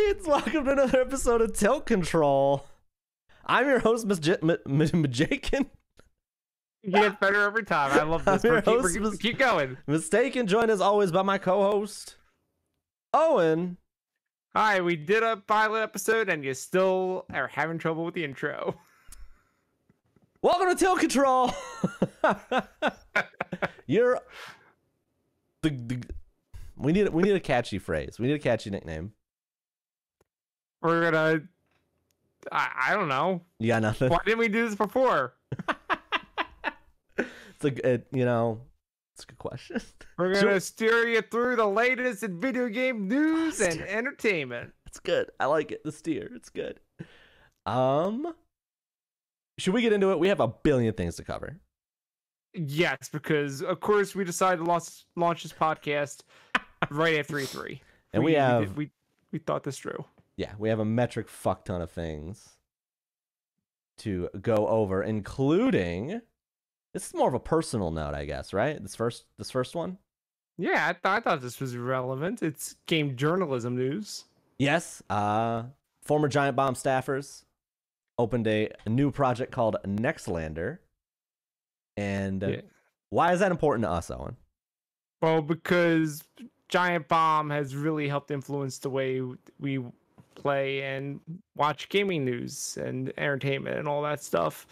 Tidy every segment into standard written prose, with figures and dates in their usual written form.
kids, welcome to another episode of Tilt Control. I'm your host, Mystakin. You get better every time. I love this. Keep going. Mystakin, joined as always by my co-host, Owen. Hi, we did a pilot episode and you still are having trouble with the intro. Welcome to Tilt Control. You're we need a catchy phrase. We need a catchy nickname. We're gonna I don't know. You got nothing? Why didn't we do this before? It's a good question. We're gonna steer you through the latest in video game news and entertainment. It's good. I like it. The steer. It's good. Should we get into it? We have a billion things to cover. Yes, because of course we decided to launch this podcast right after E3. And we thought this through. Yeah, we have a metric fuck ton of things to go over, including, this is more of a personal note, I guess, right? This first one? Yeah, I thought this was relevant. It's game journalism news. Yes, former Giant Bomb staffers opened a new project called Nextlander. And why is that important to us, Owen? Well, because Giant Bomb has really helped influence the way we play and watch gaming news and entertainment and all that stuff.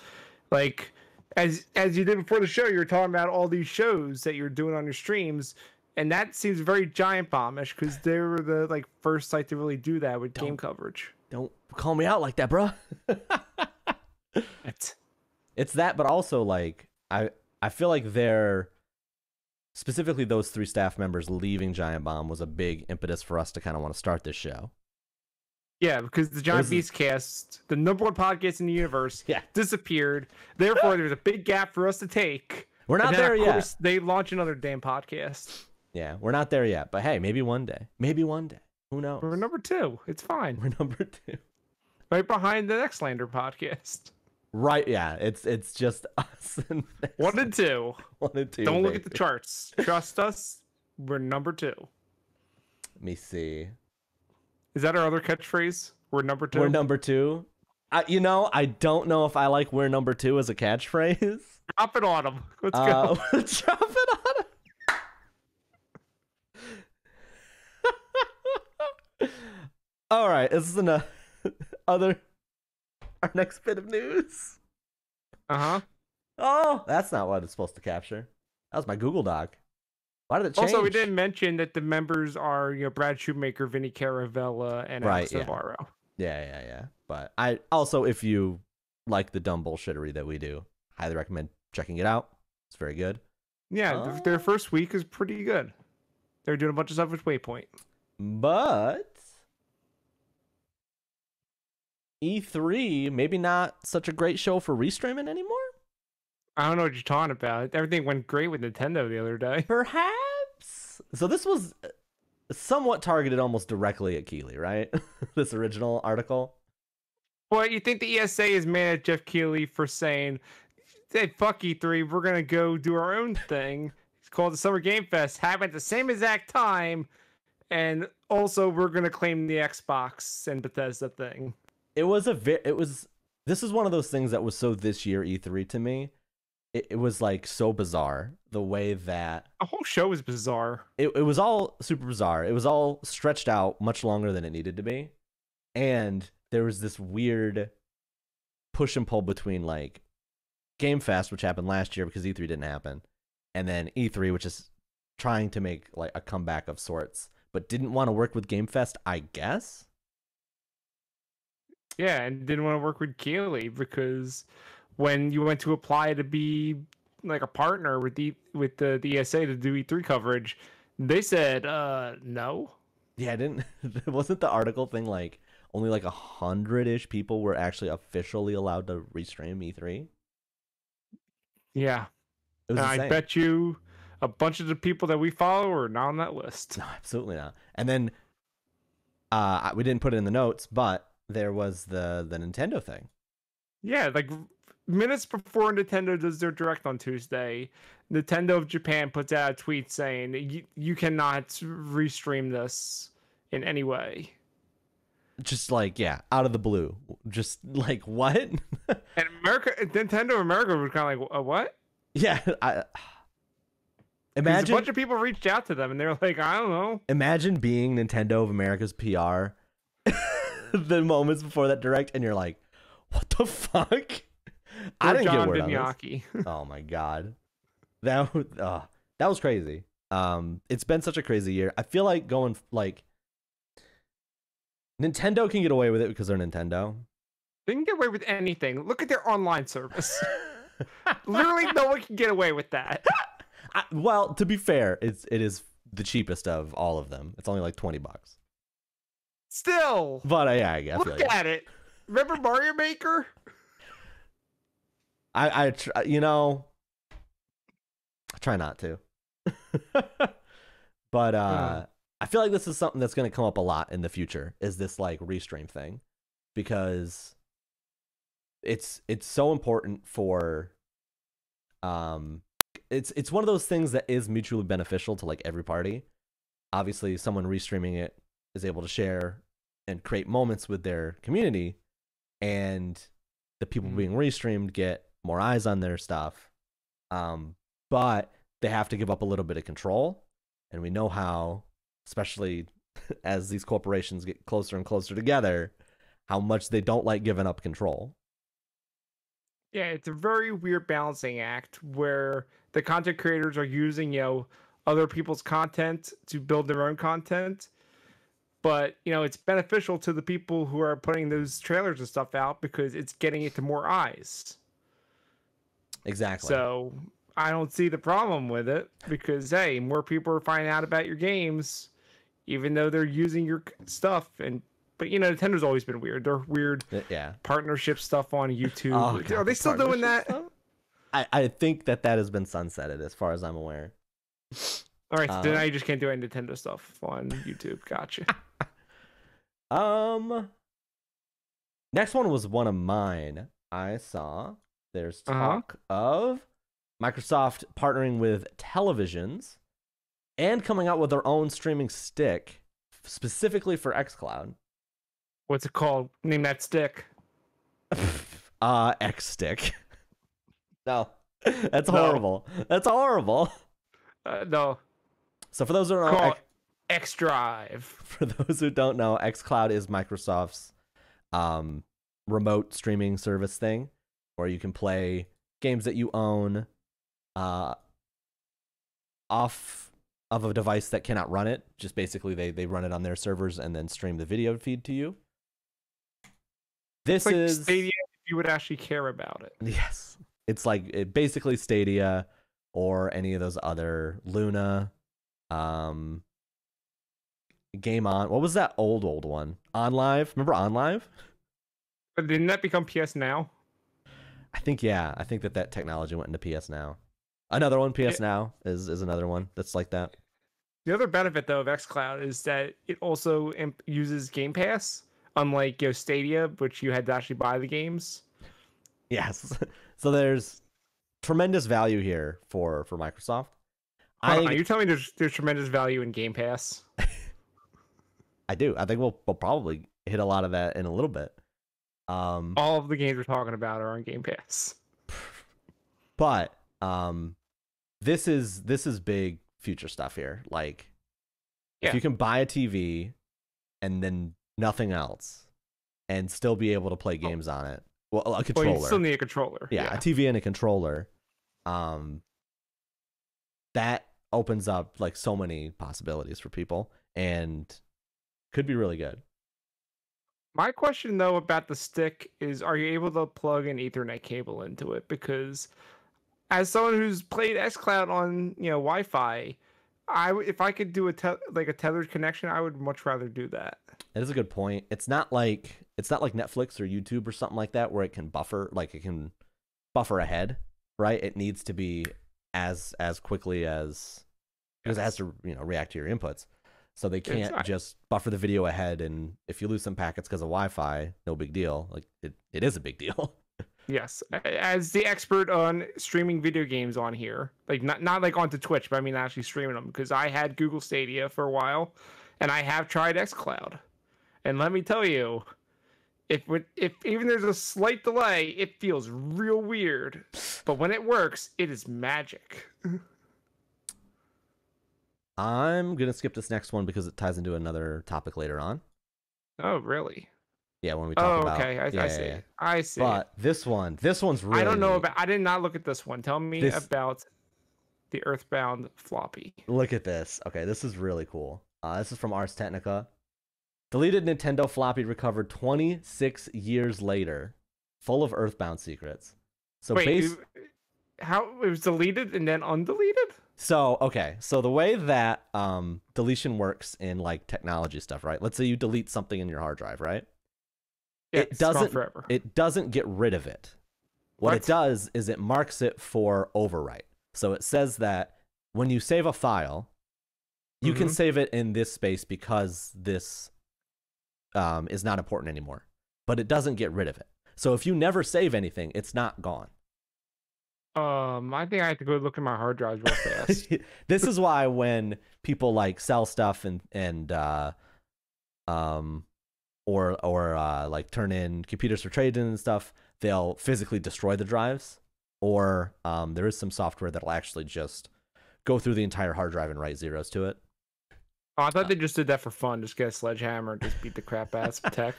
Like, as you did before the show, you were talking about all these shows that you're doing on your streams, and that seems very Giant Bomb-ish because they were the first site to really do that with game coverage. Don't call me out like that, bro. It's that, but also I feel like they're specifically those three staff members leaving Giant Bomb was a big impetus for us to kind of want to start this show. Yeah, because the Giant Beastcast, the #1 podcast in the universe, disappeared. Therefore, there's a big gap for us to take. We're not there yet. Of course, they launch another damn podcast. Yeah, we're not there yet. But hey, maybe one day. Maybe one day. Who knows? We're #2. It's fine. We're #2. Right behind the Nextlander podcast. Right, yeah. It's just us. And 1 and 2. 1 and 2. Don't look at the charts. Trust us. We're #2. Let me see. Is that our other catchphrase? We're #2. We're #2. I don't know if I like "we're #2" as a catchphrase. Drop it on them. Let's go. Drop it on them. All right, this is our next bit of news. Oh, that's not what it's supposed to capture. That was my Google Doc. Why did it change? Also, we didn't mention that the members are Brad Shoemaker, Vinny Caravella, and Alex Navarro. Yeah. But I also, if you like the dumb bullshittery that we do, highly recommend checking it out. It's very good. Yeah, their first week is pretty good. They're doing a bunch of stuff with Waypoint. But E3, maybe not such a great show for restreaming anymore? I don't know what you're talking about. Everything went great with Nintendo the other day. Perhaps. So this was somewhat targeted almost directly at Keighley, right? This original article. Well, you think the ESA is mad at Jeff Keighley for saying, hey, fuck E3, we're going to go do our own thing. It's called the Summer Game Fest, happen at the same exact time. And also, we're going to claim the Xbox and Bethesda thing. This is one of those things that was so this year E3 to me. It was so bizarre the way that the whole show was bizarre. It was all super bizarre. It was all stretched out much longer than it needed to be. And there was this weird push and pull between Game Fest, which happened last year because E3 didn't happen, and then E3, which is trying to make a comeback of sorts, but didn't want to work with Game Fest, I guess. Yeah, and didn't want to work with Keighley because when you went to apply to be a partner with the ESA to do E3 coverage, they said no. Yeah, it wasn't the article thing only 100-ish people were actually officially allowed to restream E3? Yeah. I bet you a bunch of the people that we follow are not on that list. No, absolutely not. And then we didn't put it in the notes, but there was the Nintendo thing. Yeah, minutes before Nintendo does their Direct on Tuesday, Nintendo of Japan puts out a tweet saying you cannot restream this in any way. Just like, yeah, out of the blue. Just like, what? And Nintendo America was kind of like, what? Yeah, Imagine a bunch of people reached out to them and they're like, I don't know. Imagine being Nintendo of America's PR the moments before that direct, and you're like, what the fuck? I didn't get word on this. Oh my god, that was crazy. It's been such a crazy year. I feel like going like Nintendo can get away with it because they're Nintendo. They can get away with anything. Look at their online service. Literally, no one can get away with that. Well, to be fair, it is the cheapest of all of them. It's only like $20. Still, but yeah, I guess. Look at it. Remember Mario Maker? I try not to. But I feel like this is something that's going to come up a lot in the future. Is this like restream thing? Because it's so important for it's one of those things that is mutually beneficial to like every party. Obviously, someone restreaming it is able to share and create moments with their community, and the people being restreamed get more eyes on their stuff. But they have to give up a little bit of control, and we know how, especially as these corporations get closer and closer together, how much they don't like giving up control. Yeah, it's a very weird balancing act where the content creators are using, other people's content to build their own content. But, it's beneficial to the people who are putting those trailers and stuff out because it's getting it to more eyes. Exactly. So I don't see the problem with it because, hey, more people are finding out about your games, even though they're using your stuff. But Nintendo's always been weird. They're weird partnership stuff on YouTube. Oh, God, are they still doing that? I think that has been sunsetted as far as I'm aware. All right, so now you just can't do any Nintendo stuff on YouTube. Gotcha. Next one was one of mine. I saw there's talk of Microsoft partnering with televisions and coming out with their own streaming stick specifically for xCloud. What's it called? Name that stick. X stick. No, that's horrible. That's horrible. No. So for those who don't know, X Drive. For those who don't know, xCloud is Microsoft's remote streaming service thing, where you can play games that you own off of a device that cannot run it. Just basically, they run it on their servers and then stream the video feed to you. This it's like is Stadia if you would actually care about it. Yes, it's like basically Stadia or any of those other Luna, Game On. What was that old one? OnLive. Remember OnLive? But didn't that become PS Now? I think that technology went into PS Now. Another one, PS Now is another one that's like that. The other benefit though of xCloud is that it also uses Game Pass, unlike Stadia, which you had to actually buy the games. Yes. So there's tremendous value here for Microsoft. You're telling me there's tremendous value in Game Pass? I do. I think we'll probably hit a lot of that in a little bit. All of the games we're talking about are on Game Pass. But this is big future stuff here. Like, if you can buy a TV and then nothing else, and still be able to play games on it. Well, a controller. Well, you still need a controller. Yeah, a TV and a controller. That opens up like so many possibilities for people, and could be really good. My question though about the stick is, are you able to plug an Ethernet cable into it? Because as someone who's played xCloud on Wi-Fi, if I could do a tethered connection, I would much rather do that. That is a good point. It's not like Netflix or YouTube or something like that where it can buffer, like it can buffer ahead, right? It needs to be as quickly as because it has to react to your inputs. So they can't just buffer the video ahead, and if you lose some packets because of Wi-Fi, no big deal. Like it is a big deal. Yes, as the expert on streaming video games on here, like not like onto Twitch, but I mean actually streaming them, because I had Google Stadia for a while, and I have tried xCloud, And let me tell you, if even there's a slight delay, it feels real weird. But when it works, it is magic. I'm gonna skip this next one because it ties into another topic later on. Oh, really? Yeah, when we talk about. Okay. I see. Yeah. I see. But this one's really. I don't know neat. about. I did not look at this one. Tell me about the Earthbound floppy. Look at this. Okay, this is really cool. This is from Ars Technica. Deleted Nintendo floppy recovered 26 years later, full of Earthbound secrets. So wait, how it was deleted and then undeleted? So the way that deletion works in like technology stuff, right? Let's say you delete something in your hard drive, right? Yeah, it doesn't forever. It doesn't get rid of it. What it does is it marks it for overwrite. So it says that when you save a file, you can save it in this space because this is not important anymore. But it doesn't get rid of it. So if you never save anything, it's not gone. I think I have to go look at my hard drives real fast. This is why when people like sell stuff and like turn in computers for trade-in and stuff, they'll physically destroy the drives, or there is some software that'll actually just go through the entire hard drive and write zeros to it. Oh, I thought they just did that for fun. Just get a sledgehammer and just beat the crap out of tech.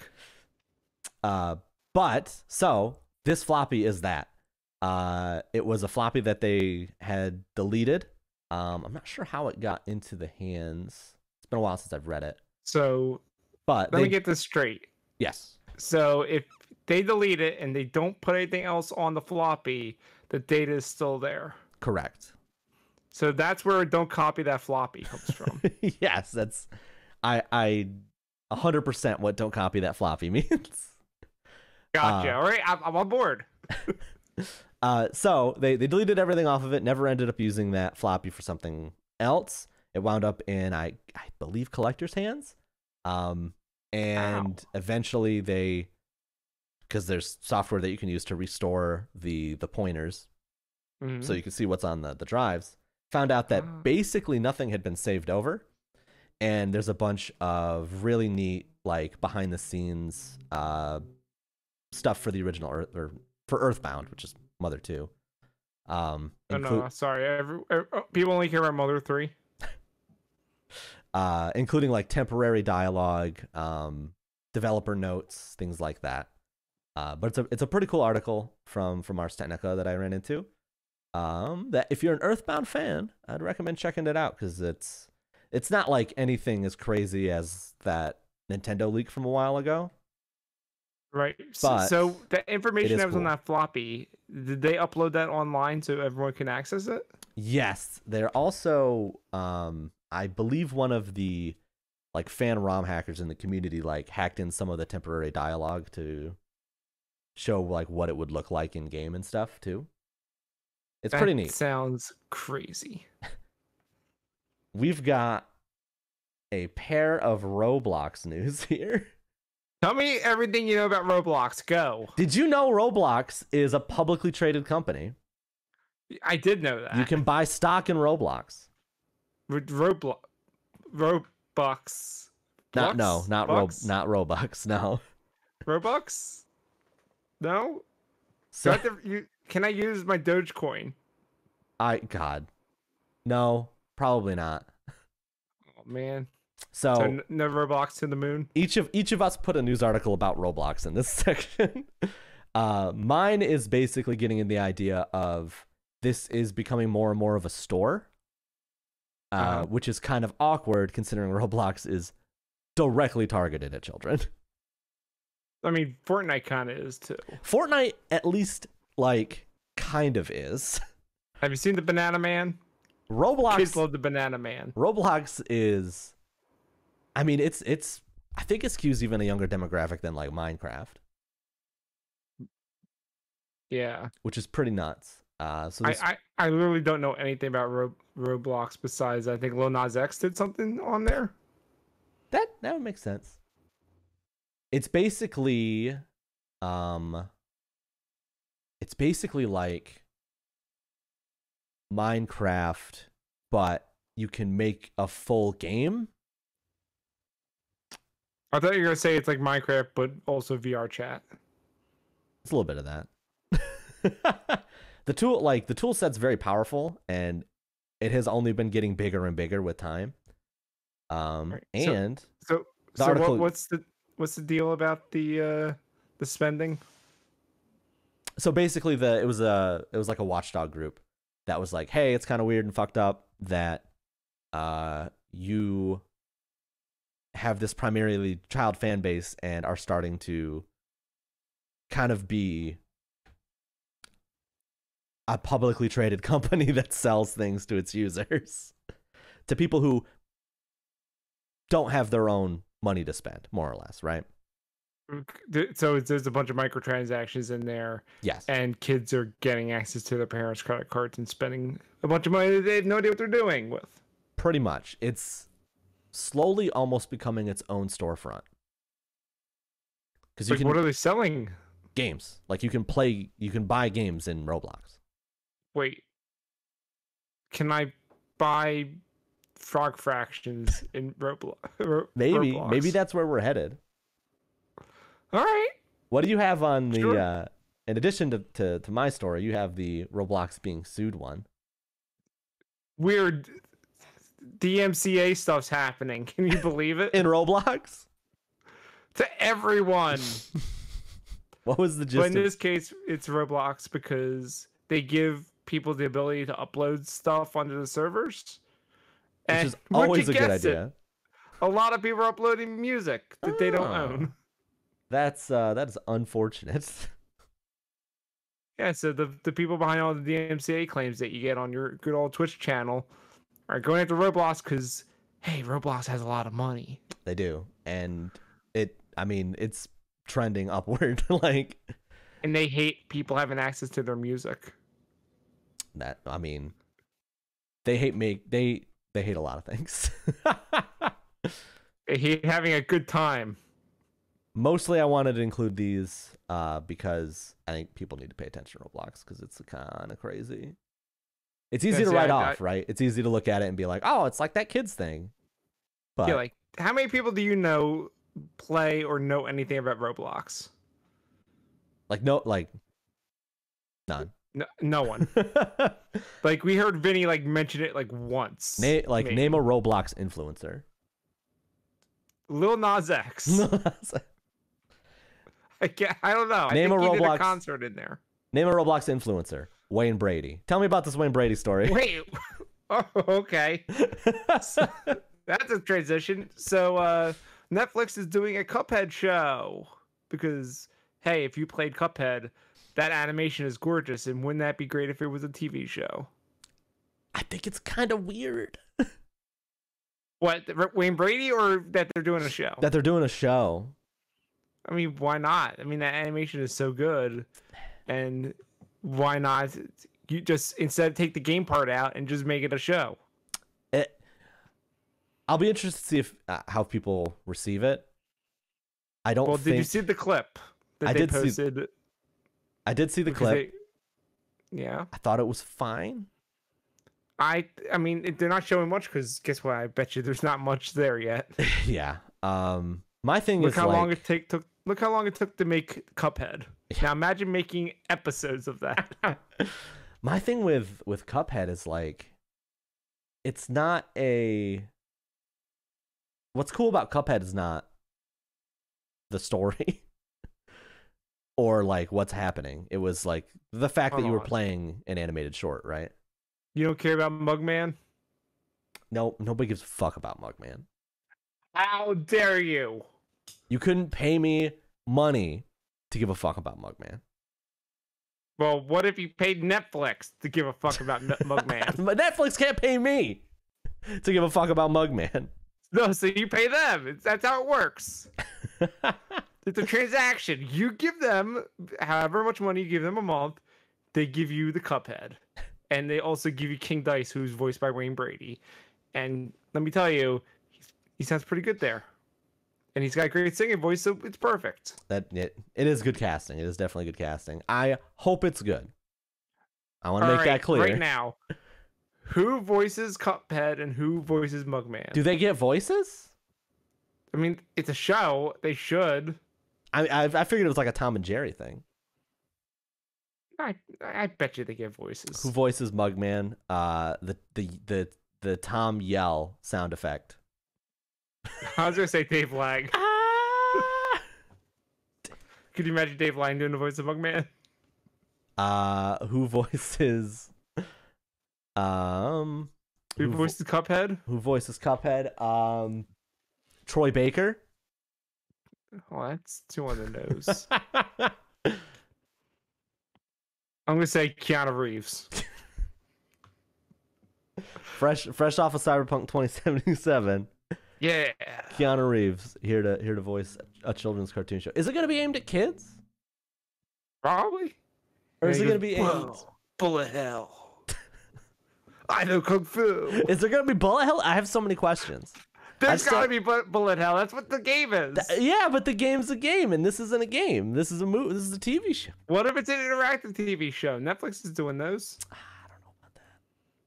But so this floppy is that. It was a floppy that they had deleted. I'm not sure how it got into the hands. It's been a while since I've read it. So, but let me get this straight. Yes. So if they delete it and they don't put anything else on the floppy, the data is still there. Correct. So that's where "don't copy that floppy" comes from. Yes, that's I 100% what "don't copy that floppy" means. Gotcha. All right, I'm on board. So they deleted everything off of it, never ended up using that floppy for something else. It wound up in, I believe, collectors' hands. And eventually because there's software that you can use to restore the pointers, so you can see what's on the drives, found out that basically nothing had been saved over. And there's a bunch of really neat, like, behind the scenes stuff for the original or for Earthbound, which is Mother 2. No, sorry. People only care about Mother 3. Including like temporary dialogue, developer notes, things like that. But it's a pretty cool article from Ars Technica that I ran into. That if you're an Earthbound fan, I'd recommend checking it out, because it's not like anything as crazy as that Nintendo leak from a while ago. Right. So the information that was on that floppy, did they upload that online so everyone can access it? Yes. They're also, I believe one of the like fan ROM hackers in the community like hacked in some of the temporary dialogue to show like what it would look like in game and stuff too. It's pretty neat. Sounds crazy. We've got a pair of Roblox news here. Tell me everything you know about Roblox. Go. Did you know Roblox is a publicly traded company? I did know that. You can buy stock in Roblox. Roblox. Not Robux. No. Robux? No. So can I use my Dogecoin? God, no, probably not. Oh man. So no Roblox to the moon. Each of us put a news article about Roblox in this section. Mine is basically getting in the idea of this is becoming more and more of a store, which is kind of awkward considering Roblox is directly targeted at children. I mean, Fortnite kind of is too. Fortnite, at least, like, kind of is. Have you seen the Banana Man? Roblox. Kids love the Banana Man. Roblox is, I mean, it's. I think it skews even a younger demographic than like Minecraft. Yeah. Which is pretty nuts. So I literally don't know anything about Roblox besides I think Lil Nas X did something on there. That would make sense. It's basically like Minecraft, but you can make a full game. I thought you were gonna say it's like Minecraft, but also VR chat. It's a little bit of that. The tool set's very powerful, and it has only been getting bigger and bigger with time. Right. And So the article, what's the deal about the spending? so basically it was like a watchdog group that was like, hey, it's kind of weird and fucked up that you have this primarily child fan base and are starting to kind of be a publicly traded company that sells things to its users, to people who don't have their own money to spend, more or less, right? So there's a bunch of microtransactions in there. Yes. And kids are getting access to their parents' credit cards and spending a bunch of money that they have no idea what they're doing with. Pretty much. It's slowly almost becoming its own storefront. Because what are they selling? Games. Like you can buy games in Roblox. Wait. Can I buy frog fractions in Roblox? Maybe that's where we're headed. All right. What do you have on the Sure. In addition to my story, you have the Roblox being sued one. Weird DMCA stuff's happening. Can you believe it? In Roblox? To everyone. What was the gist? But in this case, it's Roblox because they give people the ability to upload stuff onto the servers. Which is always a good guessed idea. It, a lot of people are uploading music that they don't own. That is unfortunate. Yeah, so the people behind all the DMCA claims that you get on your good old Twitch channel are going after Roblox because, hey, Roblox has a lot of money. They do. And it's trending upward. And they hate people having access to their music. They hate a lot of things. They hate having a good time. Mostly I wanted to include these because I think people need to pay attention to Roblox because it's kind of crazy. It's easy to write off, right? It's easy to look at it and be like, oh, it's like that kid's thing. But yeah, like, how many people do you know play or know anything about Roblox? None. No one. Like, we heard Vinny mention it once. Name a Roblox influencer. Lil Nas X. I don't know. Name I think a he did Roblox a concert in there. Name a Roblox influencer. Wayne Brady. Tell me about this Wayne Brady story. Wait. Oh, okay. So, that's a transition. So Netflix is doing a Cuphead show because, hey, if you played Cuphead, that animation is gorgeous, and wouldn't that be great if it was a TV show? I think it's kind of weird. What, Wayne Brady, or that they're doing a show? That they're doing a show. I mean, why not? I mean, that animation is so good, and why not? You just instead take the game part out and just make it a show. I'll be interested to see if how people receive it. I don't. Well, did you see the clip that they posted? I did see the clip. Yeah. I thought it was fine. I mean, they're not showing much because guess what? I bet you there's not much there yet. Yeah. My thing look is how long it took. Look how long it took to make Cuphead. Yeah. Now imagine making episodes of that. My thing with Cuphead is it's not a. What's cool about Cuphead is not the story or what's happening. It was the fact that you were playing an animated short, right? You don't care about Mugman? No, nobody gives a fuck about Mugman. How dare you? You couldn't pay me money to give a fuck about Mugman. Well, what if you paid Netflix to give a fuck about Mugman? But Netflix can't pay me to give a fuck about Mugman. No, so you pay them. That's how it works. It's a transaction. You give them however much money you give them a month, they give you the Cuphead. And they also give you King Dice, who's voiced by Wayne Brady. And let me tell you, he sounds pretty good there. And he's got a great singing voice, so it's perfect. It is good casting. It is definitely good casting. I hope it's good. I want to make that clear. Right now, who voices Cuphead and who voices Mugman? Do they get voices? I mean, it's a show. They should. I figured it was like a Tom and Jerry thing. I bet you they get voices. Who voices Mugman? The Tom yell sound effect. I was gonna say Dave Lang. Ah! Could you imagine Dave Lang doing the voice of Mugman? Who voices? Who voices Cuphead? Who voices Cuphead? Troy Baker. Oh, that's too on the nose. I'm gonna say Keanu Reeves. fresh off of Cyberpunk 2077. Yeah. Keanu Reeves here to voice a children's cartoon show. Is it gonna be aimed at kids? Probably. Or is it gonna be aimed? Bullet hell. I know kung fu. Is there gonna be bullet hell? I have so many questions. There's gotta be bullet hell. That's what the game is. Yeah, but the game's a game, and this isn't a game. This is a movie. This is a TV show. What if it's an interactive TV show? Netflix is doing those. I don't know about that.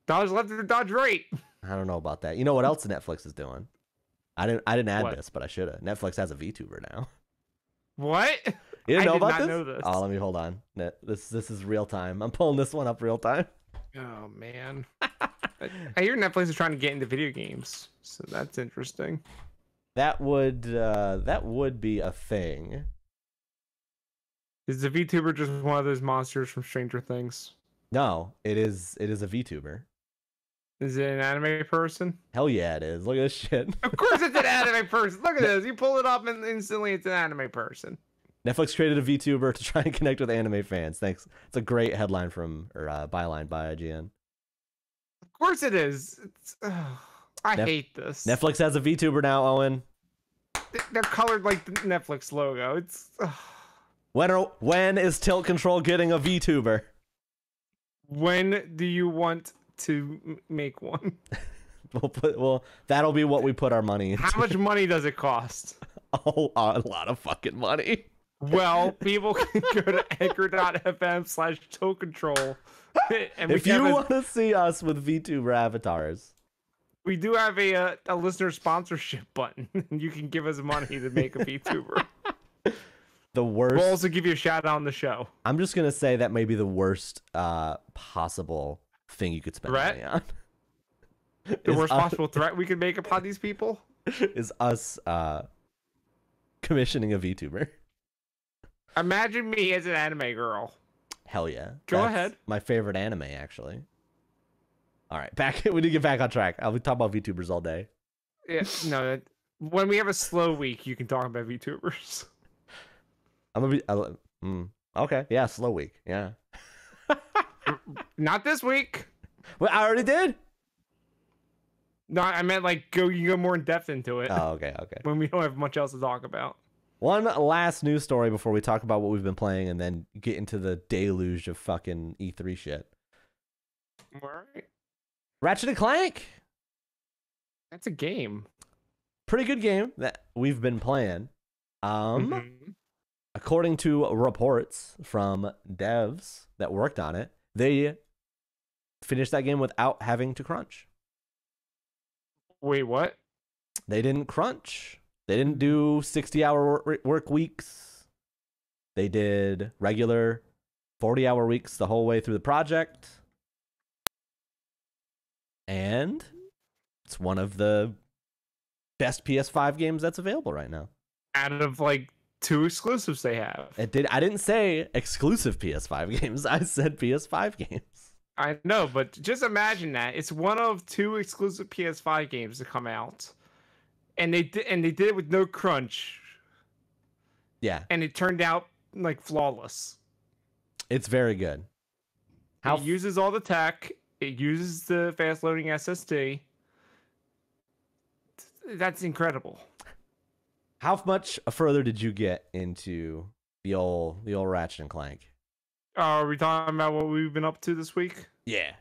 Dodge left and dodge right. I don't know about that. You know what else Netflix is doing? I didn't add What? this, but I should have. Netflix has a VTuber now. What? You didn't know about this? know this. Oh, let me hold on. This is real time. I'm pulling this one up real time. Oh man. I hear Netflix is trying to get into video games, so that's interesting. That would be a thing. Is the VTuber just one of those monsters from Stranger Things? No, it is a VTuber. Is it an anime person? Hell yeah, it is. Look at this shit. Of course it's an anime person. Look at this. You pull it up and instantly it's an anime person. Netflix created a VTuber to try and connect with anime fans. Thanks. It's a great headline byline by IGN. Of course it is. I hate this. Netflix has a VTuber now, Owen. They're colored like the Netflix logo. It's When is Tilt Control getting a VTuber? When do you want to make one? Well, that'll be what we put our money into. How much money does it cost? Oh, a lot of fucking money. Well, people can go to anchor.fm/TiltControl. If you want to see us with VTuber avatars, we do have a listener sponsorship button. You can give us money to make a VTuber. The worst. We'll also give you a shout out on the show. I'm just gonna say that may be the worst possible thing you could spend money on. The worst possible threat we could make upon these people is us commissioning a VTuber. Imagine me as an anime girl. Hell yeah. Go ahead. My favorite anime, actually. All right, we need to get back on track. I'll be talking about VTubers all day. Yeah, no. When we have a slow week, you can talk about VTubers. I'm gonna be. Okay, yeah, slow week. Yeah. Not this week. Well, I already did. No, I meant like you go more in depth into it. Oh, okay. When we don't have much else to talk about. One last news story before we talk about what we've been playing and then get into the deluge of fucking E3 shit. All right. Ratchet & Clank. That's a game. Pretty good game that we've been playing. According to reports from devs that worked on it, they finished that game without having to crunch. Wait, what? They didn't crunch. They didn't do 60-hour work weeks. They did regular 40-hour weeks the whole way through the project. And it's one of the best PS5 games that's available right now. Out of like 2 exclusives they have. I didn't say exclusive PS5 games. I said PS5 games. I know, but just imagine that. It's one of 2 exclusive PS5 games to come out. And they did it with no crunch. Yeah. And it turned out like flawless. It's very good. It uses all the tech. It uses the fast loading SSD. That's incredible. How much further did you get into the old Ratchet and Clank? Are we talking about what we've been up to this week? Yeah.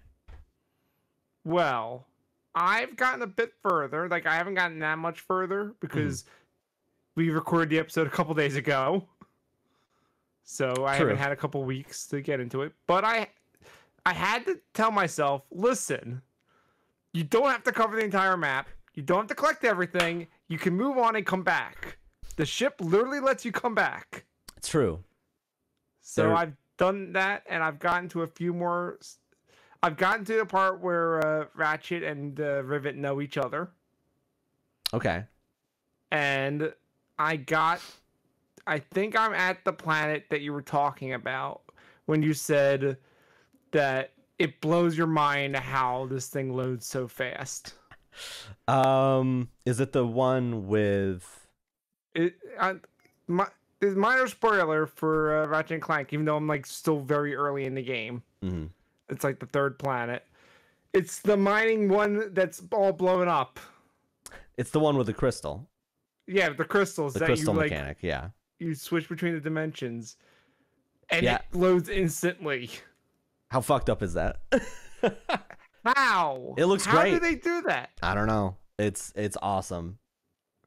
Well, I've gotten a bit further. Like, I haven't gotten that much further because we recorded the episode a couple days ago. So I haven't had a couple weeks to get into it. But I had to tell myself, listen, you don't have to cover the entire map. You don't have to collect everything. you can move on and come back. The ship literally lets you come back. It's true. So I've done that, and I've gotten to a few more. I've gotten to the part where Ratchet and Rivet know each other. Okay. And I think I'm at the planet that you were talking about when you said that it blows your mind how this thing loads so fast. Is it the one with minor spoiler for Ratchet and Clank, even though I'm like still very early in the game. Mm-hmm. It's like the third planet. It's the mining one that's all blown up. It's the one with the crystal. Yeah, the crystals. The that crystal you, mechanic, yeah. You switch between the dimensions. And yeah. it loads instantly. How fucked up is that? How? It looks How great. How do they do that? I don't know. It's awesome.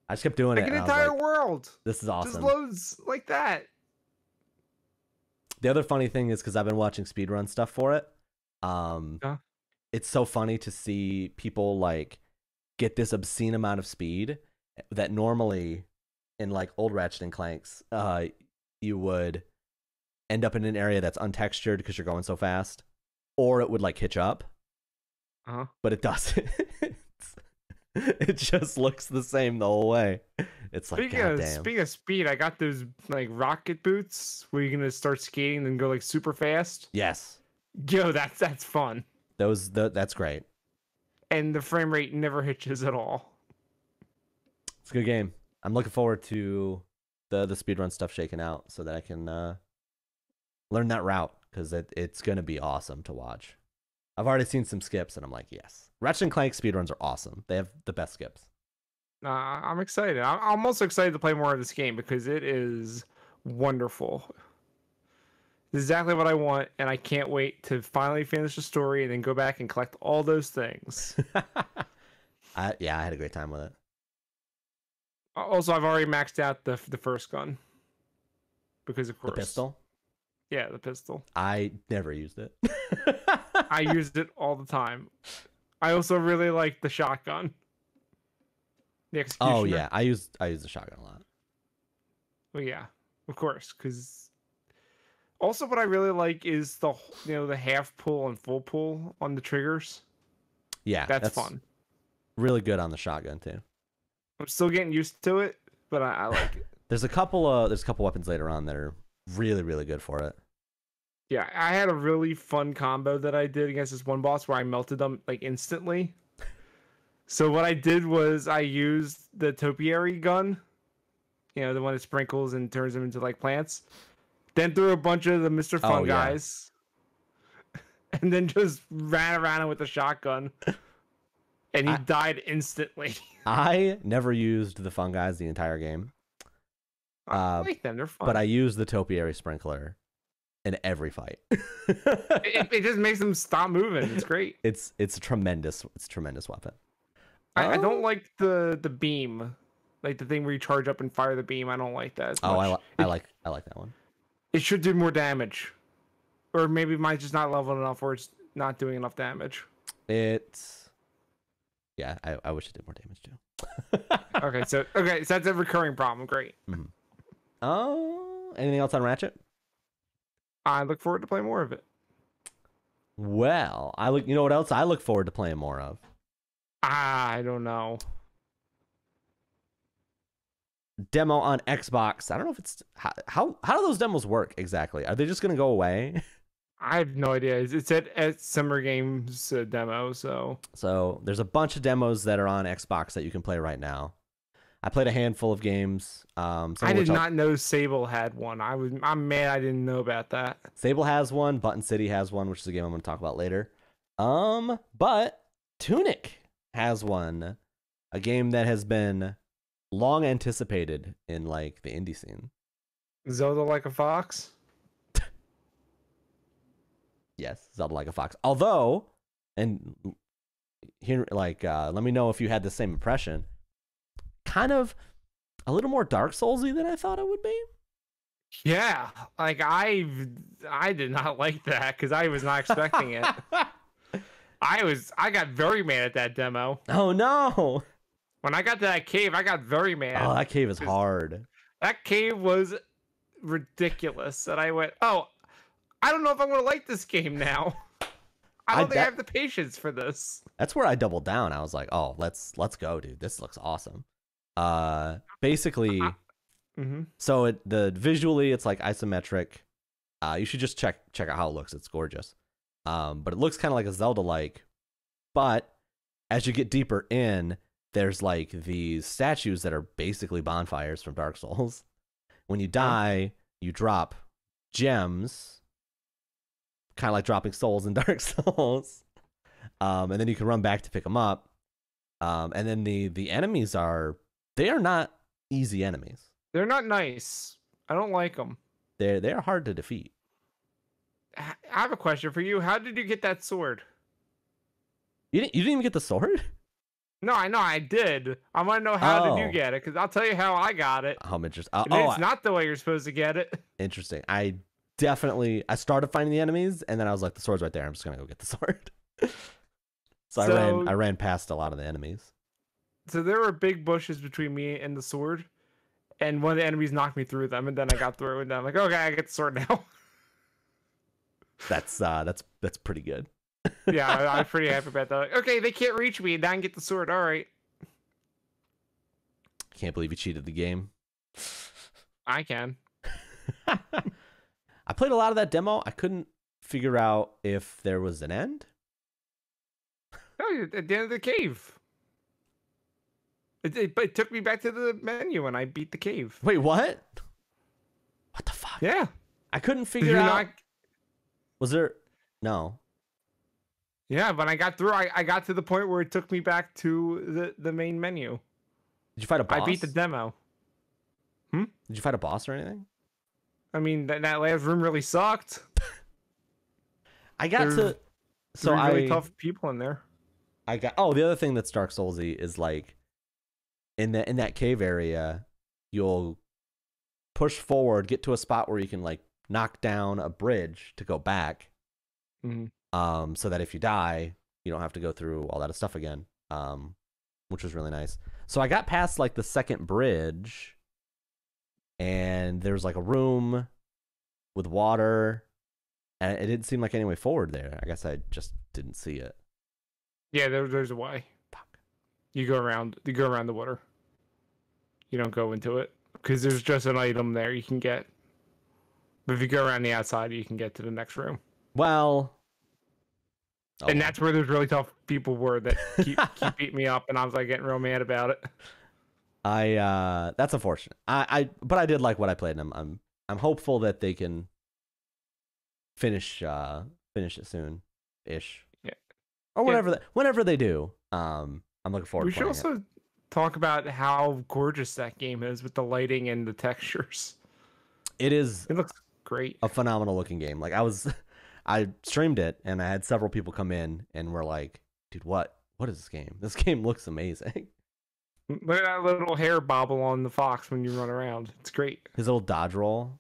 I just kept doing it. Like an entire world. This is awesome. Just loads like that. The other funny thing is because I've been watching speedrun stuff for it. It's so funny to see people like get this obscene amount of speed that normally in like old Ratchet and Clanks, you would end up in an area that's untextured because you're going so fast, or it would like hitch up. But it doesn't. It just looks the same the whole way. It's like, speaking of speed, I got those like rocket boots where you're gonna start skating and go like super fast. Yes. Yo, that's fun. That's great. And the frame rate never hitches at all. It's a good game. I'm looking forward to the speedrun stuff shaking out so that I can learn that route because it's gonna be awesome to watch. I've already seen some skips and I'm like, yes. Ratchet and Clank speedruns are awesome. They have the best skips. I'm excited. I'm also excited to play more of this game because it is wonderful. It's exactly what I want, and I can't wait to finally finish the story and then go back and collect all those things. I had a great time with it. Also, I've already maxed out the first gun. Because of course. The pistol? Yeah, the pistol. I never used it. I used it all the time. I also really like the shotgun. The executioner. Oh yeah, I use the shotgun a lot. Well, yeah, of course. Because also, what I really like is the half pull and full pull on the triggers. Yeah, that's fun. Really good on the shotgun too. I'm still getting used to it, but I like it. There's a couple weapons later on that are really, really good for it. Yeah, I had a really fun combo that I did against this one boss where I melted them like instantly. So what I did was I used the topiary gun, the one that sprinkles and turns them into like plants. Then threw a bunch of the Mr. Fun guys, and then just ran around with the shotgun, and he died instantly. I never used the fun guys the entire game. I like them; they're fun. But I used the topiary sprinkler in every fight. it just makes them stop moving. It's great. It's a tremendous weapon. I don't like the beam, like the thing where you charge up and fire the beam. I don't like that as much. I like that one. It should do more damage, or maybe mine's just not leveled enough, or it's not doing enough damage. I wish it did more damage too. Okay, so that's a recurring problem. Great. Mm-hmm. Oh, anything else on Ratchet? I look forward to playing more of it. Well, you know what else I look forward to playing more of? I don't know. Demo on Xbox. I don't know if it's how do those demos work exactly? Are they just gonna go away? I have no idea. It's at Summer Games demo, so there's a bunch of demos that are on Xbox that you can play right now. I played a handful of games. I did not know Sable had one. I'm mad I didn't know about that. Sable has one. Button City has one, which is a game I'm going to talk about later. But Tunic has one, a game that has been long anticipated in like the indie scene. Zelda Like a Fox? Yes, Zelda Like a Fox. Although, and here, let me know if you had the same impression. Kind of a little more Dark Soulsy than I thought it would be. Yeah, like I did not like that because I was not expecting it. I got very mad at that demo. Oh no! When I got to that cave, I got very mad. Oh, that cave is hard. That cave was ridiculous. And I went, oh, I don't know if I'm going to like this game now. I don't think I have the patience for this. That's where I doubled down. I was like, oh, let's go, dude. This looks awesome. Basically, so visually it's like isometric. You should just check out how it looks. It's gorgeous. But it looks kind of like a Zelda-like. But as you get deeper in, there's like these statues that are basically bonfires from Dark Souls. When you die, you drop gems, kind of like dropping souls in Dark Souls. And then you can run back to pick them up. And then the enemies are not easy enemies. They're not nice. I don't like them. They're hard to defeat. I have a question for you. How did you get that sword? You didn't even get the sword? No, I know I did. I want to know how did you get it, because I'll tell you how I got it. I'm interested. It's not the way you're supposed to get it. Interesting. I started finding the enemies, and then I was like, the sword's right there. I'm just gonna go get the sword. So I ran past a lot of the enemies. So there were big bushes between me and the sword, and one of the enemies knocked me through them, and then I got through, and I'm like, okay, I get the sword now. That's pretty good. Yeah, I'm pretty happy about that. Like, okay, they can't reach me, and I can get the sword. All right. Can't believe you cheated the game. I can. I played a lot of that demo. I couldn't figure out if there was an end. Oh, at the end of the cave. It took me back to the menu, and I beat the cave. Wait, what? What the fuck? Yeah. I couldn't figure out. Was there? No. Yeah, when I got through, I got to the point where it took me back to the main menu. Did you fight a boss? I beat the demo. Did you fight a boss or anything? I mean, that last room really sucked. I got to. So really tough people in there. The other thing that's Dark Soulsy is like, in that cave area, you'll push forward, get to a spot where you can like knock down a bridge to go back. So that if you die, you don't have to go through all that stuff again. Which was really nice. So I got past like the second bridge, and there's like a room with water, and it didn't seem like any way forward there. I guess I just didn't see it. Yeah, there's a way. Fuck. You go around the water. You don't go into it because there's just an item there you can get. But if you go around the outside, you can get to the next room. Well, and that's where those really tough people were that keep beating me up, and I was like getting real mad about it. That's unfortunate. But I did like what I played, and I'm hopeful that they can finish it soon, ish. Yeah. Or whenever they do. I'm looking forward. We should also talk about how gorgeous that game is with the lighting and the textures. It looks great. A phenomenal looking game. Like I streamed it, and I had several people come in and were like, dude, what is this game? This game looks amazing. Look at that little hair bobble on the fox when you run around. It's great. His little dodge roll.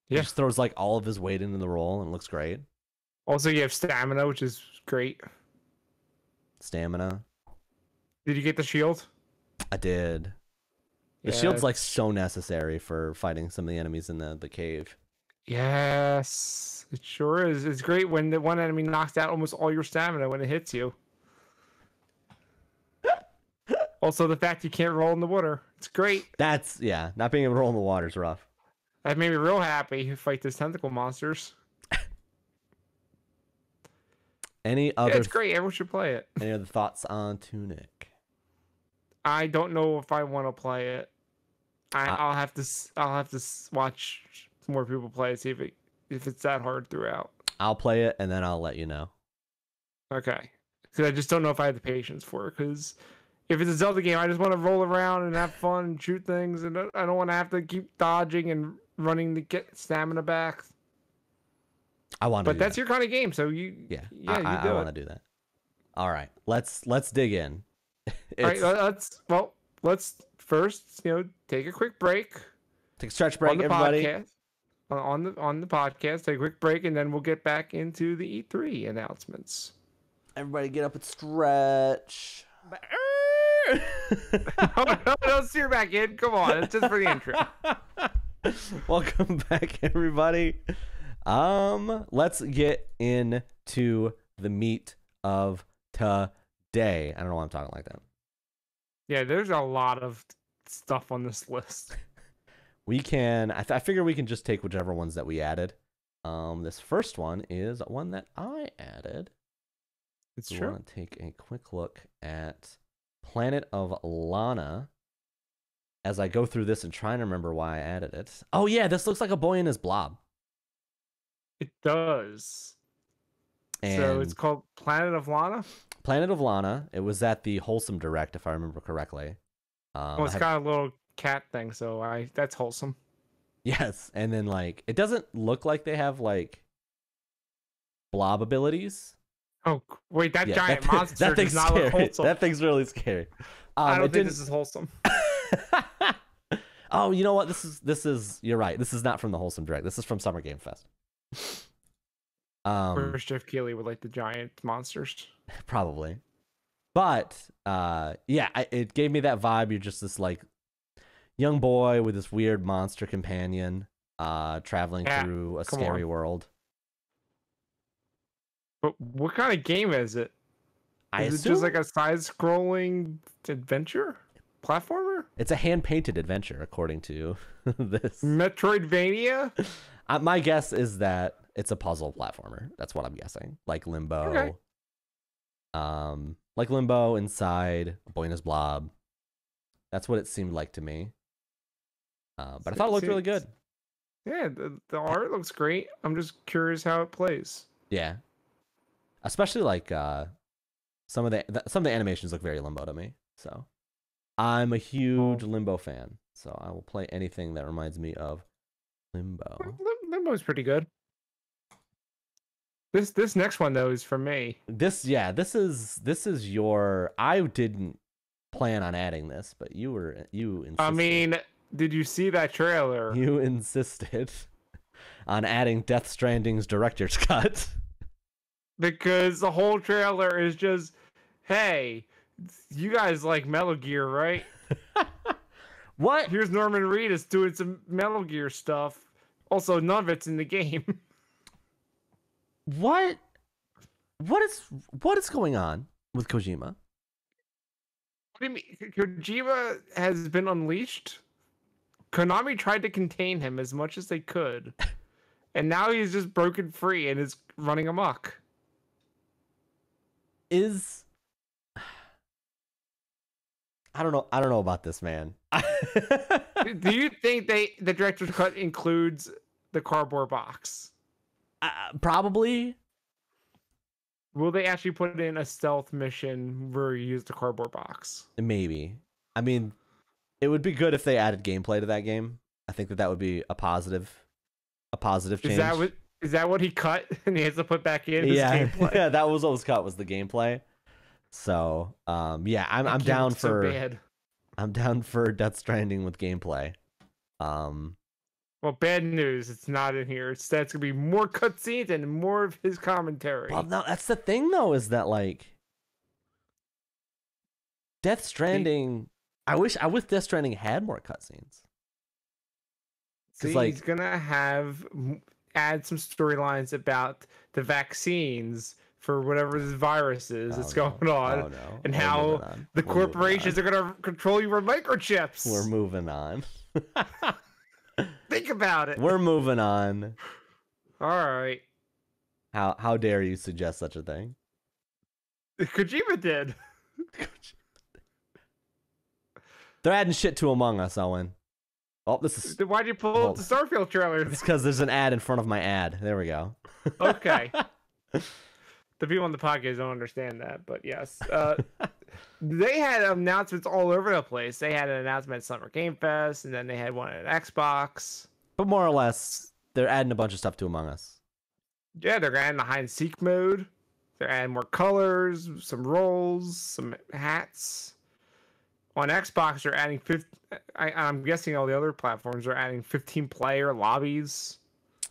Yeah. He just throws like all of his weight into the roll, and it looks great. Also, you have stamina, which is great. Stamina. Did you get the shield? I did. The shield's like so necessary for fighting some of the enemies in the cave. Yes, it sure is. It's great when the one enemy knocks out almost all your stamina when it hits you. Also, the fact you can't roll in the water. It's great. Not being able to roll in the water is rough. That made me real happy to fight those tentacle monsters. It's great. Everyone should play it. Any other thoughts on Tunic? I don't know if I want to play it. I'll have to watch more people play it, see if it's that hard throughout. I'll play it and then I'll let you know. Okay, because I just don't know if I have the patience for it. Because if it's a Zelda game, I just want to roll around and have fun and shoot things, and I don't want to have to keep dodging and running to get stamina back. But that's your kind of game, so I want to do that. All right, let's dig in. All right, let's first take a quick break. Take a stretch break, everybody. On the podcast, take a quick break, and then we'll get back into the E3 announcements. Everybody, get up and stretch. No, don't steer back in. Come on, it's just for the intro. Welcome back, everybody. Let's get into the meat of today. I don't know why I'm talking like that. Yeah, there's a lot of stuff on this list. We can. I figure we can just take whichever ones that we added. This first one is one that I added. It's we true. want to take a quick look at Planet of Lana as I go through this and try and remember why I added it. Oh yeah, this looks like a boy in his blob. It does. And so it's called Planet of Lana? Planet of Lana. It was at the Wholesome Direct, if I remember correctly. Well, it's got a little cat thing, so that's wholesome. Yes, and then like it doesn't look like they have like blob abilities. Oh wait, that giant monster that thing's does not look wholesome. That thing's really scary. I don't think this is wholesome. Oh, you know what? This is. You're right. This is not from the Wholesome Direct. This is from Summer Game Fest. Whereas Jeff Keighley would like the giant monsters. Probably, but yeah, it gave me that vibe. You're just this like young boy with this weird monster companion, traveling through a scary world. But what kind of game is it? Is it just like a side-scrolling adventure? Platformer? It's a hand-painted adventure, according to this. Metroidvania? My guess is that it's a puzzle platformer. That's what I'm guessing. Like Limbo. Okay. Like Limbo, Inside, Boy in His Blob. That's what it seemed like to me. But I thought it looked really good. Yeah, the art looks great. I'm just curious how it plays. Yeah. Especially like some of the animations look very Limbo to me. So I'm a huge Limbo fan, so I will play anything that reminds me of Limbo. Limbo's pretty good. This next one though is for me. This is your. I didn't plan on adding this, but you insisted. I mean, did you see that trailer? You insisted on adding Death Stranding's director's cut. Because the whole trailer is just, hey, you guys like Metal Gear, right? What? Here's Norman Reedus doing some Metal Gear stuff. Also, none of it's in the game. What is going on with Kojima? What do you mean? Kojima has been unleashed? Konami tried to contain him as much as they could. And now he's just broken free and is running amok. I don't know about this, man. Do you think the director's cut includes the cardboard box? Probably. Will they actually put in a stealth mission where you use the cardboard box? Maybe. I mean, it would be good if they added gameplay to that game. I think that would be a positive change. Is that what he cut and he has to put back in his gameplay? Yeah, that was what was cut, was the gameplay. So, yeah, I'm down for I'm down for Death Stranding with gameplay. Well, bad news, it's not in here. It's gonna be more cutscenes and more of his commentary. Well, no, that's the thing though, is that like Death Stranding. I wish Death Stranding had more cutscenes. See, he's gonna add some storylines about the vaccines for whatever this virus is that's going on, and how the corporations are gonna control you with microchips. We're moving on. Think about it. We're moving on. All right. How dare you suggest such a thing? Kojima did. They're adding shit to Among Us, Owen. Oh, this is. Why'd you pull up the Starfield trailer? It's because there's an ad in front of my ad. There we go. Okay. The people on the podcast don't understand that, but yes. They had announcements all over the place. They had an announcement at Summer Game Fest, and then they had one at Xbox. But more or less, they're adding a bunch of stuff to Among Us. Yeah, they're adding the hide and seek mode. They're adding more colors, some roles, some hats. On Xbox, they're adding I'm guessing all the other platforms are adding 15-player lobbies.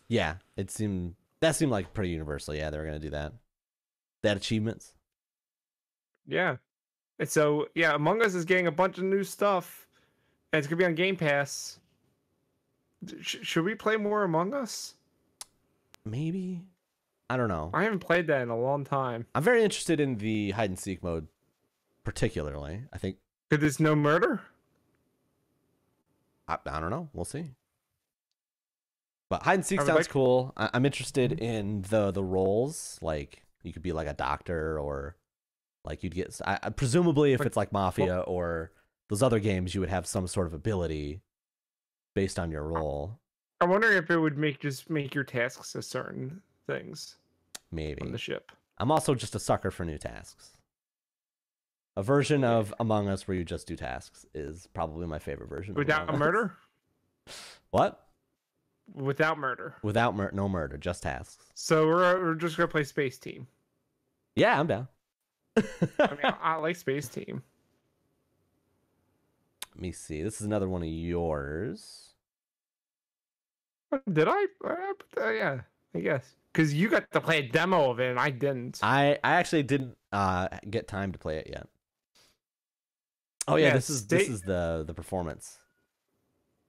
Yeah, that seemed like pretty universal. Yeah, they were gonna do that. They had achievements. Yeah. And so yeah, Among Us is getting a bunch of new stuff, and it's gonna be on Game Pass. Should we play more Among Us? Maybe. I don't know. I haven't played that in a long time. I'm very interested in the hide and seek mode, particularly. I think. Because there's no murder. I don't know. We'll see. But hide and seek I would sounds like- cool. I'm interested in the roles. Like you could be like a doctor, or like you'd get. Presumably, if Like- it's like Mafia or those other games, you would have some sort of ability based on your role. I'm wondering if it would make your tasks as certain things on Maybe. the ship. I'm also just a sucker for new tasks. A version of Among Us where you just do tasks is probably my favorite version. Without of Among Us. murder? What? Without murder. Without no murder, just tasks. So we're just gonna play Space Team. Yeah, I'm down. I mean, I like Space Team. Let me see. This is another one of yours. Did I? Yeah, I guess. Because you got to play a demo of it and I didn't. I actually didn't get time to play it yet. Oh yeah, Yeah, this is the performance.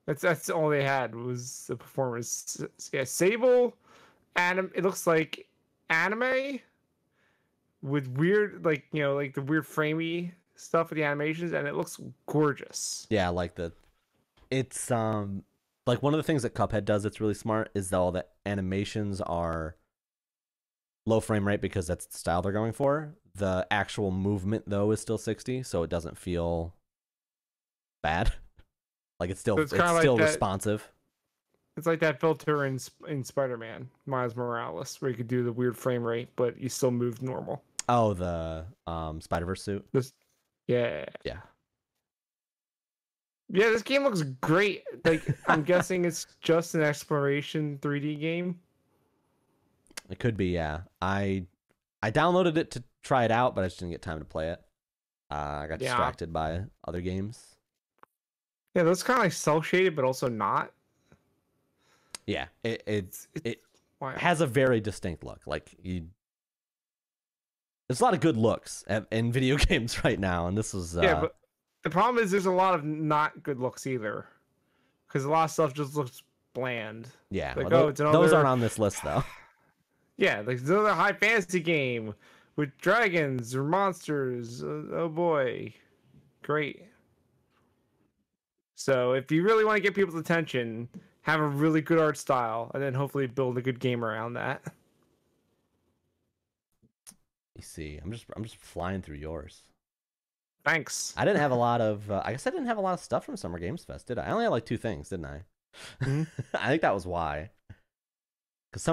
That's all they had was the performance. Yeah, Sable, it looks like anime with weird, like the weird framey stuff with the animations, and it looks gorgeous. Yeah, like it's like one of the things that Cuphead does that's really smart is that all the animations are low frame rate because that's the style they're going for. The actual movement though is still 60, so it doesn't feel bad. Like it's still responsive. It's like that filter in Spider-Man, Miles Morales, where you could do the weird frame rate, but you still move normal. Oh, the Spider-Verse suit. Yeah. Yeah. Yeah, this game looks great. Like I'm guessing it's just an exploration 3D game. It could be, yeah. I downloaded it to try it out, but I just didn't get time to play it. I got distracted by other games. Yeah, that's kind of like cel shaded, but also not. Yeah, it Wow. has a very distinct look. Like there's a lot of good looks in video games right now, and this was yeah, but the problem is there's a lot of not good looks either, because a lot of stuff just looks bland. yeah. Like, Well, it's another... those aren't on this list though. Yeah, like it's another high fantasy game with dragons or monsters. Oh boy, great. So if you really want to get people's attention, have a really good art style, and then hopefully build a good game around that. You see, I'm just flying through yours. Thanks. I didn't have a lot of. I guess I didn't have a lot of stuff from Summer Games Fest, did I? I only had like 2 things, didn't I? Mm-hmm. I think that was why. Because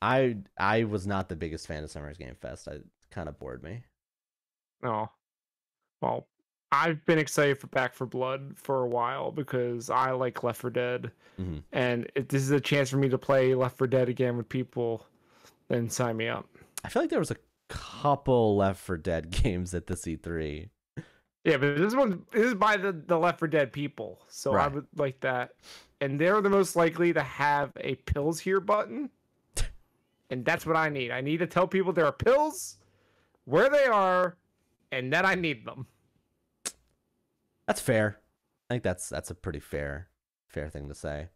I was not the biggest fan of Summer Game Fest. It kind of bored me. No. Well, I've been excited for Back 4 Blood for a while because I like Left 4 Dead, and if this is a chance for me to play Left 4 Dead again with people, then sign me up. I feel like there was a couple Left 4 Dead games at the E3. Yeah, but this is by the Left 4 Dead people, so I would like that. And they're the most likely to have a pills here button, and that's what I need. I need to tell people there are pills, where they are, and that I need them. That's fair. I think that's a pretty fair thing to say.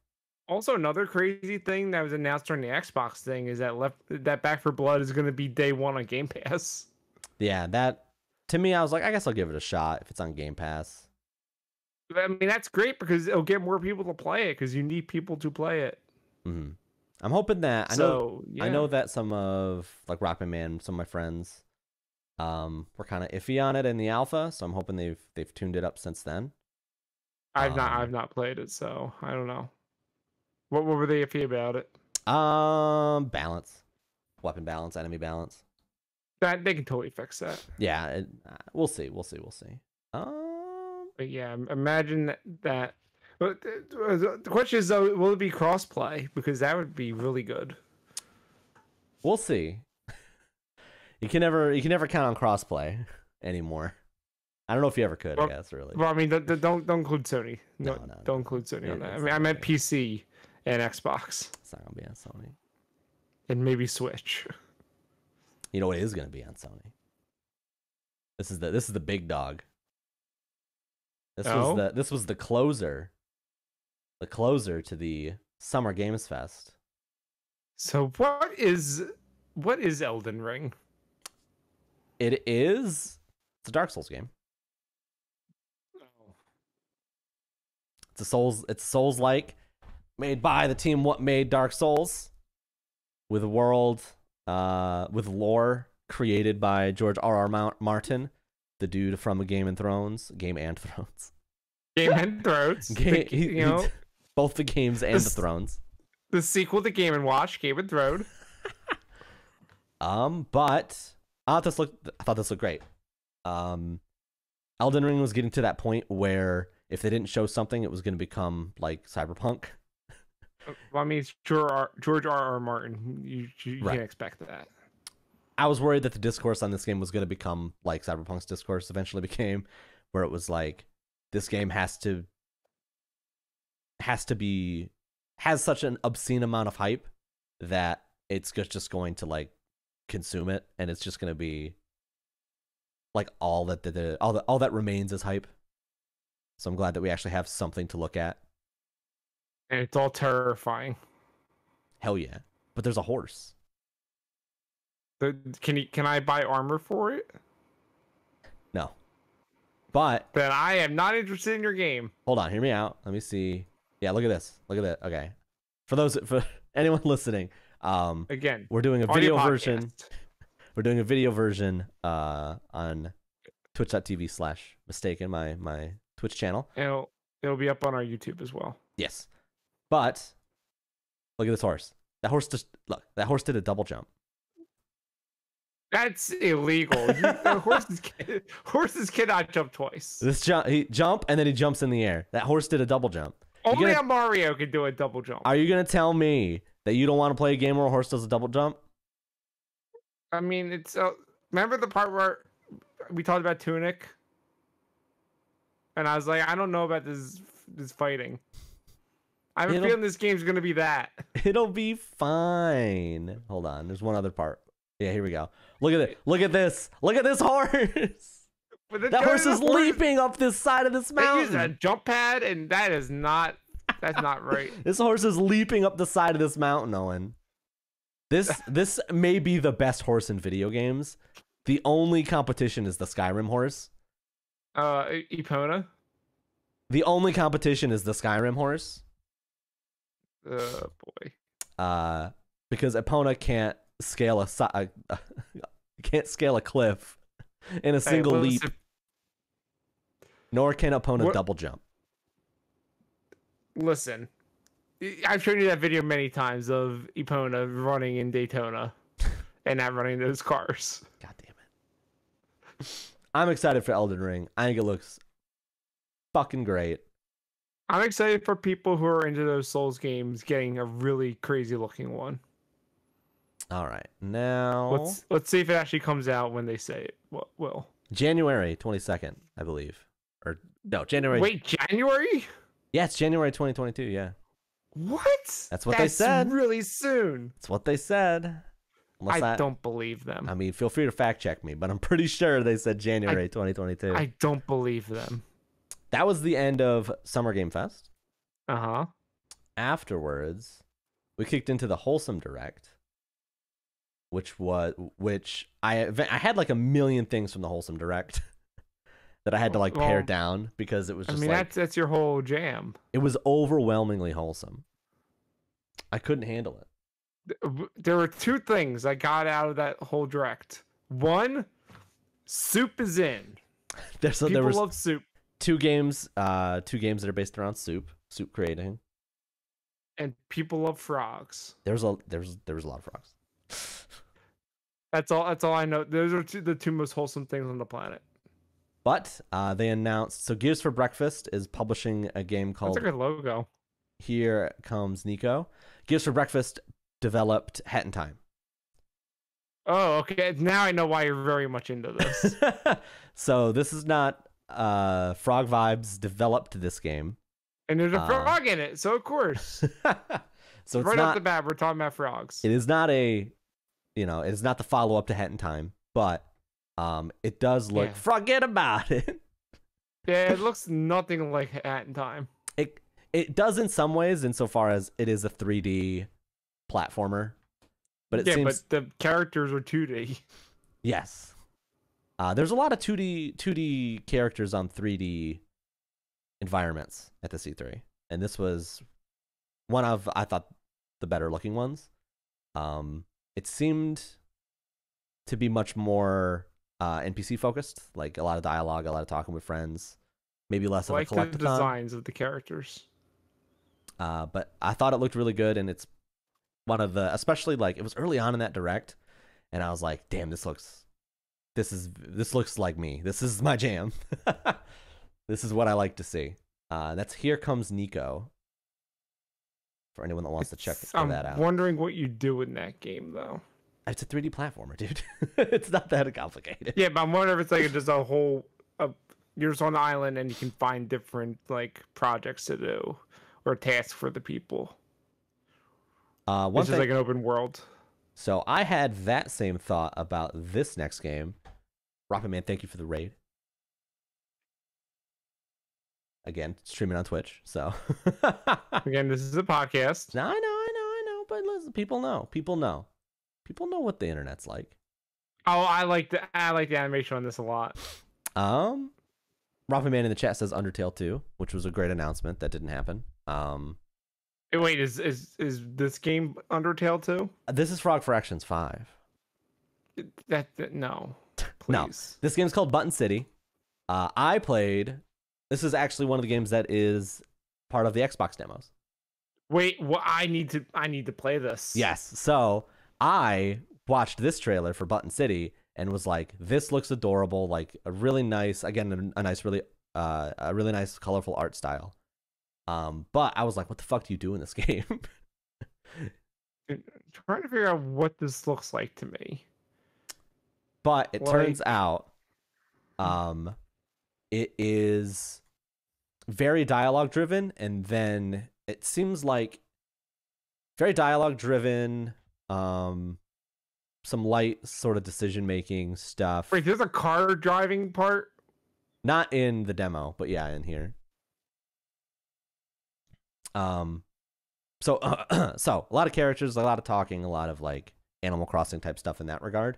Also, another crazy thing that was announced during the Xbox thing is that Back 4 Blood is going to be day 1 on Game Pass. Yeah, that to me, I was like, I guess I'll give it a shot if it's on Game Pass. I mean, that's great because it'll get more people to play it because you need people to play it. Mm-hmm. I'm hoping that I know that some of like Rockman Man, some of my friends, were kind of iffy on it in the alpha, so I'm hoping they've tuned it up since then. I've not played it, so I don't know. What were they iffy about it? Balance, weapon balance, enemy balance. That they can totally fix that. Yeah, we'll see. But yeah, imagine that. But the question is though, will it be crossplay? Because that would be really good. We'll see. You can never count on crossplay anymore. I don't know if you ever could. I guess really. Well, I mean, don't include Sony. No. Don't include Sony on that. I mean, I meant PC and Xbox. It's not gonna be on Sony. And maybe Switch. You know what is gonna be on Sony? This is the big dog. Oh? This was the closer. The closer to the Summer Games Fest. So what is Elden Ring? It's a Dark Souls game. It's Souls-like, made by the team what made Dark Souls, with a world, with lore created by George R.R. Martin, the dude from Game and Thrones. Game and Thrones. Both the games and the Thrones. The sequel to Game and Watch, Game and Throne. But I thought this looked great. Elden Ring was getting to that point where if they didn't show something, it was going to become like Cyberpunk. Well, I mean, it's George R.R. Martin. You can't expect that. I was worried that the discourse on this game was going to become like Cyberpunk's discourse eventually became, where it was like, this game has such an obscene amount of hype that it's just going to like consume it, and it's just going to be like all that remains is hype. So I'm glad that we actually have something to look at. And it's all terrifying. Hell yeah. But there's a horse. Can I buy armor for it? No. But then I am not interested in your game. Hold on, hear me out. Let me see. Yeah, look at this. Look at that. Okay. For anyone listening, again, we're doing a video version. We're doing a video version on twitch.tv/Mystakin, my Twitch channel. And it'll be up on our YouTube as well. Yes. But look at this horse. That horse did a double jump. That's illegal. Horses cannot jump twice. He jump and then he jumps in the air. That horse did a double jump. Only a Mario can do a double jump. Are you gonna tell me that you don't want to play a game where a horse does a double jump? I mean, it's remember the part where we talked about Tunic, and I was like, I don't know about this fighting. I have a feeling this game's gonna be that. It'll be fine. Hold on, there's one other part. Yeah, here we go. Look at it. Look at this. Look at this horse. That horse is leaping up this side of this mountain. They use a jump pad, and that's not right. This horse is leaping up the side of this mountain, Owen. This may be the best horse in video games. The only competition is the Skyrim horse. Epona. The only competition is the Skyrim horse. Boy. Because Epona can't scale a cliff in a single leap. Nor can Epona double jump. Listen, I've shown you that video many times of Epona running in Daytona and not running those cars. God damn it. I'm excited for Elden Ring. I think it looks fucking great. I'm excited for people who are into those Souls games getting a really crazy looking one. All right, now let's see if it actually comes out when they say it will. January 22nd, I believe, or no, January. Wait, January? Yeah, it's January 2022. Yeah. What? That's what they said. That's really soon. That's what they said. I don't believe them. I mean, feel free to fact check me, but I'm pretty sure they said January 2022. I don't believe them. That was the end of Summer Game Fest. Uh-huh. Afterwards, we kicked into the Wholesome Direct, which I had like a million things from the Wholesome Direct that I had to like pare down because it was just that's your whole jam. It was overwhelmingly wholesome. I couldn't handle it. There were two things I got out of that whole direct. One, soup is in. People love soup. Two games that are based around soup creating. And people love frogs. There was a lot of frogs. That's all I know. Those are the two most wholesome things on the planet. But they announced, so Gears for Breakfast is publishing a game called... That's a good logo. Here Comes Nico. Gears for Breakfast developed Hat in Time. Oh, okay. Now I know why you're very much into this. So this is not... Frog Vibes developed this game. And there's a frog in it, so of course. So it's right not, off the bat, we're talking about frogs. It is not it is not the follow-up to Hat in Time, but It does look, Yeah. forget about it. Yeah, it looks nothing like Hat in Time. It does in some ways, insofar as it is a 3D platformer. But it seems, but the characters are 2D. yes. There's a lot of 2D characters on 3D environments at the C3, and this was one of, I thought, the better looking ones. It seemed to be much more NPC focused, like a lot of dialogue, a lot of talking with friends, maybe less of a collectathon. The designs of the characters. But I thought it looked really good, and it's one of the, especially like it was early on in that direct, and I was like, damn, this looks like me. This is my jam. This is what I like to see. That's Here Comes Nico. For anyone that wants to check that out. I'm wondering what you do in that game, though. It's a 3D platformer, dude. It's not that complicated. Yeah, but I'm wondering if it's like just a whole. You're just on the island and you can find different like projects to do or tasks for the people. This is like an open world. So I had that same thought about this next game. Rocket Man, thank you for the raid. Again, streaming on Twitch. So again, this is a podcast. No, I know. But listen, people know what the internet's like. Oh, I like the animation on this a lot. Rocket Man in the chat says Undertale 2, which was a great announcement that didn't happen. Wait, is this game Undertale 2? This is Frog Fractions 5. No. Please. No. This game's called Button City. I played. This is actually one of the games that is part of the Xbox demos. Wait, what? I need to play this. Yes. So I watched this trailer for Button City and was like, "This looks adorable. Like a really nice, again, a really nice, colorful art style." But I was like, "What the fuck do you do in this game?" Trying to figure out what this looks like to me. But it turns out, it is very dialogue driven, and then it seems like very dialogue driven, some light sort of decision making stuff. Wait, there's a car driving part? Not in the demo, but yeah, in here. So a lot of characters, a lot of talking, a lot of like Animal Crossing type stuff in that regard.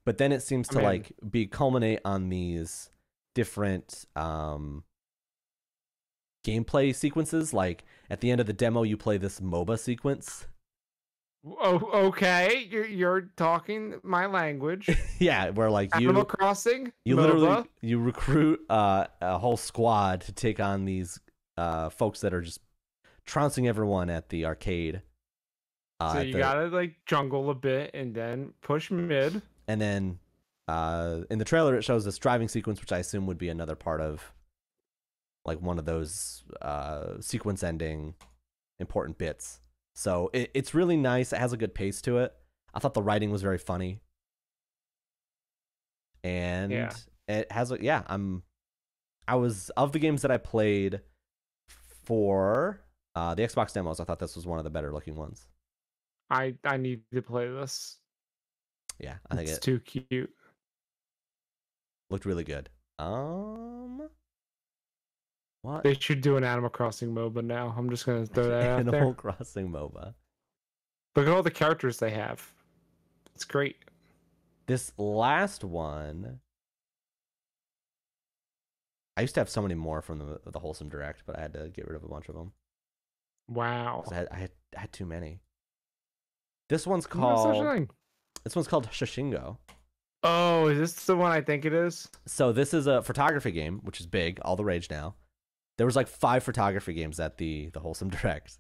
But then it seems to like be culminate on these different gameplay sequences. Like at the end of the demo, you play this MOBA sequence. Oh, okay. You're talking my language. Yeah, where like Animal Crossing. You MOBA. literally you recruit a whole squad to take on these folks that are just trouncing everyone at the arcade. So you gotta like jungle a bit and then push mid. And then in the trailer, it shows this driving sequence, which I assume would be another part of like one of those sequence ending important bits. So it's really nice. It has a good pace to it. I thought the writing was very funny. And it has I was, of the games that I played for the Xbox demos, I thought this was one of the better looking ones. I need to play this. Yeah, I think it's too cute. Looked really good. What? They should do an Animal Crossing MOBA now. I'm just gonna throw that out there. Animal Crossing MOBA. Look at all the characters they have. It's great. This last one, I used to have so many more from the Wholesome Direct, but I had to get rid of a bunch of them. Wow. I had too many. This one's called. This one's called Shoshingo. Oh, is this the one I think it is? So this is a photography game, which is big, all the rage now. There was like 5 photography games at the Wholesome Direct.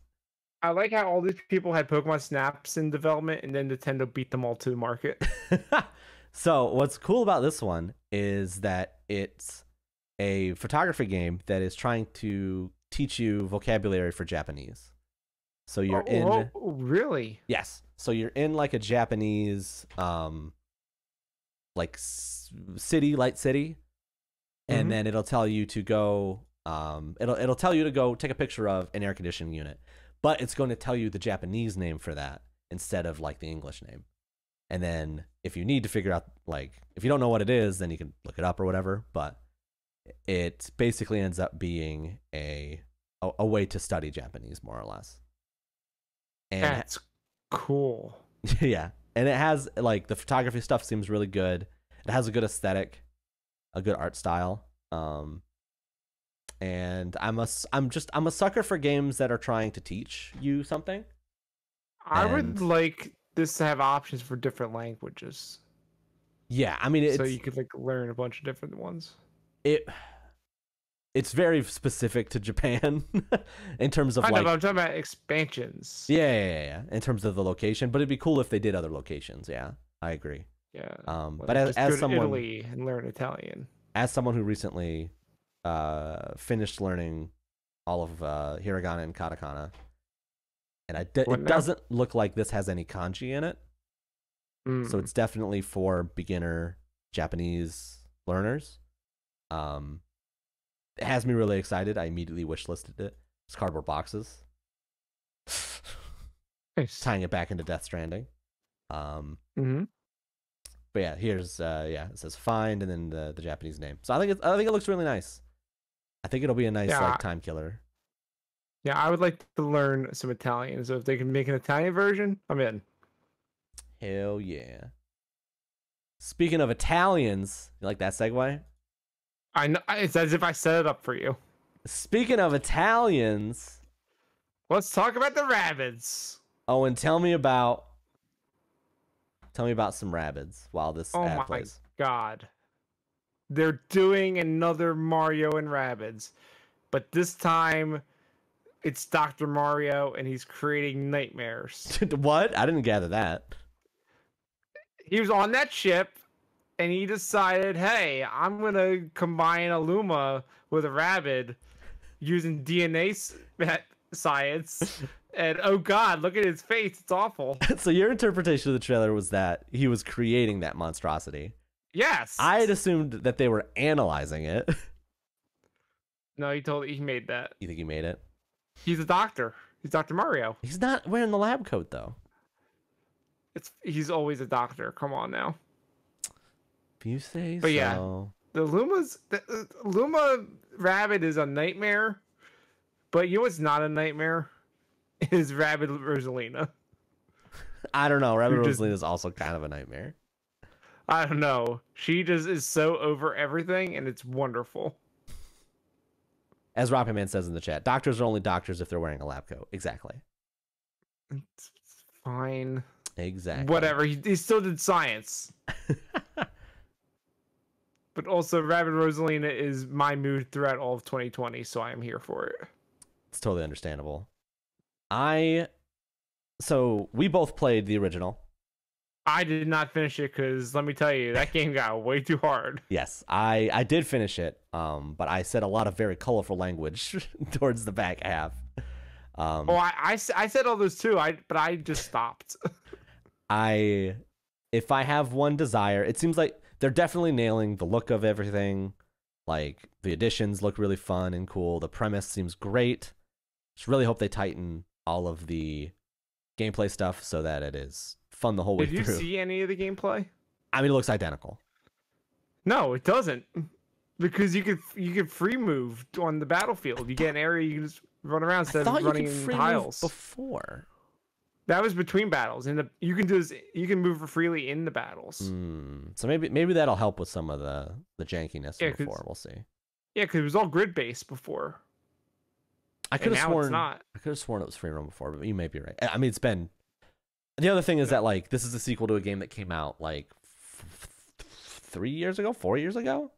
I like how all these people had Pokemon Snaps in development, and then Nintendo beat them all to the market. So what's cool about this one is that it's a photography game that is trying to teach you vocabulary for Japanese. So you're really? Yes. So you're in like a Japanese like city, light city, and then it'll tell you to go it'll tell you to go take a picture of an air conditioning unit, but it's going to tell you the Japanese name for that instead of like the English name. And then if you need to figure out, like, if you don't know what it is, then you can look it up or whatever. But it basically ends up being a way to study Japanese, more or less. And That's cool. yeah, and it has, like, the photography stuff seems really good. It has a good aesthetic, a good art style. And I'm a sucker for games that are trying to teach you something. I would like this to have options for different languages. Yeah, I mean, so you could like learn a bunch of different ones. It's very specific to Japan in terms of, I know, like, but I'm talking about expansions. Yeah. In terms of the location, but it'd be cool if they did other locations. Yeah, I agree. Yeah. But as someone, Italy and learn Italian. As someone who recently finished learning all of hiragana and katakana, and it doesn't look like this has any kanji in it. So it's definitely for beginner Japanese learners. It has me really excited. I immediately wishlisted it. It's cardboard boxes. Nice. Tying it back into Death Stranding. But yeah, here's it says find and then the Japanese name. So I think it looks really nice. I think it'll be a nice like time killer. Yeah, I would like to learn some Italian. So if they can make an Italian version, I'm in. Hell yeah. Speaking of Italians, you like that segue? I know, it's as if I set it up for you. Speaking of Italians, let's talk about the Rabbids. Oh, and tell me about some Rabbids while this ad plays. Oh my god. They're doing another Mario and Rabbids, but this time it's Dr. Mario and he's creating nightmares. What? I didn't gather that. He was on that ship and he decided, hey, I'm going to combine a Luma with a Rabbid using DNA science. And oh god, look at his face. It's awful. So your interpretation of the trailer was that he was creating that monstrosity. Yes. I had assumed that they were analyzing it. No, he made that. You think he made it? He's a doctor. He's Dr. Mario. He's not wearing the lab coat though. He's always a doctor. Come on now. If you say but so. Yeah, the Luma Rabbid is a nightmare. But you know what's not a nightmare? Is Rabbid Rosalina. I don't know. Rabbid Rosalina is also kind of a nightmare. I don't know. She just is so over everything, and it's wonderful. As Rocket Man says in the chat, doctors are only doctors if they're wearing a lab coat. Exactly. It's fine. Exactly. Whatever. He still did science. But also, Rabbid Rosalina is my mood throughout all of 2020, so I am here for it. It's totally understandable. So we both played the original. I did not finish it because let me tell you, that game got way too hard. Yes, I did finish it, but I said a lot of very colorful language towards the back half. I said all those too. But I just stopped. If I have one desire, it seems like they're definitely nailing the look of everything. Like the additions look really fun and cool. The premise seems great. Just really hope they tighten all of the gameplay stuff so that it is fun the whole way through. Did you see any of the gameplay? I mean, it looks identical. No, it doesn't. Because you could free move on the battlefield. You get an area you can just run around instead of running in tiles. Before. That was between battles, and you can move freely in the battles. So maybe that'll help with some of the jankiness before. We'll see. Yeah, because it was all grid based before. I could have sworn it's not. I could have sworn it was free roam before, but you may be right. I mean, it's been. The other thing is that like this is a sequel to a game that came out like 4 years ago.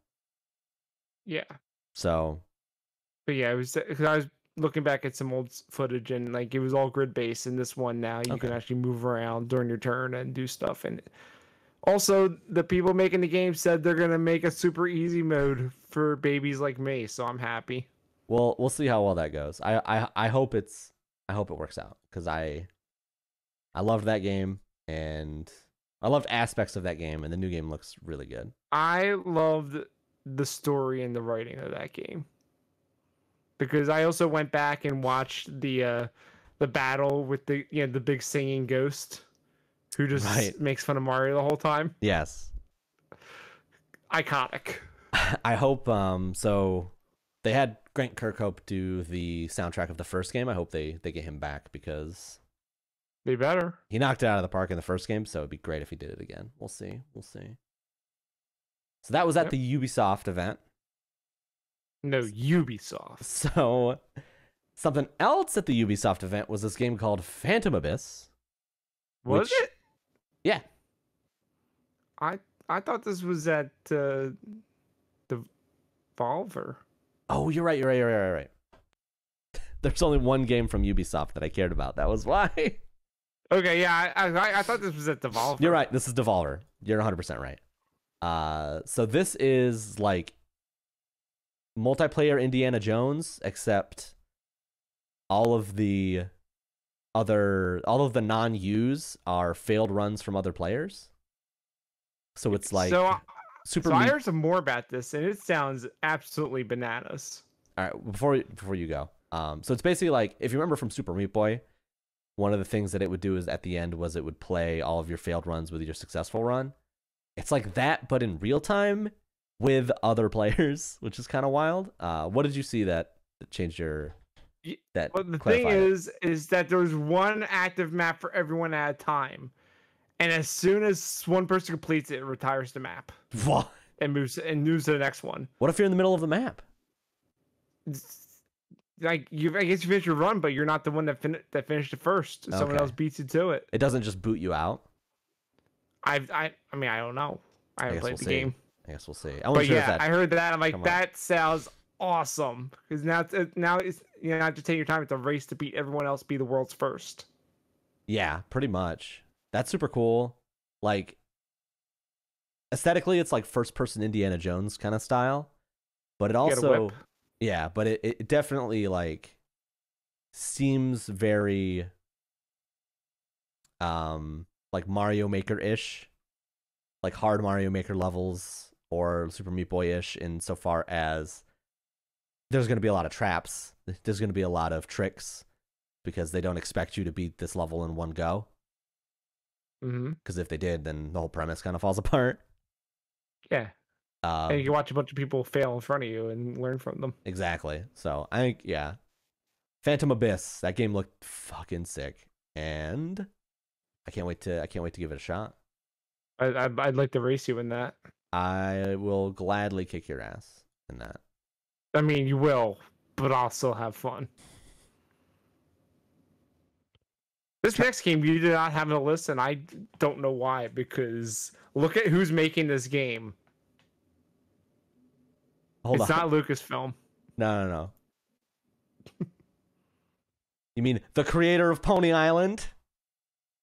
Yeah. So. But yeah, it was because I was looking back at some old footage and like it was all grid based. In this one now you can actually move around during your turn and do stuff. And also the people making the game said they're gonna make a super easy mode for babies like me, so I'm happy. Well, we'll see how well that goes. I hope it works out because I loved that game and I loved aspects of that game and the new game looks really good. I loved the story and the writing of that game because I also went back and watched the battle with the big singing ghost. who just Right. makes fun of Mario the whole time. Yes. Iconic. I hope so they had Grant Kirkhope do the soundtrack of the first game. I hope they get him back because They better. he knocked it out of the park in the first game, so it'd be great if he did it again. We'll see. So that was at the Ubisoft event. No, Ubisoft. So something else at the Ubisoft event was this game called Phantom Abyss. Was it? Yeah. I thought this was at Devolver. Oh, you're right. There's only one game from Ubisoft that I cared about. That was why. Okay, yeah, I thought this was at Devolver. You're right. This is Devolver. You're 100% right. So this is like multiplayer Indiana Jones, except all of the non-U's are failed runs from other players. So it's like So I heard some more about this, and it sounds absolutely bananas. All right, before you go, so it's basically like, if you remember from Super Meat Boy, one of the things that it would do is at the end was it would play all of your failed runs with your successful run. It's like that, but in real time with other players, which is kind of wild. What did you see that changed your that? Well, the thing is that there's one active map for everyone at a time, and as soon as one person completes it, it retires the map. What? And moves to the next one. What if you're in the middle of the map? Like I guess you finished your run, but you're not the one that finished it first. Okay. Someone else beats you to it. It doesn't just boot you out. I mean, I don't know. I haven't played the game. I guess we'll see. But yeah, I heard that. I'm like, that sounds awesome, because now it's not just take your time. It's a race to beat everyone else, be the world's first. Yeah, pretty much. That's super cool. Like, aesthetically, it's like first-person Indiana Jones kind of style, but it also, yeah, but it definitely like seems very like Mario Maker-ish, like hard Mario Maker levels or Super Meat Boy-ish, insofar as there's going to be a lot of traps. There's going to be a lot of tricks because they don't expect you to beat this level in one go. Because if they did, then the whole premise kind of falls apart. Yeah. And you can watch a bunch of people fail in front of you and learn from them. Exactly. So I think, yeah, Phantom Abyss. That game looked fucking sick, and I can't wait to give it a shot. I'd like to race you in that. I will gladly kick your ass in that. I mean, you will, but I'll still have fun. This next game you did not have on a list, and I don't know why, because look at who's making this game. It's not Lucasfilm. No. You mean the creator of Pony Island?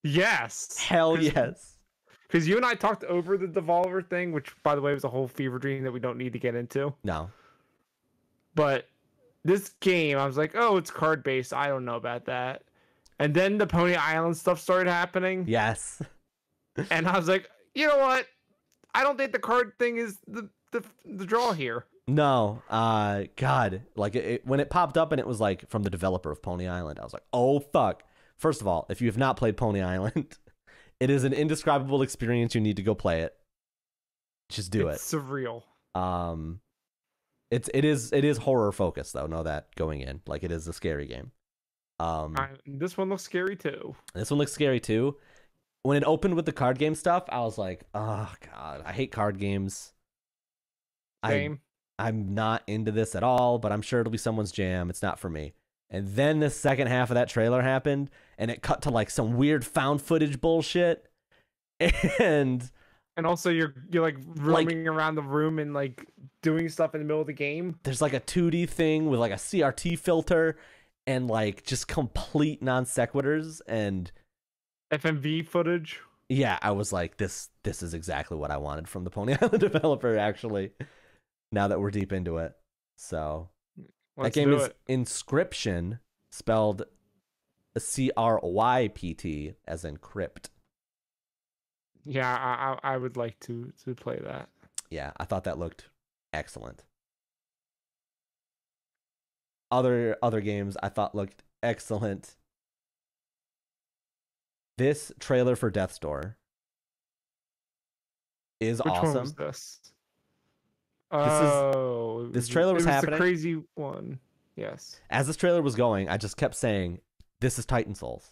Yes. Hell yes. Because you and I talked over the Devolver thing, which, by the way, was a whole fever dream that we don't need to get into. No. But this game, I was like, oh, it's card-based. I don't know about that. And then the Pony Island stuff started happening. Yes. And I was like, you know what? I don't think the card thing is the draw here. No. God. Like, when it popped up and it was like from the developer of Pony Island, I was like, oh, fuck. First of all, if you have not played Pony Island, it is an indescribable experience. You need to go play it. Just do it. It's surreal. It is horror focused though. Know that going in. Like, it is a scary game. This one looks scary too. This one looks scary too. When it opened with the card game stuff, I was like, oh god, I hate card games. Same. I'm not into this at all, but I'm sure it'll be someone's jam. It's not for me. And then the second half of that trailer happened, and it cut to like some weird found footage bullshit. And also you're like roaming around the room and like doing stuff in the middle of the game. There's like a 2D thing with like a CRT filter and like just complete non sequiturs and FMV footage. Yeah, I was like, this is exactly what I wanted from the Pony Island developer, actually, now that we're deep into it. So that game is Inscription, spelled CRYPT, as in crypt. Yeah, I would like to play that. Yeah, I thought that looked excellent. Other games I thought looked excellent. this trailer for Death's Door is Which one was awesome. this? This trailer was happening. The crazy one. Yes. As this trailer was going, I just kept saying, "This is Titan Souls."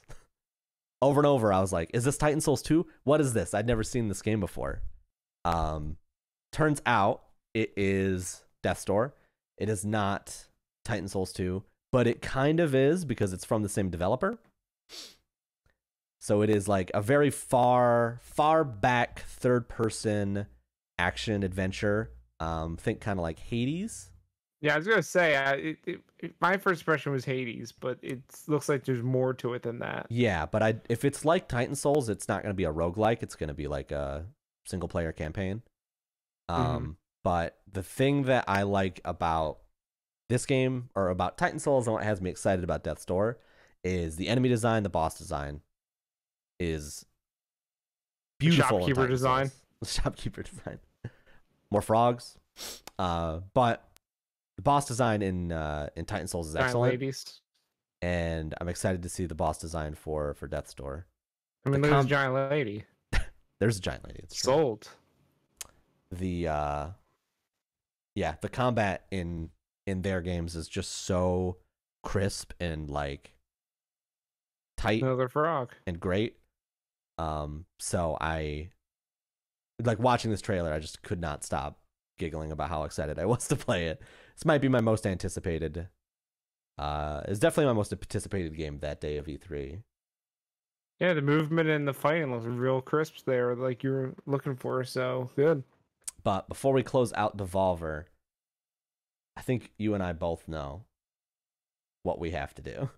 Over and over, I was like, "Is this Titan Souls 2? What is this? I'd never seen this game before." Turns out it is Death's Door. It is not Titan Souls 2, but it kind of is because it's from the same developer. So it is like a very far back third-person action adventure. Think kind of like Hades. Yeah, I was gonna say, my first impression was Hades, but it looks like there's more to it than that. Yeah, but if it's like Titan Souls, it's not going to be a roguelike. It's going to be like a single-player campaign. But the thing that I like about this game, or about Titan Souls, and what has me excited about Death's Door, is the enemy design, the boss design is beautiful. The shopkeeper design. The shopkeeper design. More frogs. But the boss design in Titan Souls is excellent. Ladies. And I'm excited to see the boss design for Death's Door. I mean, there's a giant lady. There's a giant lady. It's true. Sold. The combat in their games is just so crisp and like tight. Another frog. And great. So I like watching this trailer. I just could not stop giggling about how excited I was to play it. This might be my most anticipated. It's definitely my most anticipated game that day of E3. Yeah, the movement and the fighting looks real crisp there, like you were looking for. So good. But before we close out Devolver, I think you and I both know what we have to do.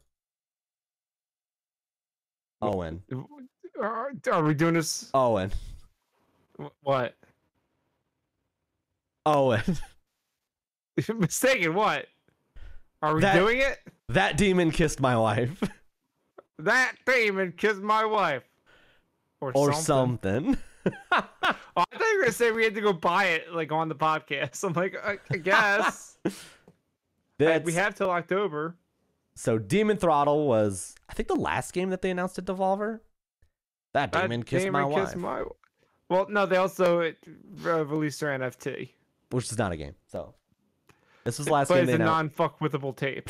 Owen. Are we doing this? Owen. What? Owen. Mystakin, what? Are we doing it? That demon kissed my wife. That demon kissed my wife. Or something. Oh, I thought you were going to say we had to go buy it like on the podcast. I'm like, I guess. We have till October. So Demon Throttle was, I think, the last game that they announced at Devolver. That demon kissed my wife. Well, no, they also released their NFT. Which is not a game. So this was the last game they announced. But it's a non-fuck-withable tape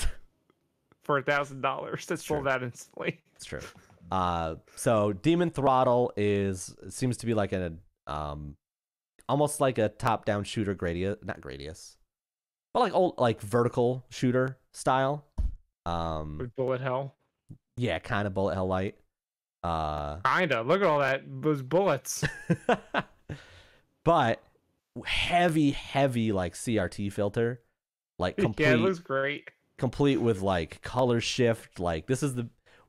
for $1,000 that sold out instantly. It's true. So Demon Throttle seems to be like almost like a top-down shooter, not Gradius, but like old, like vertical shooter style. With bullet hell. Yeah, kind of bullet hell light. Kinda. Look at all those bullets. But heavy like CRT filter, like complete. Yeah, it looks great. Complete with like color shift. Like this is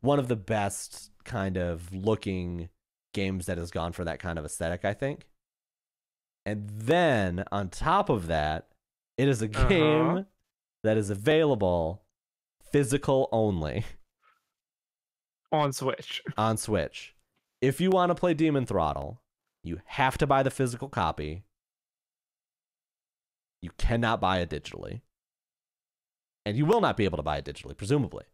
one of the best kind of looking games that has gone for that kind of aesthetic, I think. And then on top of that, it is a game that is available physical only on Switch. On Switch. If you want to play Demon Throttle, you have to buy the physical copy. You cannot buy it digitally. And you will not be able to buy it digitally, presumably.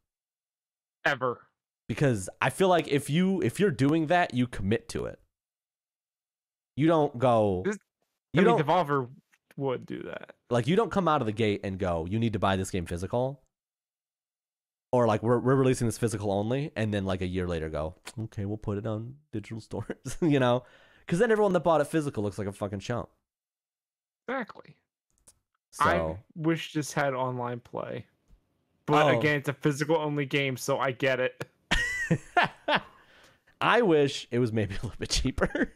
Ever. Because I feel like if you're doing that, you commit to it. You don't go. Devolver would do that. Like you don't come out of the gate and go, you need to buy this game physical. Or like we're releasing this physical only, and then like a year later go, okay, we'll put it on digital stores, you know? Because then everyone that bought it physical looks like a fucking chump. Exactly. So, I wish this had online play. But again, it's a physical only game, so I get it. I wish it was maybe a little bit cheaper.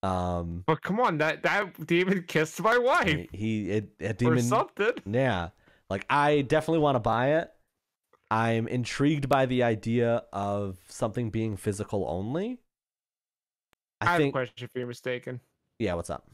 But come on, that demon kissed my wife. A demon or something. Yeah. Like I definitely want to buy it. I'm intrigued by the idea of something being physical only. I have a question if you're mistaken. Yeah, what's up?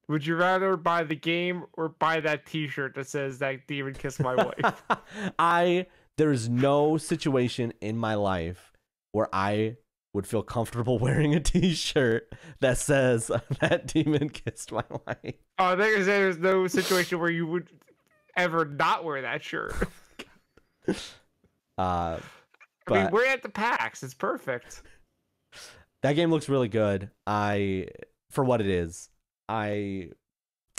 Would you rather buy the game or buy that t-shirt that says that demon kissed my wife? There's no situation in my life where I would feel comfortable wearing a t-shirt that says that demon kissed my wife. Oh, there's no situation where you would ever not wear that shirt. I mean, But we're at the PAX. It's perfect. that game looks really good. For what it is, I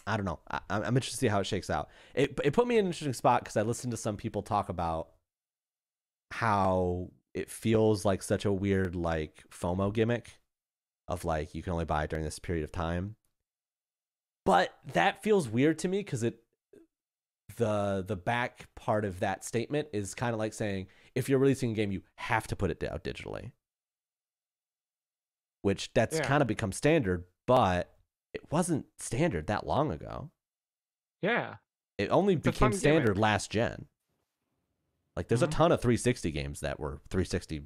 don't know. I'm interested to see how it shakes out. It put me in an interesting spot because I listened to some people talk about how it feels like such a weird like FOMO gimmick of like you can only buy it during this period of time. But that feels weird to me because the back part of that statement is kind of like saying if you're releasing a game, you have to put it out digitally, which that's kind of become standard, but it wasn't standard that long ago. Yeah. It only became standard last gen. Like there's a ton of 360 games that were 360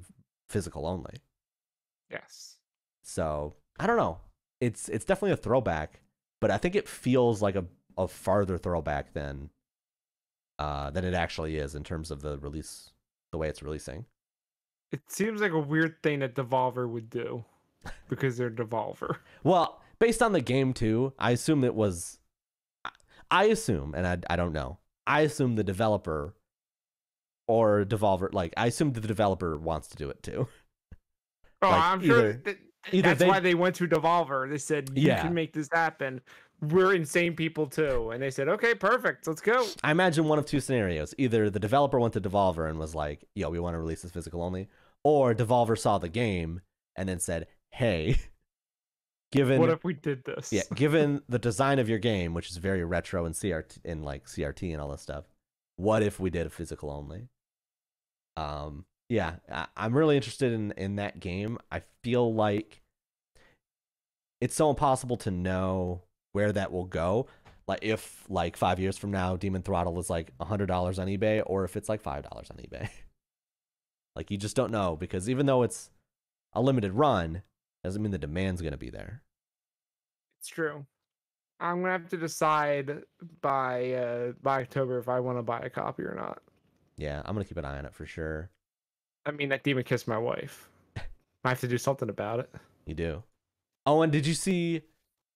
physical only. Yes. So I don't know. It's definitely a throwback, but I think it feels like a farther throwback than it actually is in terms of the release, the way it's releasing. It seems like a weird thing that Devolver would do because they're Devolver. Well, based on the game too, I assume it was. I assume, and I don't know. I assume the developer or Devolver, like I assume the developer wants to do it too. Oh, like I'm sure that's why they went to Devolver. They said, you can make this happen. We're insane people too. And they said, okay, perfect. Let's go. I imagine one of two scenarios. Either the developer went to Devolver and was like, yo, we want to release this physical only. Or Devolver saw the game and then said, hey, what if we did this? Yeah, given the design of your game, which is very retro and CRT and all this stuff, what if we did a physical only? Yeah, I'm really interested in that game. I feel like it's so impossible to know where that will go. Like if like 5 years from now, Demon Throttle is like $100 on eBay, or if it's like $5 on eBay. Like you just don't know, because even though it's a limited run, doesn't mean the demand's gonna be there. It's true. I'm gonna have to decide by October if I want to buy a copy or not. Yeah, I'm gonna keep an eye on it for sure. I mean, that demon kissed my wife. I have to do something about it. You do. Oh, and did you see?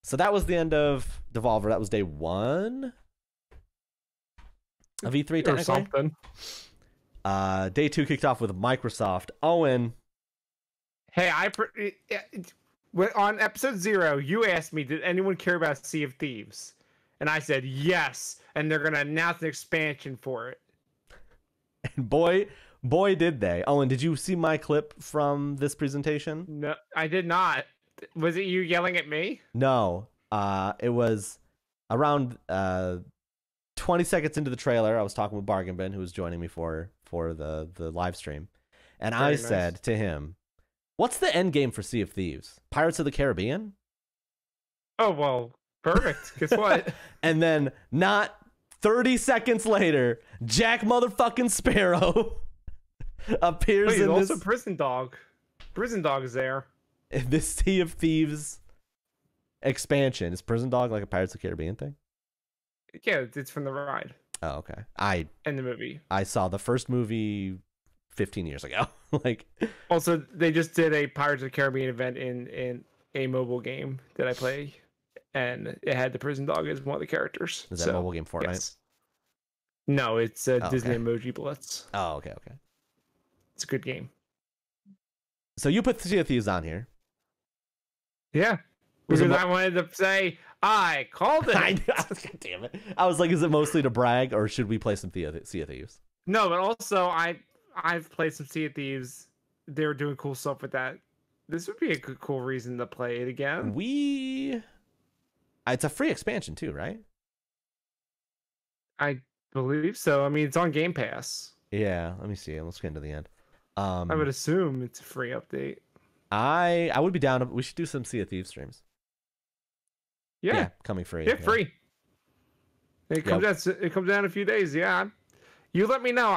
So that was the end of Devolver. That was day one of E3, technically. Or something. Day two kicked off with Microsoft. Owen. Hey, on episode 0, you asked me, did anyone care about Sea of Thieves? And I said yes, and they're gonna announce an expansion for it. And boy, did they. Owen, did you see my clip from this presentation? No, I did not. Was it you yelling at me? No. It was around 20 seconds into the trailer. I was talking with Bargain Bin, who was joining me for the live stream. And I said to him, what's the end game for Sea of Thieves? Pirates of the Caribbean? Oh, well, perfect. Guess what? And then not 30 seconds later, Jack motherfucking Sparrow appears in this. Also Prison Dog. Prison Dog is there. In this Sea of Thieves expansion. Is Prison Dog like a Pirates of the Caribbean thing? Yeah, it's from the ride. Oh, okay. And the movie. I saw the first movie 15 years ago. Like, also, they just did a Pirates of the Caribbean event in a mobile game that I play, and it had the Prison Dog as one of the characters. Is that mobile game Fortnite? Yes. No, it's Disney Emoji Blitz. Oh, okay. It's a good game. So you put Sea of Thieves on here. Yeah. Because I wanted to say, I called it. God damn it. I was like, is it mostly to brag, or should we play some Sea of Thieves? No, but also, I've played some Sea of Thieves. They were doing cool stuff with that. This would be a good, cool reason to play it again. It's a free expansion too, right? I believe so. I mean, it's on Game Pass. Yeah, let me see. Let's get into the end. I would assume it's a free update. I would be down. We should do some Sea of Thieves streams. Yeah, coming free. Yeah, free. It comes out. It comes out in a few days. Yeah, you let me know.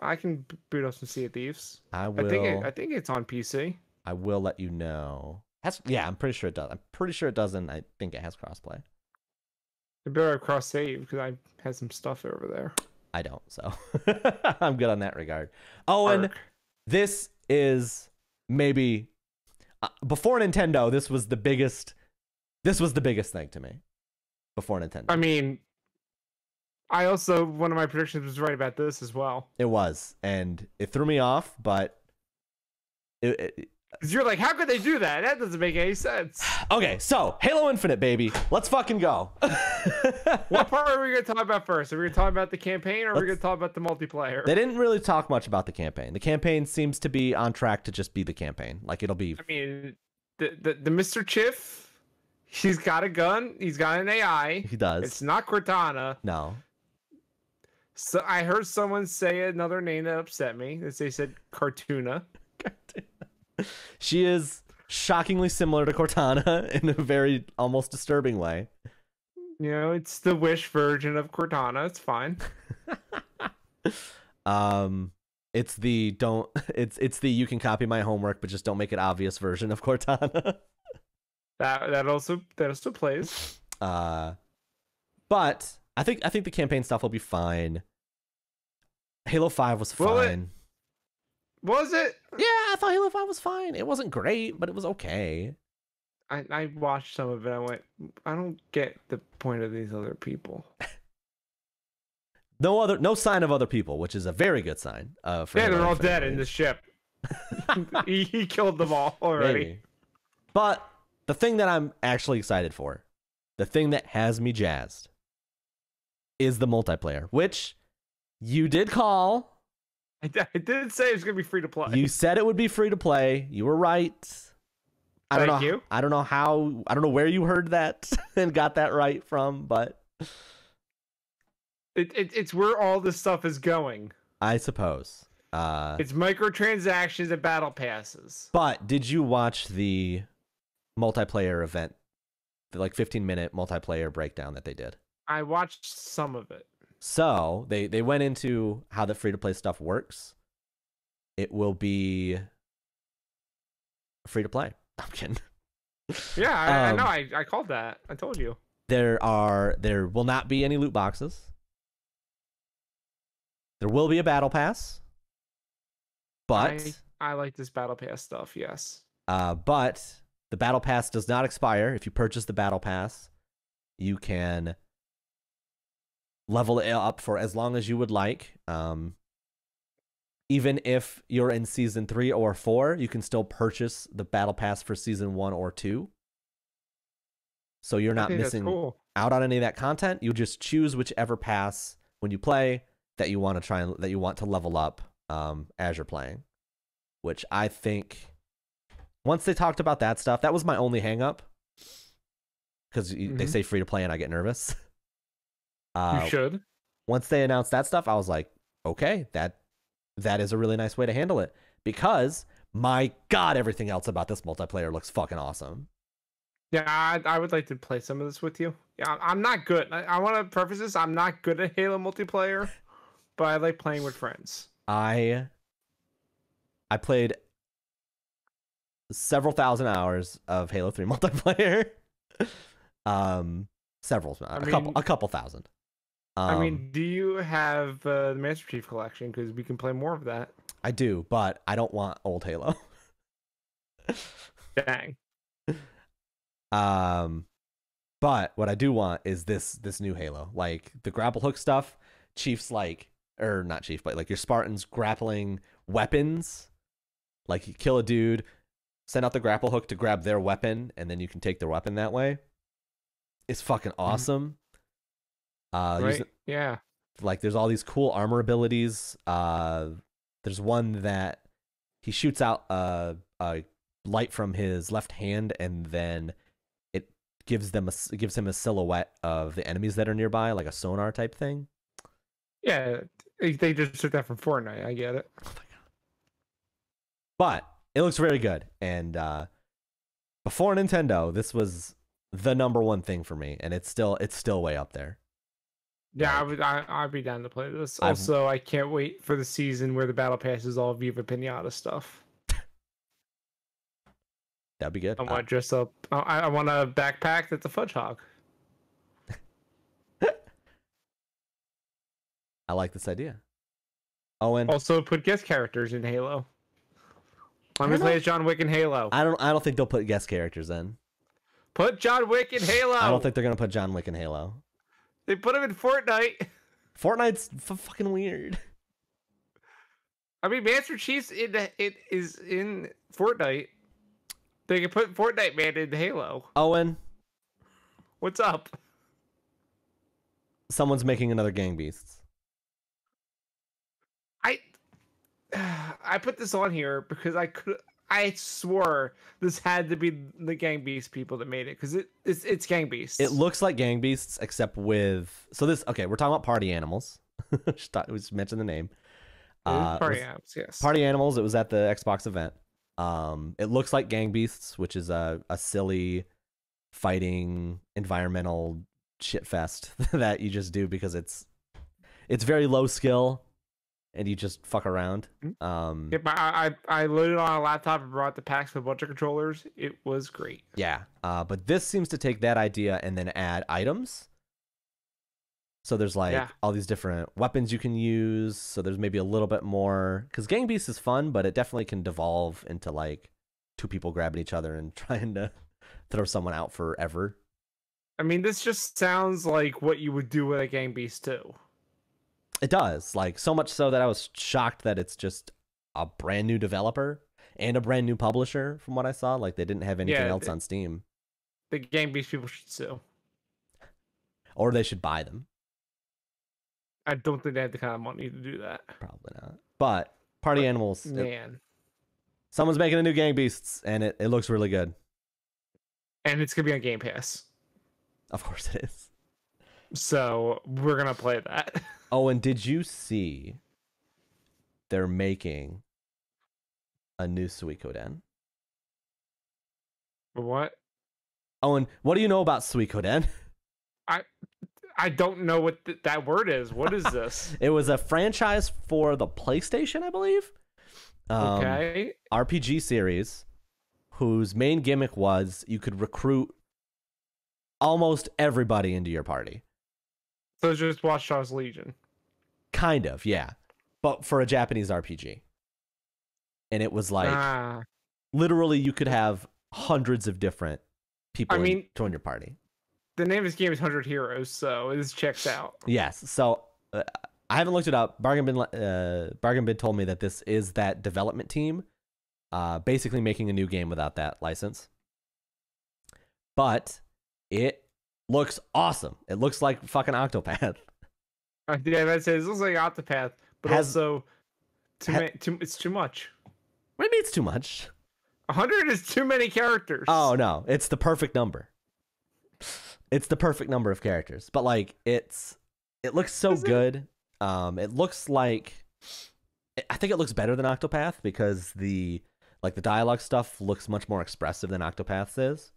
I can boot up some Sea of Thieves. I will. I think it's on PC. I will let you know. I'm pretty sure it does. I'm pretty sure it doesn't. I think it has crossplay. I better cross save because I had some stuff over there. I don't, so I'm good on that regard. And this is maybe before Nintendo. This was the biggest thing to me. Before Nintendo. I mean, One of my predictions was right about this as well. It was, and it threw me off, but Because you're like, how could they do that? That doesn't make any sense. Okay, so Halo Infinite, baby. Let's fucking go. What part are we going to talk about first? Are we going to talk about the campaign or are we going to talk about the multiplayer? They didn't really talk much about the campaign. The campaign seems to be on track to just be the campaign. Like, it'll be... I mean, the Mr. Chiff, he's got a gun. He's got an AI. He does. It's not Cortana. No. So I heard someone say another name that upset me. They said Cartoona. She is shockingly similar to Cortana in a very almost disturbing way. You know, it's the Wish version of Cortana. It's fine. It's the you can copy my homework but just don't make it obvious version of Cortana. that also plays. But I think the campaign stuff will be fine. Halo 5 was fine. Was it? Yeah, I thought Halo 5 was fine. It wasn't great, but it was okay. I watched some of it. I went, I don't get the point of these other people. No sign of other people, which is a very good sign. For yeah, they're Halo all Infinite. dead in the ship. he killed them all already. Maybe. But the thing that I'm actually excited for, the thing that has me jazzed, is the multiplayer, which you did call. I did say it was gonna be free to play. You said it would be free to play. You were right. I don't know. I don't know where you heard that and got that right from, but it's where all this stuff is going. I suppose. It's microtransactions and battle passes. But did you watch the multiplayer event, the 15-minute multiplayer breakdown that they did? I watched some of it. So they went into how the free-to-play stuff works. It will be free-to-play. I'm kidding. Yeah, I know. I called that. I told you. There will not be any loot boxes. There will be a battle pass. But I like this battle pass stuff, yes. But the battle pass does not expire. If you purchase the battle pass, you can level it up for as long as you would like. Even if you're in season 3 or 4, you can still purchase the battle pass for season 1 or 2. So you're not missing out on any of that content. You just choose whichever pass when you play that you want to level up as you're playing. Which I think once they talked about that stuff, that was my only hang up. Because they say free to play and I get nervous. You should. Once they announced that stuff, I was like, okay, that is a really nice way to handle it. Because, my God, everything else about this multiplayer looks fucking awesome. Yeah, I would like to play some of this with you. Yeah, I'm not good. I want to preface this. I'm not good at Halo multiplayer, but I like playing with friends. I played several thousand hours of Halo 3 multiplayer. A couple thousand. I mean, do you have the Master Chief Collection? Because we can play more of that. I do, but I don't want old Halo. Dang. But what I do want is this new Halo, like the grapple hook stuff. Chief's not Chief, but your Spartans grappling weapons. Like you kill a dude, send out the grapple hook to grab their weapon, and then you can take their weapon that way. It's fucking awesome. Right? Yeah. There's all these cool armor abilities. There's one that he shoots out a light from his left hand, and then it gives him a silhouette of the enemies that are nearby, like a sonar type thing. Yeah, they just took that from Fortnite. I get it. Oh my God. But it looks very good, and before Nintendo, this was the number one thing for me, and it's still way up there. Yeah, I'd be down to play this. Also, I can't wait for the season where the battle pass is all Viva Pinata stuff. That'd be good. I want to dress up. I want a backpack that's a fudge hog. I like this idea. Owen. Also, put guest characters in Halo. Let me play as John Wick in Halo. I don't think they'll put guest characters in. Put John Wick in Halo. I don't think they're gonna put John Wick in Halo. They put him in Fortnite. Fortnite's fucking weird. I mean, Master Chief's it is in Fortnite. They can put Fortnite Man in Halo. Owen, What's up? someone's making another Gang Beasts. I I put this on here because I swore this had to be the Gang Beast people that made it because it's Gang Beasts. It looks like Gang Beasts except with we're talking about Party Animals. We just mentioned the name. Party Animals, yes. Party Animals. It was at the Xbox event. It looks like Gang Beasts, which is a silly fighting environmental shit fest that you just do because it's very low skill and you just fuck around. Yep, I loaded on a laptop and brought the packs with a bunch of controllers. It was great. Yeah, but this seems to take that idea and then add items. So there's all these different weapons you can use. So there's maybe a little bit more because Gang Beasts is fun, but it definitely can devolve into like two people grabbing each other and trying to throw someone out forever. I mean, this just sounds like what you would do with a Gang Beast too. It does, like so much so that I was shocked that it's just a brand new developer and a brand new publisher. From what I saw, like they didn't have anything else on Steam. The Gang Beast people should sue, or they should buy them. I don't think they have the kind of money to do that. Probably not. But Party Animals, man. Someone's making a new Gang Beasts, and it looks really good. And it's gonna be on Game Pass. Of course it is. So we're gonna play that. Oh, and did you see they're making a new Suikoden? What? Oh, and what do you know about Suikoden? I don't know what that word is. What is this? It was a franchise for the PlayStation, I believe. Okay. RPG series whose main gimmick was you could recruit almost everybody into your party. So it's just Watch Dogs Legion. Kind of, yeah. But for a Japanese RPG. And it was like literally you could have hundreds of different people join your party. The name of this game is 100 Heroes, so this checks out. Yes. So I haven't looked it up. Bargain Bin told me that this is that development team basically making a new game without that license. But it looks awesome. It looks like fucking Octopath. Yeah, I'd say it looks like Octopath, but also it's too much. What do you mean it's too much? 100 is too many characters. Oh, no. It's the perfect number. It's the perfect number of characters. But, like, it looks so good. It looks like... I think it looks better than Octopath because the dialogue stuff looks much more expressive than Octopath's is.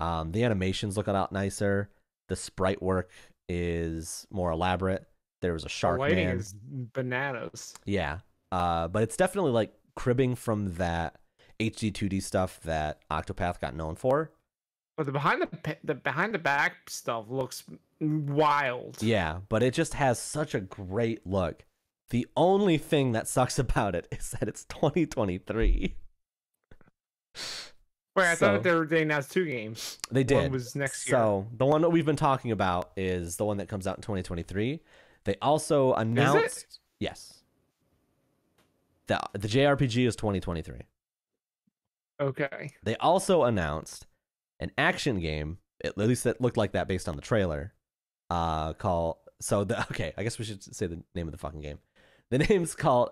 The animations look a lot nicer. The sprite work is more elaborate. There was a shark man. The lighting is bananas. Yeah. But it's definitely, like, cribbing from that HD 2D stuff that Octopath got known for. But the behind the back stuff looks wild. Yeah, but it just has such a great look. The only thing that sucks about it is that it's 2023. Wait, I thought they announced 2 games. They did. One was next year. So the one that we've been talking about is the one that comes out in 2023. They also announced... Is it? Yes. The JRPG is 2023. Okay. They also announced an action game, at least it looked like that based on the trailer, called... Okay, I guess we should say the name of the fucking game. The name's called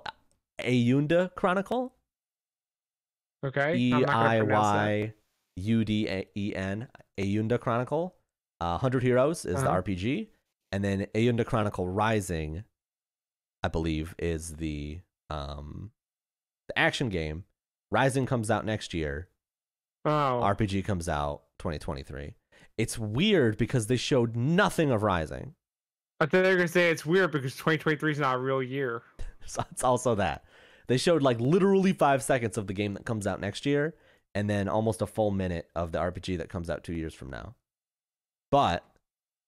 Ayunda Chronicle. Okay. Eiyuden, Ayunda Chronicle. 100 Heroes is the RPG. And then Ayunda Chronicle Rising, I believe, is the action game. Rising comes out next year. Oh. RPG comes out 2023. It's weird because they showed nothing of Rising. I thought they were going to say it's weird because 2023 is not a real year. So it's also that. They showed like literally 5 seconds of the game that comes out next year and then almost a full minute of the RPG that comes out 2 years from now. But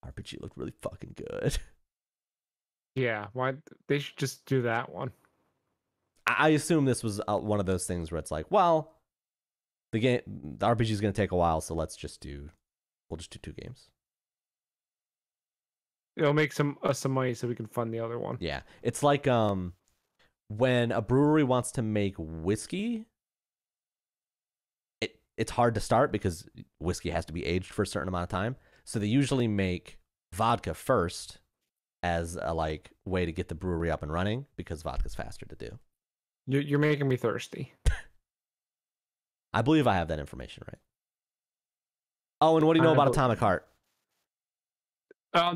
RPG looked really fucking good. Yeah, why they should just do that one. I assume this was one of those things where it's like, well, the RPG is going to take a while, so we'll just do 2 games. It'll make some money so we can fund the other one. Yeah, it's like when a brewery wants to make whiskey, it's hard to start because whiskey has to be aged for a certain amount of time. So they usually make vodka first as a like way to get the brewery up and running because vodka's faster to do. You're making me thirsty. I believe I have that information right. Oh, and what do you know about Atomic Heart?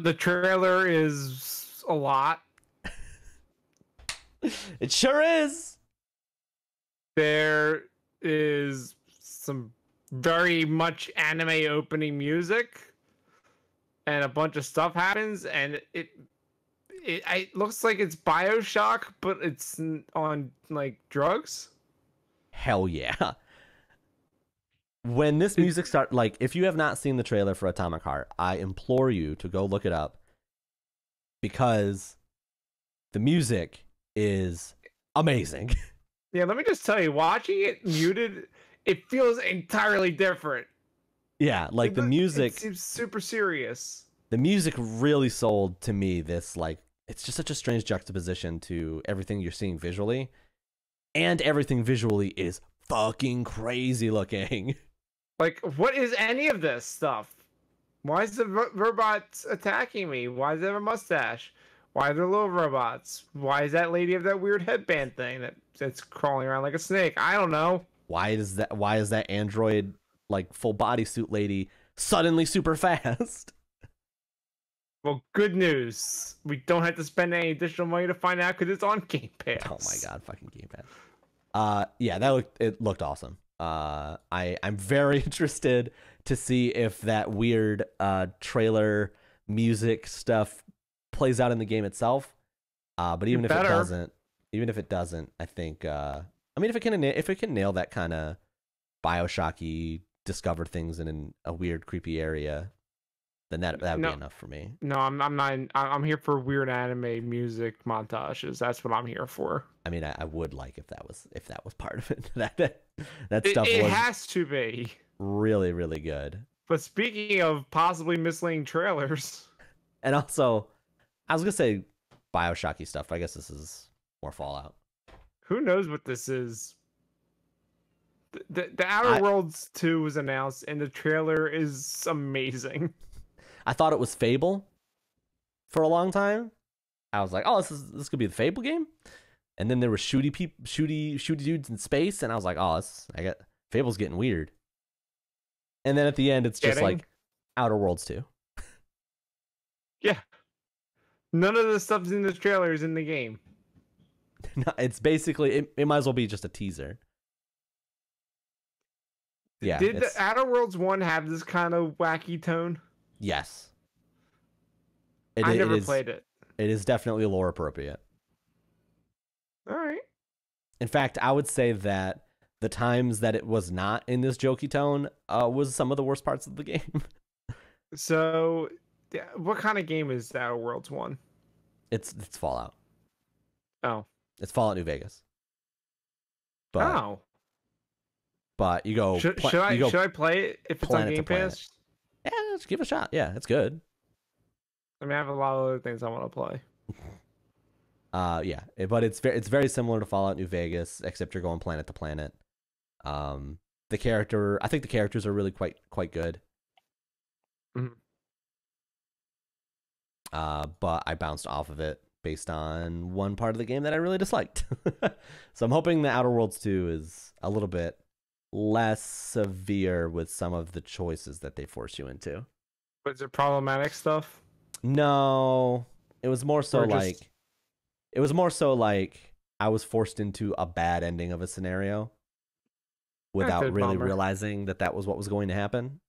The trailer is a lot. It sure is. There is some very much anime opening music, and a bunch of stuff happens, and it looks like it's BioShock, but it's on like drugs. Hell yeah. When this music starts, like, if you have not seen the trailer for Atomic Heart, I implore you to go look it up because the music is amazing. Yeah, let me just tell you, watching it muted, it feels entirely different. Yeah, like the music. It seems super serious. The music really sold to me this, like, it's just such a strange juxtaposition to everything you're seeing visually. And everything visually is fucking crazy looking. Like, what is any of this stuff? Why is the robots attacking me? Why does it have a mustache? Why are there little robots? Why is that lady have that weird headband thing that's crawling around like a snake? I don't know. Why is that android, like, full bodysuit lady suddenly super fast? Well, good news. We don't have to spend any additional money to find out because it's on Game Pass. Oh my god, fucking Game Pass. Yeah, it looked awesome. I'm very interested to see if that weird trailer music stuff plays out in the game itself. But even if it doesn't, I think I mean if it can nail that kind of BioShocky discover things in a weird creepy area, then that would be enough for me. No, I'm not. I'm here for weird anime music montages. That's what I'm here for. I mean, I would like if that was part of it. that stuff it was has to be really, really good. But speaking of possibly misleading trailers, and also, I was gonna say BioShocky stuff. But I guess this is more Fallout. Who knows what this is? The Outer Worlds 2 was announced, and the trailer is amazing. I thought it was Fable for a long time. I was like, oh, this could be the Fable game. And then there were shooty dudes in space, and I was like, oh, Fable's getting weird. And then at the end, it's just like Outer Worlds 2. Yeah. None of the stuff in the trailer is in the game. No, it's basically, it might as well be just a teaser. Yeah. Did the Outer Worlds 1 have this kind of wacky tone? Yes. I never played it. It is definitely lore appropriate. All right. In fact, I would say that the times that it was not in this jokey tone was some of the worst parts of the game. So, what kind of game is Outer Worlds 1? It's Fallout. Oh. It's Fallout New Vegas. But you go. Should I play it if it's on Game Pass? Yeah, let's give it a shot. Yeah, it's good. I mean, I have a lot of other things I want to play. Yeah, but it's very similar to Fallout New Vegas, except you're going planet to planet. I think the characters are really quite good. Mm-hmm. But I bounced off of it based on one part of the game that I really disliked. So I'm hoping the Outer Worlds 2 is a little bit less severe with some of the choices that they force you into. But is it problematic stuff? No, it was more so like I was forced into a bad ending of a scenario without really realizing that was what was going to happen.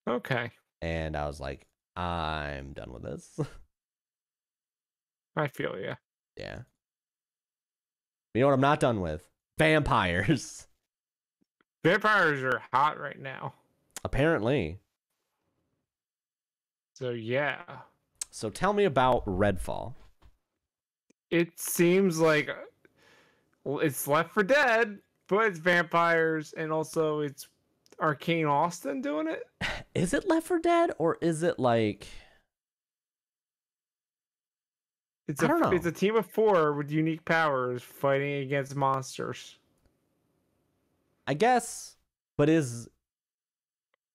Okay. And I was like, I'm done with this. I feel you. Yeah. You know what I'm not done with? Vampires. Vampires are hot right now. Apparently. So yeah. So tell me about Redfall. It seems like it's Left 4 Dead, but it's vampires, and also it's Arcane Austin doing it. Is it Left 4 Dead, or is it like I don't know. It's a team of 4 with unique powers fighting against monsters. I guess, but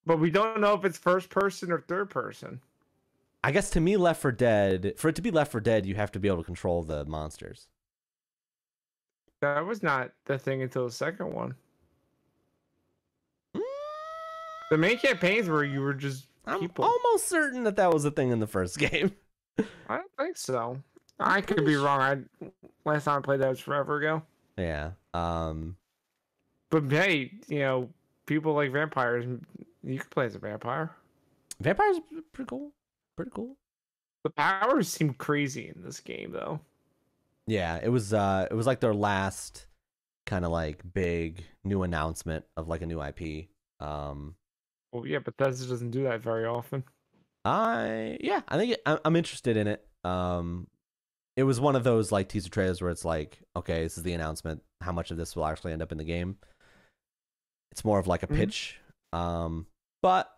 But we don't know if it's first person or third person. I guess to me, for it to be Left 4 Dead, you have to be able to control the monsters. That was not the thing until the second one. Mm, The main campaigns where you were just people. I'm almost certain that was a thing in the first game. I don't think so. I could be wrong. Last time I played that was forever ago. Yeah. But hey, people like vampires. You could play as a vampire. Vampires are pretty cool. Pretty cool. The powers seem crazy in this game, though. Yeah, it was like their last kind of like big new announcement of like a new IP. Well, yeah, Bethesda doesn't do that very often. I think I'm interested in it. It was one of those like teaser trailers where it's like, okay, this is the announcement. How much of this will actually end up in the game? It's more of like a pitch. But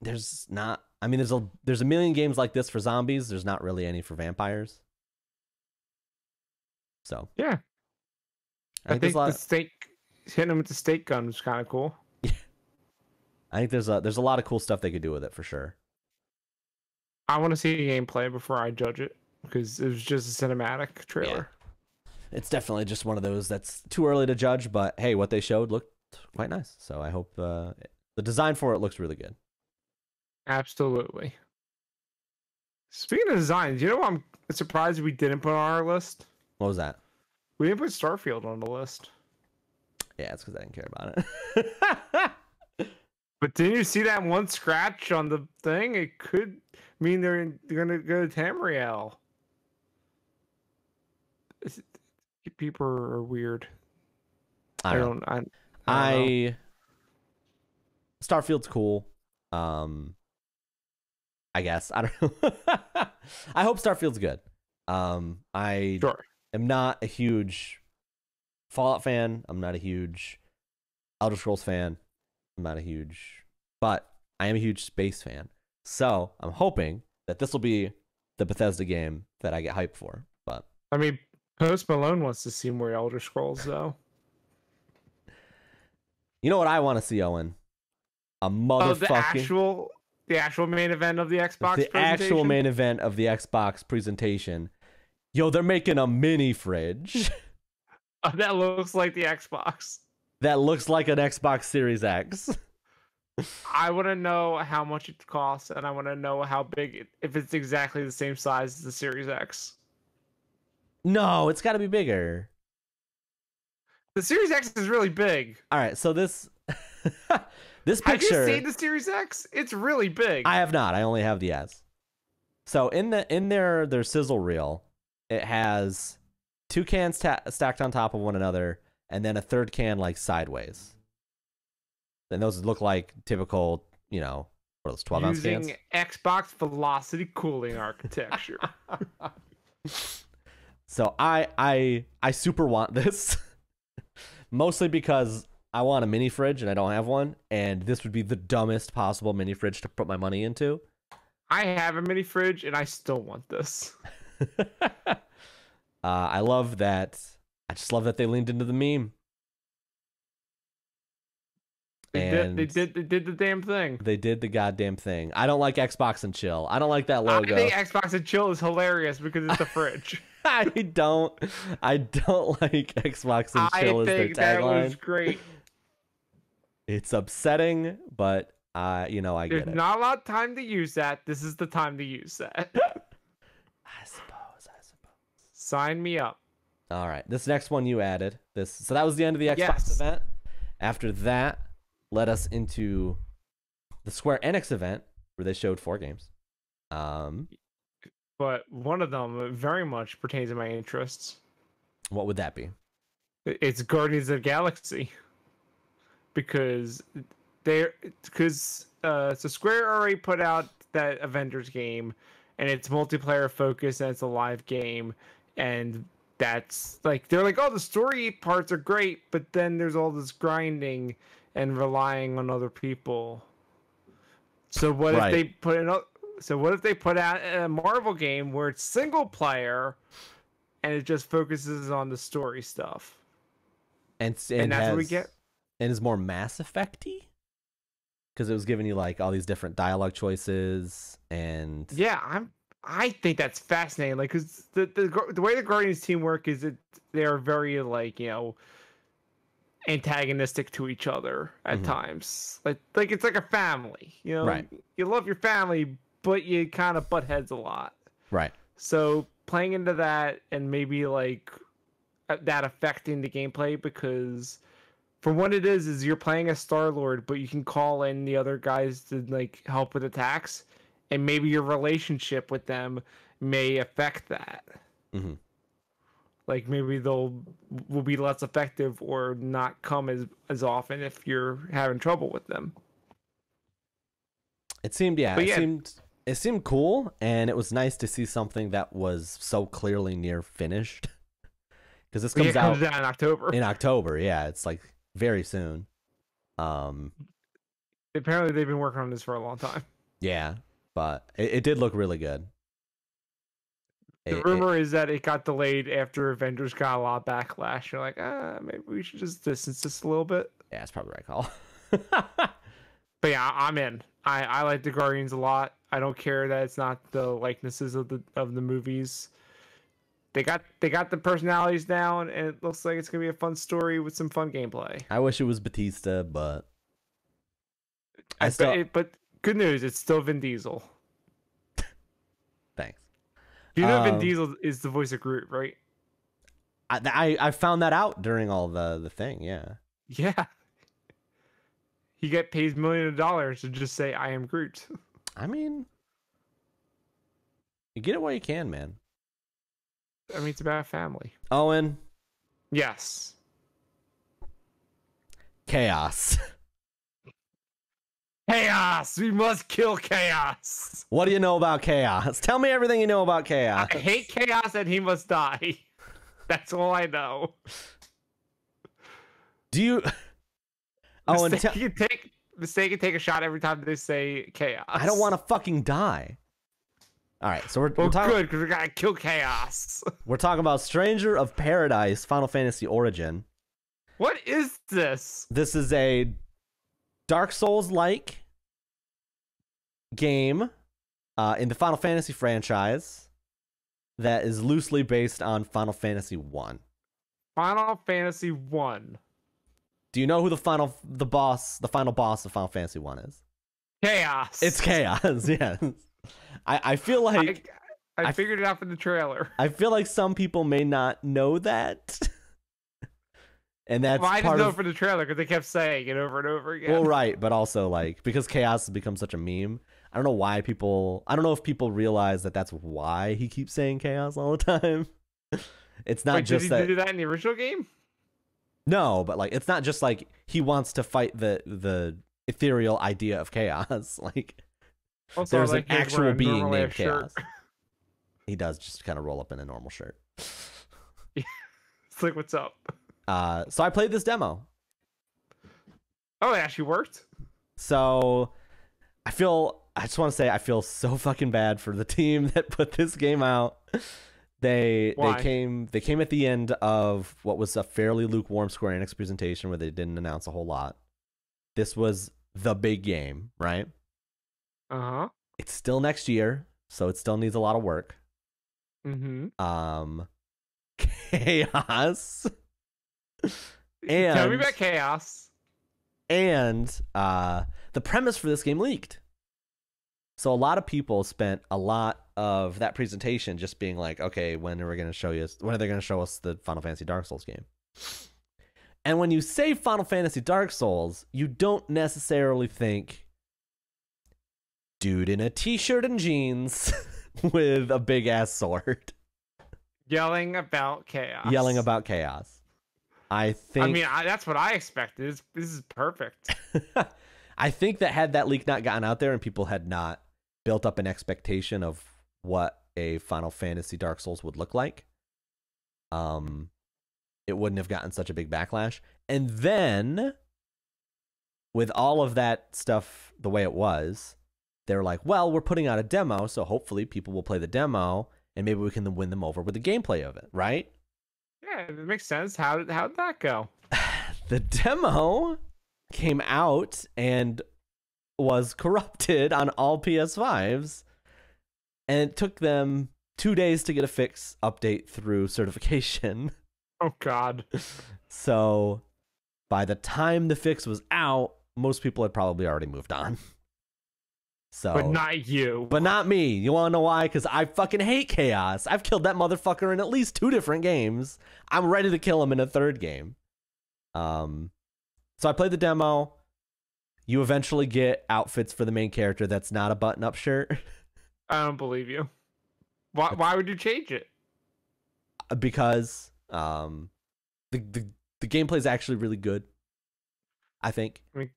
there's not. I mean, there's a million games like this for zombies. There's not really any for vampires. So yeah, I think the stake hitting him with the stake gun was kind of cool. Yeah, I think there's a lot of cool stuff they could do with it for sure. I want to see gameplay before I judge it because it was just a cinematic trailer. Yeah. It's definitely just one of those that's too early to judge. But hey, what they showed looked quite nice. So I hope the design for it looks really good. Absolutely. Speaking of designs, you know what I'm surprised we didn't put on our list? What was that? We didn't put Starfield on the list. Yeah, it's because I didn't care about it. But didn't you see that one scratch on the thing? It could mean they're going to go to Tamriel. People are weird. I don't know. Starfield's cool. I guess. I don't know. I hope Starfield's good. I am not a huge Fallout fan. I'm not a huge Elder Scrolls fan. I'm not a huge, but I am a huge space fan. So I'm hoping that this will be the Bethesda game that I get hyped for. But I mean, Post Malone wants to see more Elder Scrolls, though. You know what I want to see, Owen? A motherfucking the actual main event of the Xbox presentation? Actual main event of the Xbox presentation. Yo, they're making a mini fridge. That looks like the Xbox. That looks like an Xbox Series X. I want to know how much it costs, and I want to know how big if it's exactly the same size as the Series X. No, it's got to be bigger. The Series X is really big. All right, so this this picture. Have you seen the Series X? It's really big. I have not. I only have the S. So in their sizzle reel, it has 2 cans stacked on top of one another, and then a third can like sideways. And those look like typical, what are those 12-ounce cans? Using Xbox Velocity cooling architecture. So I super want this. Mostly because I want a mini fridge and I don't have one, and this would be the dumbest possible mini fridge to put my money into. I have a mini fridge and I still want this. I love that. I just love that they leaned into the meme. They did the damn thing. They did the goddamn thing. I don't like Xbox and Chill. I don't like that logo. I think Xbox and Chill is hilarious because it's a fridge. I don't like Xbox and Chill as their tagline. I think that was great. It's upsetting, but I get it. There's not a lot of time to use that. This is the time to use that. I suppose. Sign me up. All right. This next one you added. So that was the end of the Xbox event. After that, led us into the Square Enix event where they showed 4 games. But one of them very much pertains to my interests. What would that be? It's Guardians of the Galaxy. Because so Square already put out that Avengers game, and it's multiplayer focused and it's a live game, and that's like they're like, oh, the story parts are great, but then there's all this grinding and relying on other people. So what if they put in So what if they put out a Marvel game where it's single player and it just focuses on the story stuff? And And that's has what we get. and is more Mass Effect-y because it was giving you like all these different dialogue choices and Yeah, I think that's fascinating. Like, cause the way the Guardians team work is that they are very like antagonistic to each other at times. Like it's like a family. Right. You love your family, but you kind of butt heads a lot. right. So playing into that and maybe like that affecting the gameplay, because for what it is you're playing as Star-Lord, but you can call in the other guys to like help with attacks, and maybe your relationship with them may affect that. Mm-hmm. Like maybe will be less effective or not come as often if you're having trouble with them. It seemed But yeah, it seemed cool, and it was nice to see something that was so clearly near finished. Because this comes out in October. in October. Yeah, it's like very soon. Apparently they've been working on this for a long time. Yeah, but it did look really good. The rumor is that it got delayed after Avengers got a lot of backlash. You're like, maybe we should just distance this a little bit. Yeah, it's probably the right call. But yeah, I'm in. I like the Guardians a lot. I don't care that it's not the likenesses of the movies. They got the personalities down, and it looks like it's gonna be a fun story with some fun gameplay. I wish it was Batista, but but good news, it's still Vin Diesel. Thanks. You know Vin Diesel is the voice of Groot, right? I found that out during all the thing. Yeah. Yeah. He get paid millions of dollars to just say I am Groot. I mean, you get it while you can, man. I mean, it's about family. Owen. Yes. Chaos. Chaos! We must kill chaos! What do you know about chaos? Tell me everything you know about chaos. I hate chaos and he must die. That's all I know. Do you... Owen, Mistake can take a shot every time they say chaos. I don't want to fucking die. All right, so we're talking... good, because we gotta kill chaos. We're talking about Stranger of Paradise, Final Fantasy Origin. What is this? This is a Dark Souls-like game in the Final Fantasy franchise that is loosely based on Final Fantasy 1. Final Fantasy 1. Do you know who the final boss of Final Fantasy 1 is? Chaos. It's Chaos, yes. I feel like... I figured it out from the trailer. I feel like some people may not know that. And that's I part just know of... for the trailer because they kept saying it over and over again. Well, right, but also like because Chaos has become such a meme. I don't know why people. I don't know if people realize that that's why he keeps saying Chaos all the time. It's not just did he do that in the original game? No, but like it's not just like he wants to fight the ethereal idea of Chaos. Like also, there's like an actual being named shirt. Chaos. He does just kind of roll up in a normal shirt. It's like, what's up? So I played this demo. Oh, it actually worked? So I just want to say I feel so fucking bad for the team that put this game out. They came at the end of what was a fairly lukewarm Square Enix presentation where they didn't announce a whole lot. This was the big game, right? Uh-huh. It's still next year, so it still needs a lot of work. Mm-hmm. Chaos. And tell me about Chaos. And the premise for this game leaked. So a lot of people spent a lot of that presentation just being like, okay, when are they going to show us the Final Fantasy Dark Souls game? And when you say Final Fantasy Dark Souls, you don't necessarily think dude in a t-shirt and jeans with a big ass sword. Yelling about chaos. I think. That's what I expected. This is perfect. I think that had that leak not gotten out there and people had not built up an expectation of what a Final Fantasy Dark Souls would look like, it wouldn't have gotten such a big backlash. And then, with all of that stuff the way it was, they're like, well, we're putting out a demo, so hopefully people will play the demo, and maybe we can then win them over with the gameplay of it, right? Yeah, it makes sense. How'd that go? The demo came out and was corrupted on all PS5s, and it took them 2 days to get a fix update through certification. Oh, God. So by the time the fix was out, most people had probably already moved on. So, but not you. But not me. You want to know why? Because I fucking hate chaos. I've killed that motherfucker in at least 2 different games. I'm ready to kill him in a 3rd game. So I played the demo. You eventually get outfits for the main character that's not a button-up shirt. I don't believe you. Why would you change it? Because the gameplay is actually really good, I think. I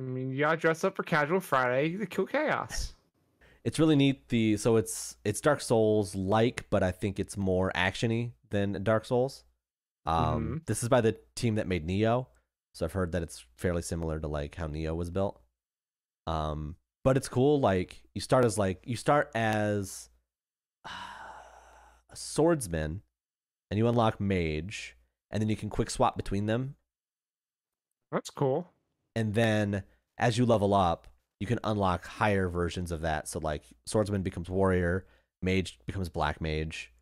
mean, you gotta dress up for Casual Friday to kill chaos. It's really neat. So it's Dark Souls like, but I think it's more actiony than Dark Souls. This is by the team that made Neo, so I've heard that it's fairly similar to like how Neo was built. But it's cool. Like you start as a swordsman, and you unlock mage, and then you can quick swap between them. That's cool. And then as you level up, you can unlock higher versions of that. So like swordsman becomes warrior, mage becomes black mage.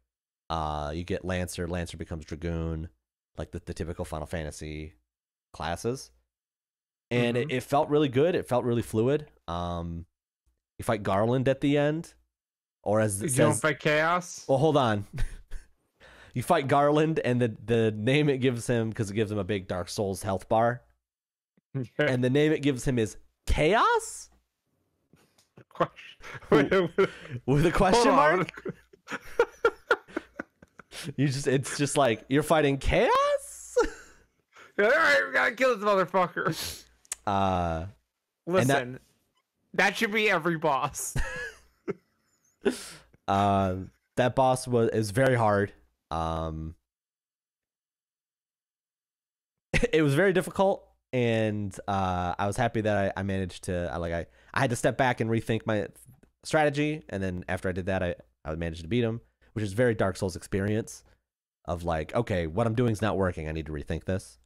You get lancer becomes dragoon, like the typical Final Fantasy classes. And it felt really good. It felt really fluid. You fight Garland at the end, or as it says, you don't fight chaos. Well, hold on. You fight Garland, and the name it gives him, because it gives him a big Dark Souls health bar. And the name it gives him is Chaos? With a question mark? It's just like, you're fighting Chaos? Alright, we gotta kill this motherfucker. Listen, that should be every boss. That boss is very hard. It was very difficult. And I was happy that I managed to I had to step back and rethink my strategy, and then after I did that, I managed to beat him, which is very Dark Souls experience of like, okay, what I'm doing is not working. I need to rethink this.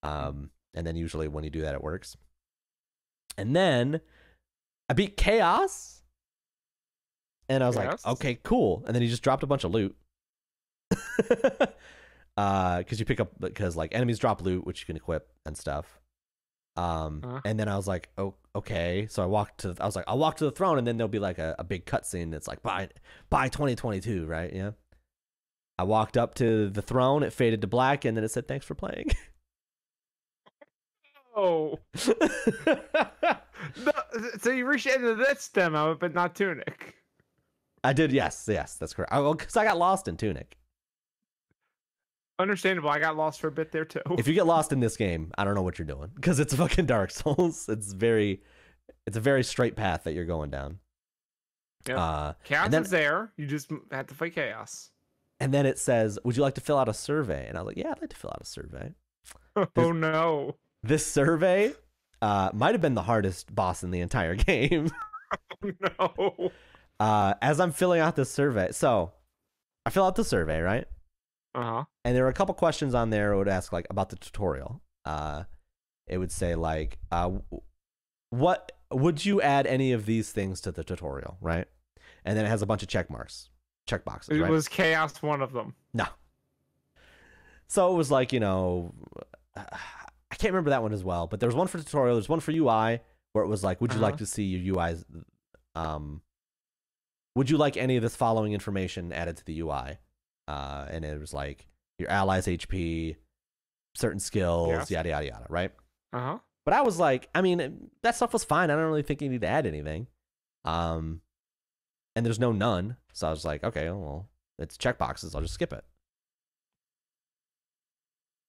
And then usually when you do that, it works. And then I beat Chaos, and I was like, okay, cool. And then he just dropped a bunch of loot. Because like enemies drop loot, which you can equip and stuff. And then I was like, oh, okay. So I'll walk to the throne, and then there'll be like a big cutscene that's like, by 2022, right? Yeah. I walked up to the throne, it faded to black, and then it said, thanks for playing. Oh. No, so you reached the end of this demo, but not Tunic. I did, yes, that's correct. Because I got lost in Tunic. Understandable. I got lost for a bit there too. If you get lost in this game, I don't know what you're doing, because it's fucking Dark Souls. It's a very straight path that you're going down. Yeah. Chaos is there. You just have to fight chaos. And then it says, "Would you like to fill out a survey?" And I was like, "Yeah, I'd like to fill out a survey." Oh no! This survey might have been the hardest boss in the entire game. Oh no! As I'm filling out this survey, so I fill out the survey, right? And there were a couple questions on there. It would ask like about the tutorial. It would say like, what would you add any of these things to the tutorial, right? And then it has a bunch of check boxes. Right? Was chaos one of them? No. So it was like, I can't remember that one as well, but there was one for tutorial. There's one for UI where it was like, would you like to see your UIs? Would you like any of this following information added to the UI? And it was like your allies' HP, certain skills, yada yada yada, right? But I was like, I mean, that stuff was fine. I don't really think you need to add anything. And there's none, so I was like, okay, well, it's checkboxes. I'll just skip it.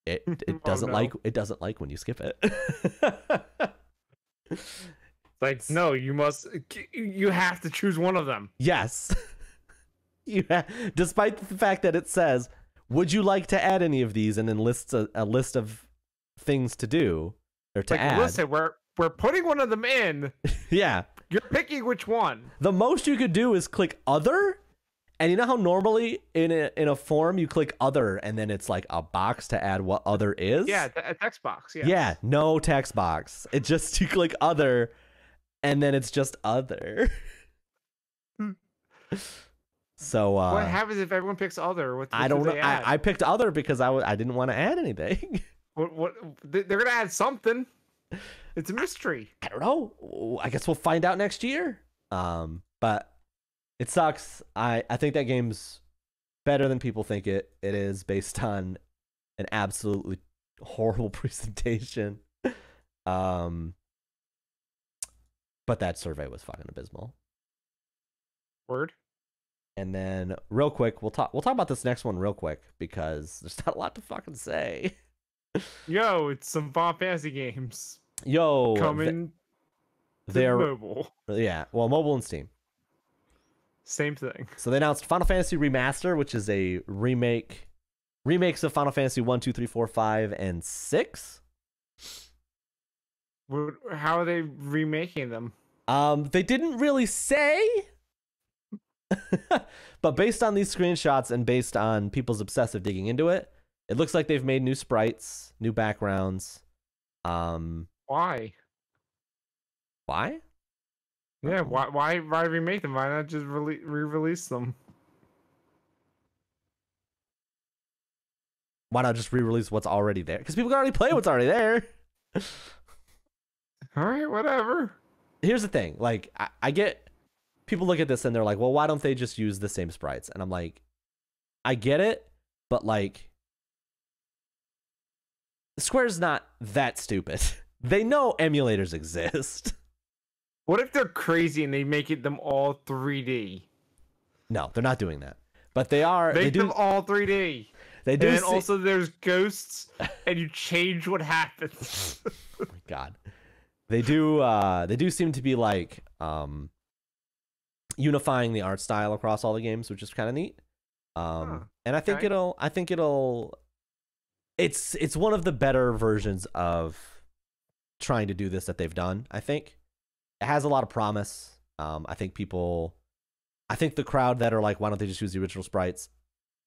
It doesn't like when you skip it. It's like, no, you have to choose one of them. Yes. Despite the fact that it says, would you like to add any of these, and then lists a list of things to do or to add. Listen, we're putting one of them in. Yeah. You're picking which one. The most you could do is click other, and you know how normally in a form you click other and then it's like a box to add what other is? Yeah, a text box. Yes. Yeah, no text box. It just you click other and then it's just other. So what happens if everyone picks other? What I don't know. I picked other because I didn't want to add anything. What they're gonna add something. It's a mystery. I don't know. I guess we'll find out next year. But it sucks. I think that game's better than people think it is based on an absolutely horrible presentation. But that survey was fucking abysmal. Word. And then real quick, we'll talk about this next one real quick because there's not a lot to fucking say. Yo, it's some Final Fantasy games. Yo, coming they're mobile. Yeah, well, mobile and Steam. Same thing. So they announced Final Fantasy Remaster, which is a remakes of Final Fantasy 1, 2, 3, 4, 5, and 6. How are they remaking them? They didn't really say. But based on these screenshots and based on people's obsessive digging into it, it looks like they've made new sprites, new backgrounds. Why? Why? Yeah, why remake them? Why not just re-release them? Why not just re-release what's already there? Because people can already play what's already there. All right, whatever. Here's the thing. Like, I get people look at this and they're like, well, why don't they just use the same sprites? And I'm like, I get it, but like, Square's not that stupid. They know emulators exist. What if they're crazy and they make them all 3D? No, they're not doing that. But they are. Make they do them all 3D. They do. And then also there's ghosts, and you change what happens. Oh my god. They do. They do seem to be like unifying the art style across all the games, which is kind of neat. And I think it'll. It's one of the better versions of trying to do this that they've done. I think it has a lot of promise. I think the crowd that are like, why don't they just use the original sprites?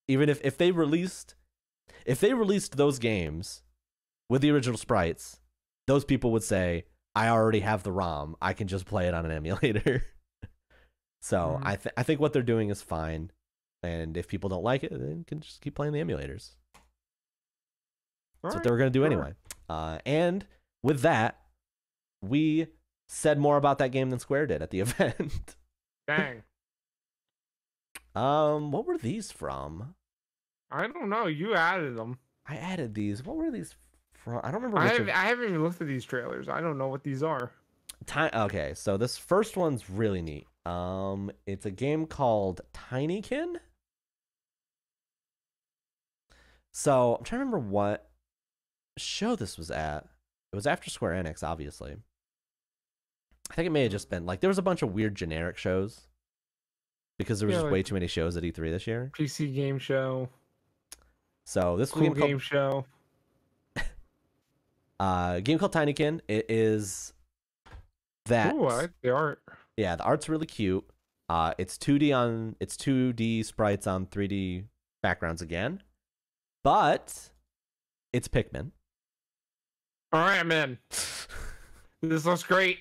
Even if they released those games with the original sprites, those people would say, I already have the ROM. I can just play it on an emulator. So I think what they're doing is fine. And if people don't like it, then can just keep playing the emulators. That's what they were going to do anyway. And with that, we said more about that game than Square did at the event. Dang. What were these from? I don't know. You added them. I added these. What were these from? I don't remember. I haven't even looked at these trailers. I don't know what these are. Okay, so this first one's really neat. It's a game called Tinykin. So I'm trying to remember what show this was at. It was after Square Enix, obviously. I think it may have just been like there was a bunch of weird generic shows because there was just way too many shows at E3 this year. PC game show. So this cool game show. Game called Tinykin. It is that. Ooh, I like the art. Yeah, the art's really cute. It's 2D sprites on 3D backgrounds again, but it's Pikmin. All right, I'm in. This looks great.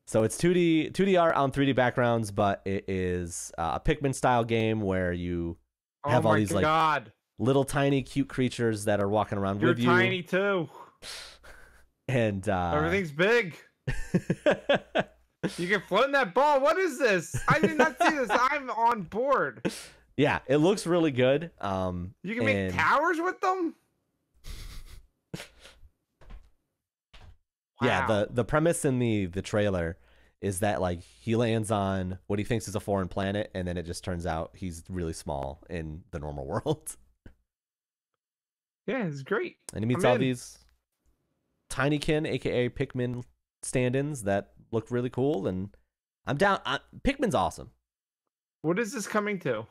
So it's 2D art on 3D backgrounds, but it is a Pikmin style game where you have all these like little tiny cute creatures that are walking around with you. You're tiny too. And everything's big. You can float in that ball. What is this? I did not see this. I'm on board. Yeah, it looks really good. You can make towers with them? Wow. Yeah, the premise in the trailer is that like he lands on what he thinks is a foreign planet, and then it just turns out he's really small in the normal world. Yeah, it's great. And he meets all these Tinykin, aka Pikmin stand-ins that look really cool, and I'm down. Pikmin's awesome. What is this coming to?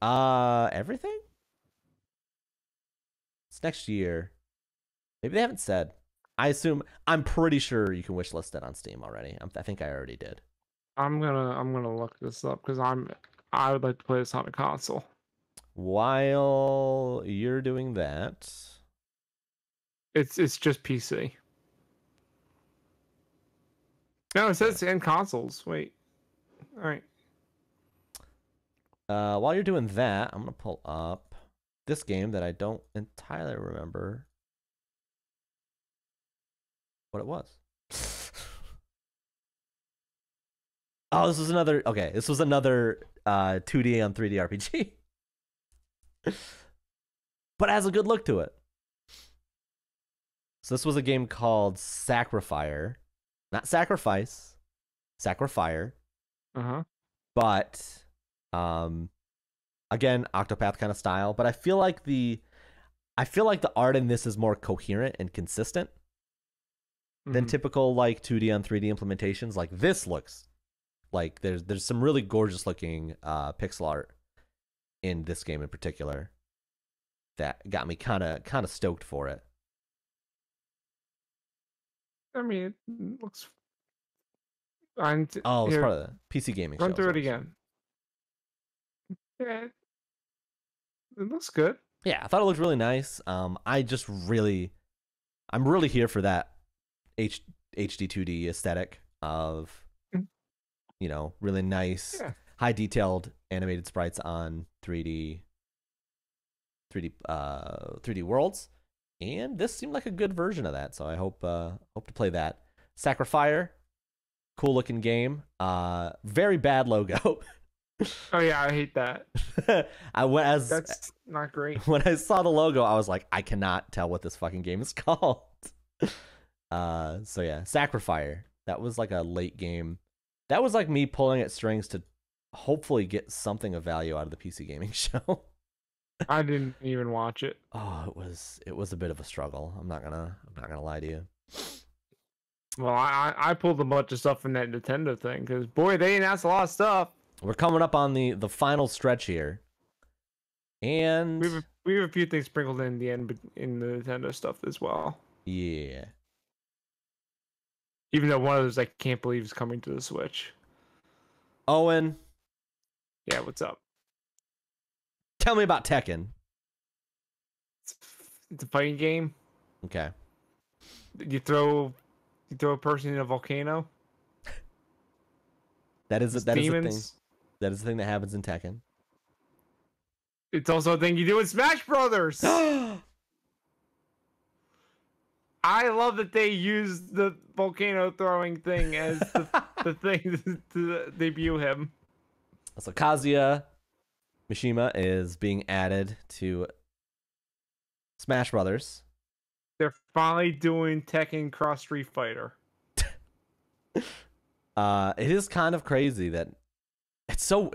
Everything? It's next year. Maybe they haven't said. I'm pretty sure you can wishlist it on Steam already. I think I already did. I'm gonna look this up because I would like to play this on a console. While you're doing that, It's just PC. No, it says in consoles. Wait. All right. while you're doing that, I'm gonna pull up this game that I don't entirely remember what it was. Oh, this was another. Okay, this was another 2D on 3D RPG, but it has a good look to it. So this was a game called Sacrifier, not Sacrifice, Sacrifier. But again, Octopath kind of style. But I feel like the art in this is more coherent and consistent than typical like 2D on 3D implementations. Like this looks like there's some really gorgeous looking pixel art in this game in particular that got me kind of stoked for it. I mean, it looks. It's part of the PC gaming. Run through it again. Yeah, it looks good. Yeah, I thought it looked really nice. I'm really here for that HD 2D aesthetic of, really nice, high detailed animated sprites on 3D worlds, and this seemed like a good version of that. So I hope to play that. Sacrifier, cool looking game. Very bad logo. Oh yeah, I hate that. That's not great. When I saw the logo, I was like, I cannot tell what this fucking game is called. So yeah, Sacrifier. That was like a late game. That was like me pulling at strings to hopefully get something of value out of the PC gaming show. I didn't even watch it. Oh, it was a bit of a struggle. I'm not gonna lie to you. Well, I pulled a bunch of stuff from that Nintendo thing because boy, they announced a lot of stuff. We're coming up on the final stretch here, and we have a few things sprinkled in the end in the Nintendo stuff as well. Yeah. Even though one of those I can't believe is coming to the Switch. Owen. Yeah, what's up? Tell me about Tekken. It's a fighting game. Okay. You throw a person in a volcano. That is a thing. That is the thing that happens in Tekken. It's also a thing you do in Smash Brothers. I love that they use the volcano throwing thing as the thing to debut him. So Kazuya Mishima is being added to Smash Brothers. They're finally doing Tekken Cross Street Fighter. It is kind of crazy that it's so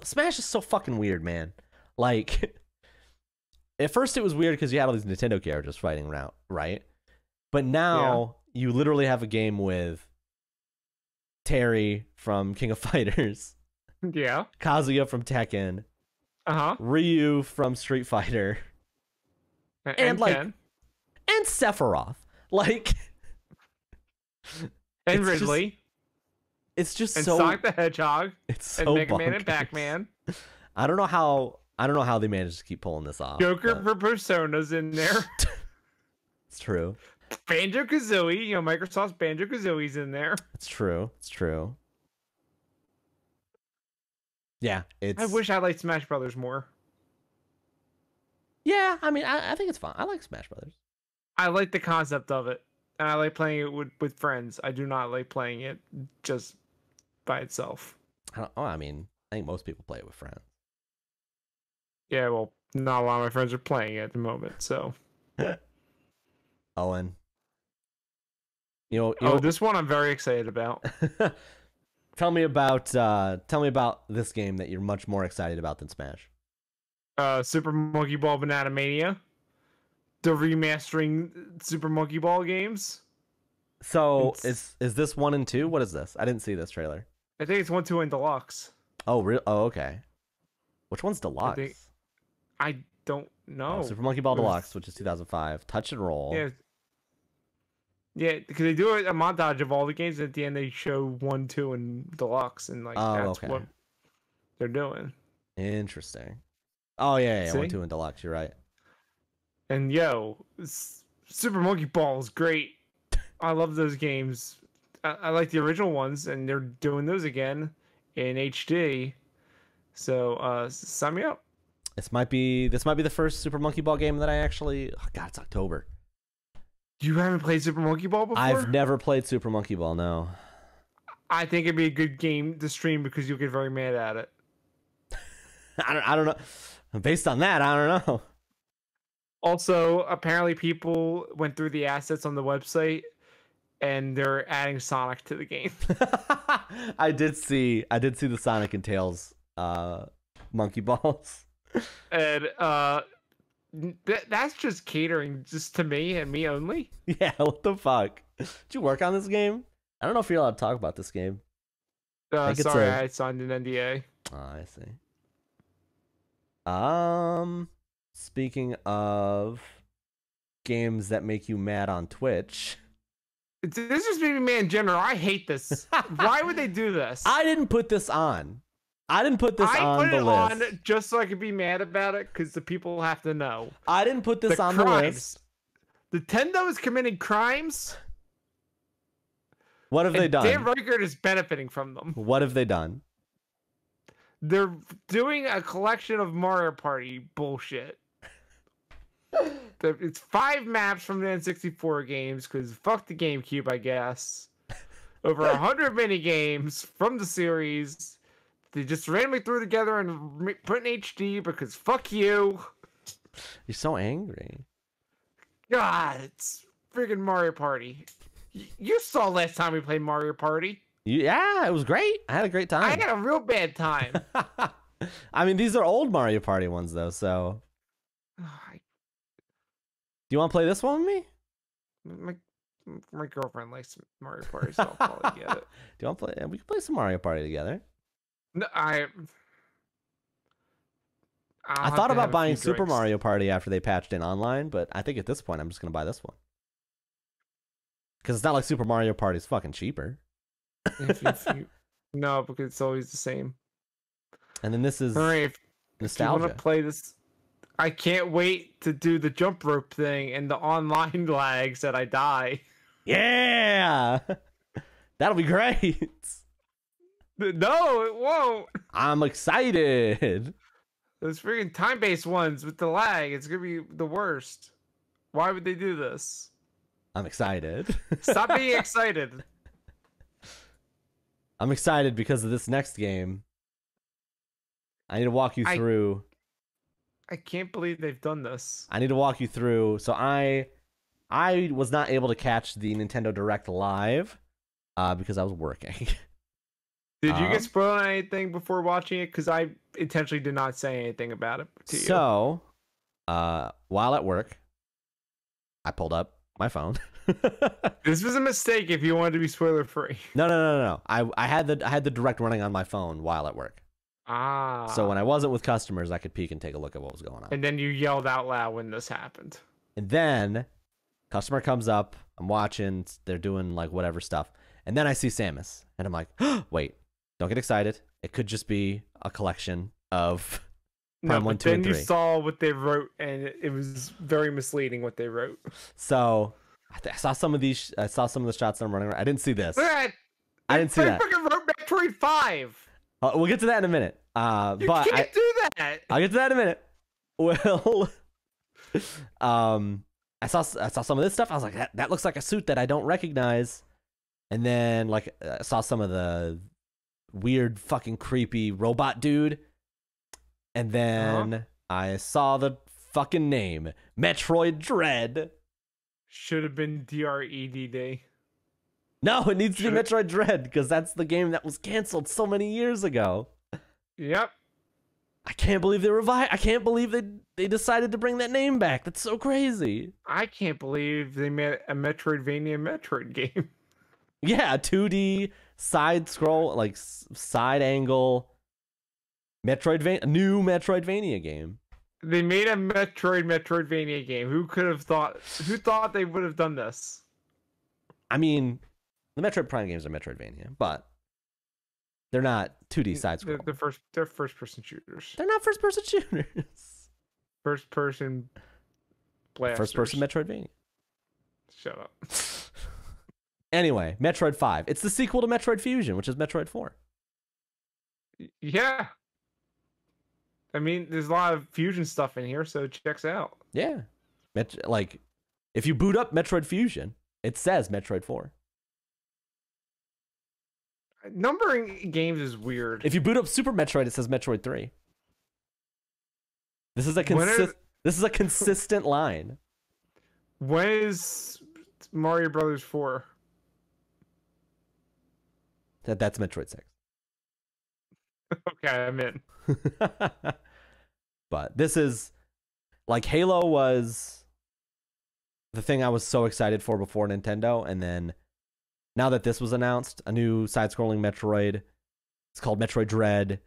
Smash is so fucking weird, man. Like at first it was weird because you had all these Nintendo characters fighting around, right? But now you literally have a game with Terry from King of Fighters. Yeah. Kazuya from Tekken. Uh-huh. Ryu from Street Fighter. And like Ken. And Sephiroth. Like and Ridley. It's just and so Sonic the Hedgehog. It's so and Mega bonkers. Man and Pac-Man. I don't know how they managed to keep pulling this off. Joker for Persona's in there. It's true. Banjo-Kazooie, Microsoft's Banjo-Kazooie's in there. It's true. Yeah, I wish I liked Smash Brothers more. Yeah, I mean, I think it's fun. I like Smash Brothers. I like the concept of it, and I like playing it with friends. I do not like playing it just by itself. I mean, I think most people play it with friends. Yeah, well, not a lot of my friends are playing it at the moment, so. Owen. This one I'm very excited about. Tell me about this game that you're much more excited about than Smash. Super Monkey Ball Banana Mania. The remastering Super Monkey Ball games. So is this 1 and 2? What is this? I didn't see this trailer. I think it's 1, 2, and Deluxe. Oh, real? Oh, okay. Which one's Deluxe? I don't know. Super Monkey Ball Deluxe, which is 2005. Touch and Roll. Yeah. Yeah, because they do a montage of all the games, and at the end they show 1, 2, and deluxe, and like Oh, that's okay. what they're doing. Interesting. Oh yeah, yeah, 1, See? 2, and deluxe. You're right. And Super Monkey Ball is great. I love those games. I like the original ones, and they're doing those again in HD. So sign me up. This might be the first Super Monkey Ball game that I actually. Oh God, it's October. You haven't played Super Monkey Ball before? I've never played Super Monkey Ball. No. I think it'd be a good game to stream because you'll get very mad at it. I don't know. Based on that, I don't know. Also, apparently people went through the assets on the website and they're adding Sonic to the game. I did see the Sonic and Tails monkey balls. And that's just catering just to me and me only. Yeah, what the fuck? Did you work on this game? I don't know if you're allowed to talk about this game. Sorry, I signed an NDA. Oh, I see. Speaking of games that make you mad on Twitch. This just made me mad in general. I hate this. Why would they do this? I didn't put this on. I didn't put this on the list. I put it on just so I could be mad about it because the people have to know. I didn't put this on the list. Nintendo is committing crimes. What have they done? Dan Reichert is benefiting from them. What have they done? They're doing a collection of Mario Party bullshit. It's 5 maps from the N64 games, because fuck the GameCube, I guess. Over 100 mini games from the series. They just randomly threw together and put in HD because fuck you. You're so angry. God, it's friggin' Mario Party. You saw last time we played Mario Party. Yeah, it was great. I had a great time. I had a real bad time. I mean, these are old Mario Party ones, though, so... Do you want to play this one with me? My girlfriend likes Mario Party, so I'll probably get it. Do you want to play? We can play some Mario Party together. No, I thought about buying Super Mario Party after they patched in online, but I think at this point I'm just going to buy this one. Because it's not like Super Mario Party is fucking cheaper. No, because it's always the same. And then this is nostalgia. If you want to play this, I can't wait to do the jump rope thing and the online lags that I die. Yeah! That'll be great. No, it won't. I'm excited. Those freaking time-based ones with the lag, it's going to be the worst. Why would they do this? I'm excited. Stop being excited. I'm excited because of this next game. I need to walk you through. I can't believe they've done this. I need to walk you through. So I was not able to catch the Nintendo Direct live because I was working. Did you get spoiled on anything before watching it? Because I intentionally did not say anything about it to you. So, while at work, I pulled up my phone. This was a mistake if you wanted to be spoiler free. No. I had the Direct running on my phone while at work. Ah. So when I wasn't with customers, I could peek and take a look at what was going on. And then you yelled out loud when this happened. And then customer comes up, I'm watching, they're doing like whatever stuff. And then I see Samus and I'm like, oh, wait, don't get excited. It could just be a collection of Prime 1, 2, and 3. Then you saw what they wrote and it was very misleading what they wrote. So I saw some of the shots that I'm running around. I didn't see this. I didn't see that. I fucking wrote Metroid 5. We'll get to that in a minute. You can't do that. I'll get to that in a minute. Well, I saw some of this stuff. I was like, that looks like a suit that I don't recognize. And then like I saw some of the weird fucking creepy robot dude. And then I saw the fucking name, Metroid Dread. Should have been DREDD. No, it needs to be Metroid Dread because that's the game that was canceled so many years ago. Yep. I can't believe they revived. I can't believe they decided to bring that name back. That's so crazy. I can't believe they made a Metroidvania Metroid game. Yeah, 2D side scroll, like side angle new Metroidvania game. They made a Metroidvania game. Who thought they would have done this? I mean, the Metroid Prime games are Metroidvania, but they're not 2D side scroll. They're first person shooters. They're not first person shooters. First person blasters. First person Metroidvania. Shut up. Anyway, Metroid 5. It's the sequel to Metroid Fusion, which is Metroid 4. Yeah. I mean, there's a lot of Fusion stuff in here, so it checks out. Yeah. Like, if you boot up Metroid Fusion, it says Metroid 4. Numbering games is weird. If you boot up Super Metroid, it says Metroid 3. This is a consistent line. When is Mario Brothers 4? That's Metroid 6. Okay, I'm in. But this is like Halo was the thing I was so excited for before Nintendo, and then now that this was announced, a new side-scrolling Metroid. It's called Metroid Dread.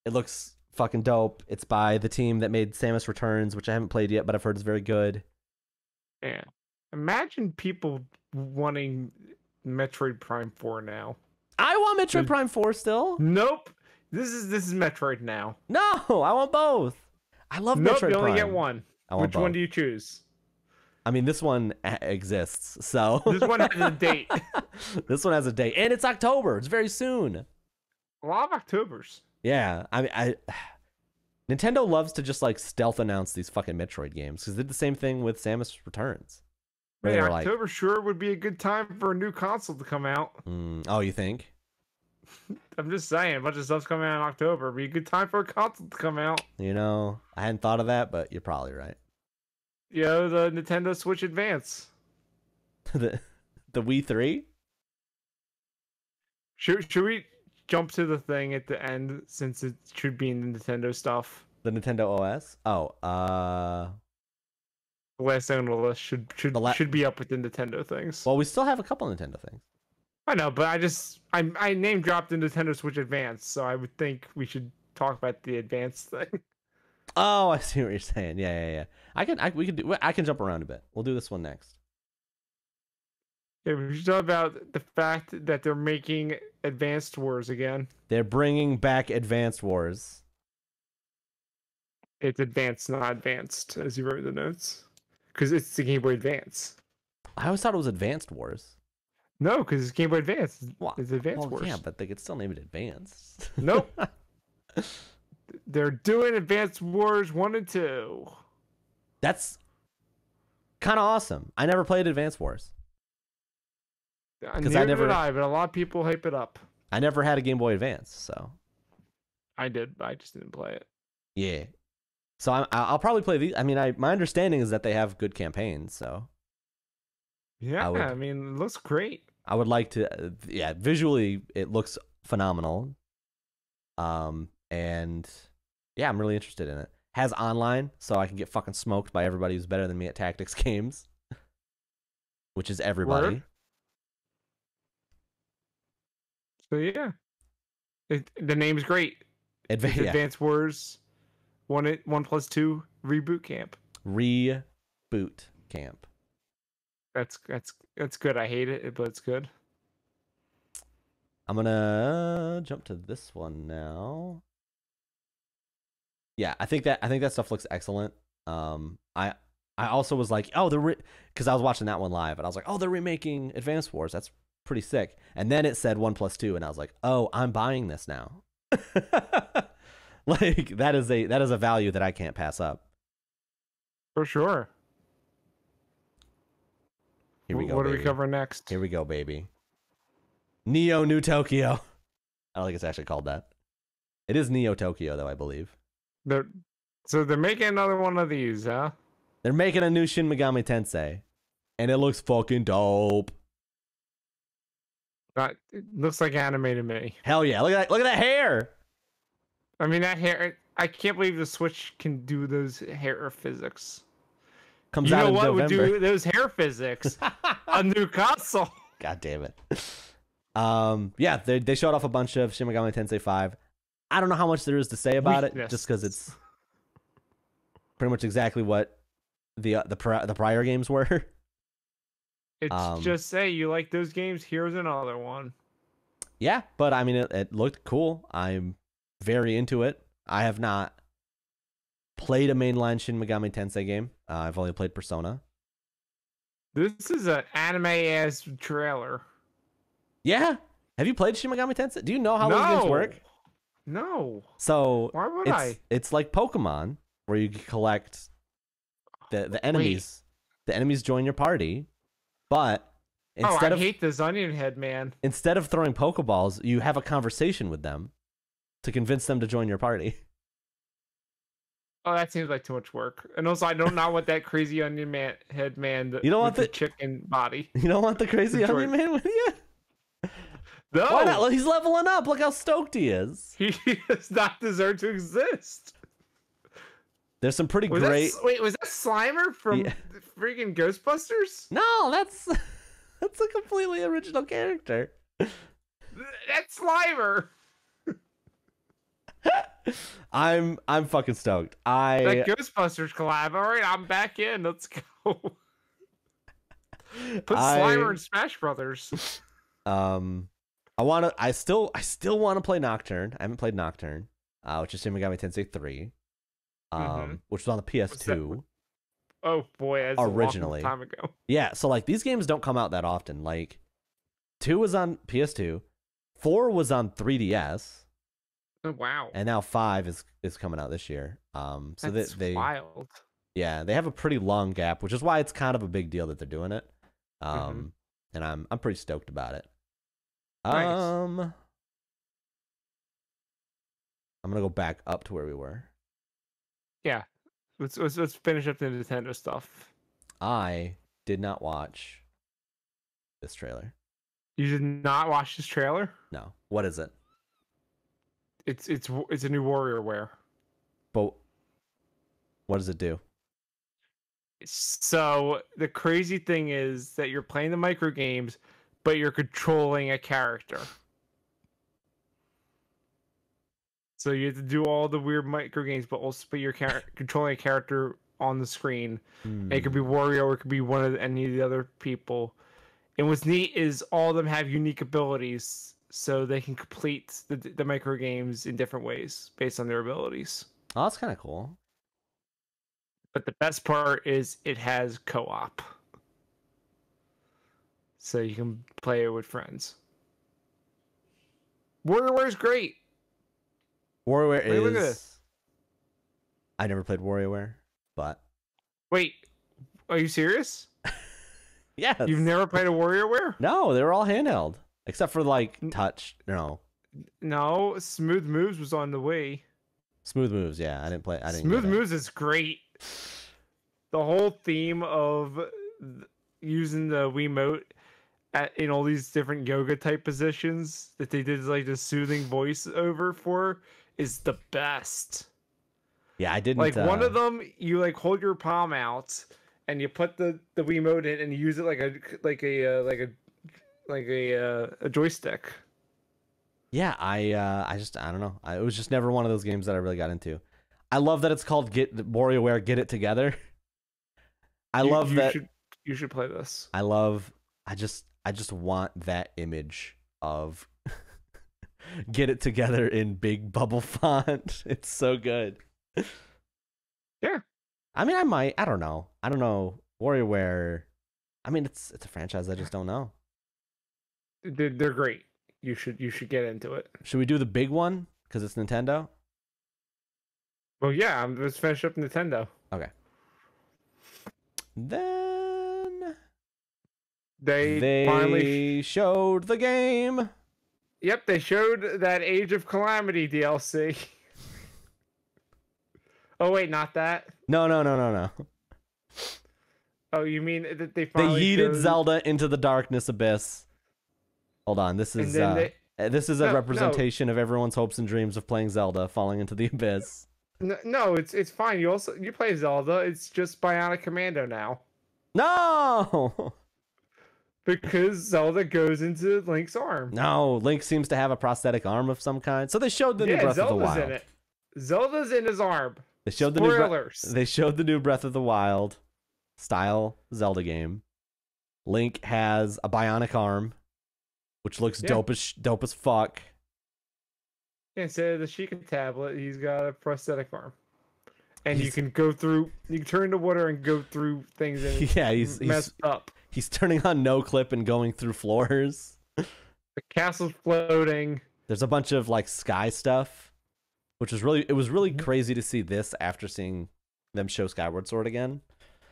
It looks fucking dope. It's by the team that made Samus Returns, which I haven't played yet, but I've heard is very good. Yeah. Imagine people wanting Metroid Prime 4 now. I want Metroid Prime 4 still. Nope. This is Metroid now. No, I want both. I love Metroid Prime. You only get one. Which one do you choose? I mean, this one exists, so... This one has a date. This one has a date. And it's October. It's very soon. A lot of Octobers. Yeah. I mean, Nintendo loves to just, like, stealth announce these fucking Metroid games, because they did the same thing with Samus Returns. Yeah, October sure would be a good time for a new console to come out. Oh, you think? I'm just saying, a bunch of stuff's coming out in October. It'd be a good time for a console to come out. You know, I hadn't thought of that, but you're probably right. You know, the Nintendo Switch Advance. the Wii 3? Should we jump to the thing at the end, since it should be in the Nintendo stuff? The Nintendo OS? Oh, the last thing on the list should be up with the Nintendo things. Well, we still have a couple Nintendo things. I know, but I name dropped the Nintendo Switch Advance, so I would think we should talk about the Advance thing. Oh, I see what you're saying. Yeah. I can jump around a bit. We'll do this one next. Yeah, we should talk about the fact that they're making Advanced Wars again. They're bringing back Advanced Wars. It's Advanced, not Advanced, as you wrote in the notes. Because it's the Game Boy Advance. I always thought it was Advanced Wars. No, because it's Game Boy Advance. Well, it's Advanced Wars. Yeah, but they could still name it Advanced. Nope. They're doing Advanced Wars 1 and 2. That's kind of awesome. I never played Advanced Wars. Neither did I, but a lot of people hype it up. I never had a Game Boy Advance, so. I did, but I just didn't play it. Yeah. So I'll probably play these. I mean, my understanding is that they have good campaigns, so. Yeah, I mean, it looks great. I would like to, visually it looks phenomenal. And yeah, I'm really interested in it. Has online, so I can get fucking smoked by everybody who's better than me at tactics games. Which is everybody. Word? So yeah. The name's great. Advanced Wars 1+2 Reboot Camp. Reboot Camp. That's good. I hate it, but it's good. I'm gonna jump to this one now. Yeah, I think that stuff looks excellent. I also was like, oh, because I was watching that one live, and I was like, oh, they're remaking Advanced Wars. That's pretty sick. And then it said 1+2, and I was like, oh, I'm buying this now. Like that is a value that I can't pass up. For sure. Here we go. What are we covering next? Here we go, baby. Neo New Tokyo. I don't think it's actually called that. It is Neo Tokyo, though, I believe. So they're making another one of these, huh? They're making a new Shin Megami Tensei, and it looks fucking dope. It looks like anime to me. Hell yeah! Look at that hair. I mean, that hair. I can't believe the Switch can do those hair physics. Comes out in November. You know what would do those hair physics? A new console. God damn it. Yeah, they showed off a bunch of Shin Megami Tensei 5. I don't know how much there is to say about it, just because it's pretty much exactly what the prior games were. It's just say you like those games. Here's another one. Yeah, but I mean, it looked cool. I'm very into it. I have not played a mainline Shin Megami Tensei game. I've only played Persona. This is an anime-ass trailer. Yeah. Have you played Shin Megami Tensei? Do you know how those games work? No. So why would I? It's like Pokemon, where you collect the enemies. Wait. The enemies join your party, but I hate this onion head, man. Instead of throwing Pokeballs, you have a conversation with them to convince them to join your party. Oh, that seems like too much work. And also, I don't want that crazy onion head man. You don't want the chicken body. You don't want the crazy onion man with you? No. Why not? He's leveling up. Look how stoked he is. He does not deserve to exist. There's some pretty great. Wait, was that Slimer from freaking Ghostbusters? No, that's a completely original character. That's Slimer. I'm fucking stoked. That Ghostbusters collab. All right, I'm back in. Let's go. Put Slimer in Smash Brothers. I still want to play Nocturne. I haven't played Nocturne, which is Shin Megami Tensei 3, which was on the PS2. Oh boy, that's originally a long time ago. Yeah, so like these games don't come out that often. Like 2 was on PS2, 4 was on 3DS. Oh, wow. And now 5 is coming out this year. So that's they wild. Yeah, they have a pretty long gap, which is why it's kind of a big deal that they're doing it. And I'm pretty stoked about it. Nice. I'm gonna go back up to where we were. Yeah, let's finish up the Nintendo stuff. I did not watch this trailer. You did not watch this trailer? No. What is it? It's a new WarioWare. But what does it do? So the crazy thing is that you're playing the micro games, but you're controlling a character. So you have to do all the weird micro games, but you're controlling a character on the screen. It could be Wario, or it could be one of any of the other people. And what's neat is all of them have unique abilities, so they can complete the micro games in different ways based on their abilities. Oh, that's kind of cool. But the best part is it has co-op. So you can play it with friends. WarioWare is great. WarioWare is... Look at this. I never played WarioWare, but... Wait, are you serious? Yes. You've never played a WarioWare? No, they were all handheld. Except for, like, touch. No. No, Smooth Moves was on the Wii. Smooth Moves, yeah. I didn't play... Smooth Moves is great. The whole theme of using the Wiimote in all these different yoga type positions that they did like the soothing voice over for is the best. Yeah, I didn't like one of them. You like hold your palm out and you put the Wiimote in and you use it like a joystick. Yeah, I don't know. It was just never one of those games that I really got into. I love that it's called WarioWare Get It Together. You should play this. I just want that image of Get It Together in big bubble font. It's so good. Yeah. I mean, I don't know. WarioWare, I mean, it's a franchise I just don't know. They're great. You should get into it. Should we do the big one because it's Nintendo? Well, yeah, let's finish up Nintendo. Okay. Then they finally showed the game. Yep, they showed that Age of Calamity DLC. Oh wait, not that. No. Oh, you mean that they finally yeeted Zelda into the darkness abyss. Hold on, this is a representation of everyone's hopes and dreams of playing Zelda falling into the abyss. No, it's fine. You play Zelda. It's just Bionic Commando now. No, because Zelda goes into Link's arm. No, Link seems to have a prosthetic arm of some kind. So they showed the new Breath of the Wild. In it. Zelda's in his arm. They showed Spoilers. They showed the new Breath of the Wild style Zelda game. Link has a bionic arm, which looks dope as fuck. Instead of the Sheikah tablet, he's got a prosthetic arm. And He's- you can go through, you can turn into water and go through things and Yeah, he's messed up. He's turning on no clip and going through floors. The castle's floating. There's a bunch of like sky stuff, which was really crazy to see this after seeing them show Skyward Sword again.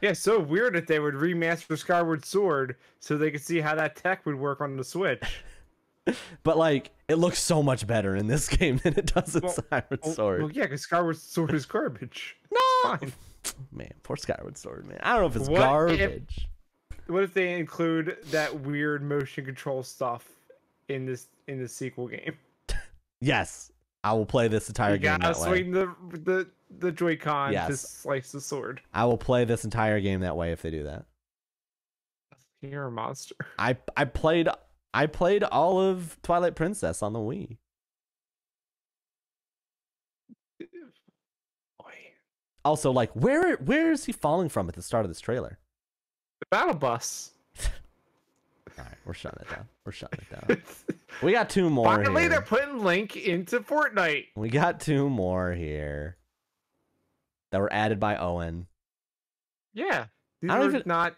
Yeah, so weird that they would remaster Skyward Sword so they could see how that tech would work on the Switch. But like, it looks so much better in this game than it does in Skyward Sword. Well, yeah, because Skyward Sword is garbage. No, it's fine. Man, poor Skyward Sword, man. I don't know if it's garbage. What if they include that weird motion control stuff in the sequel game? Yes, I will play this entire game that way. You gotta swing the Joy-Con to slice the sword. I will play this entire game that way if they do that. You're a monster. I played all of Twilight Princess on the Wii. Also, like, where is he falling from at the start of this trailer? The battle bus. All right, we're shutting it down. We got two more. Finally, here. they're putting Link into Fortnite. We got two more here that were added by Owen. Yeah, these are not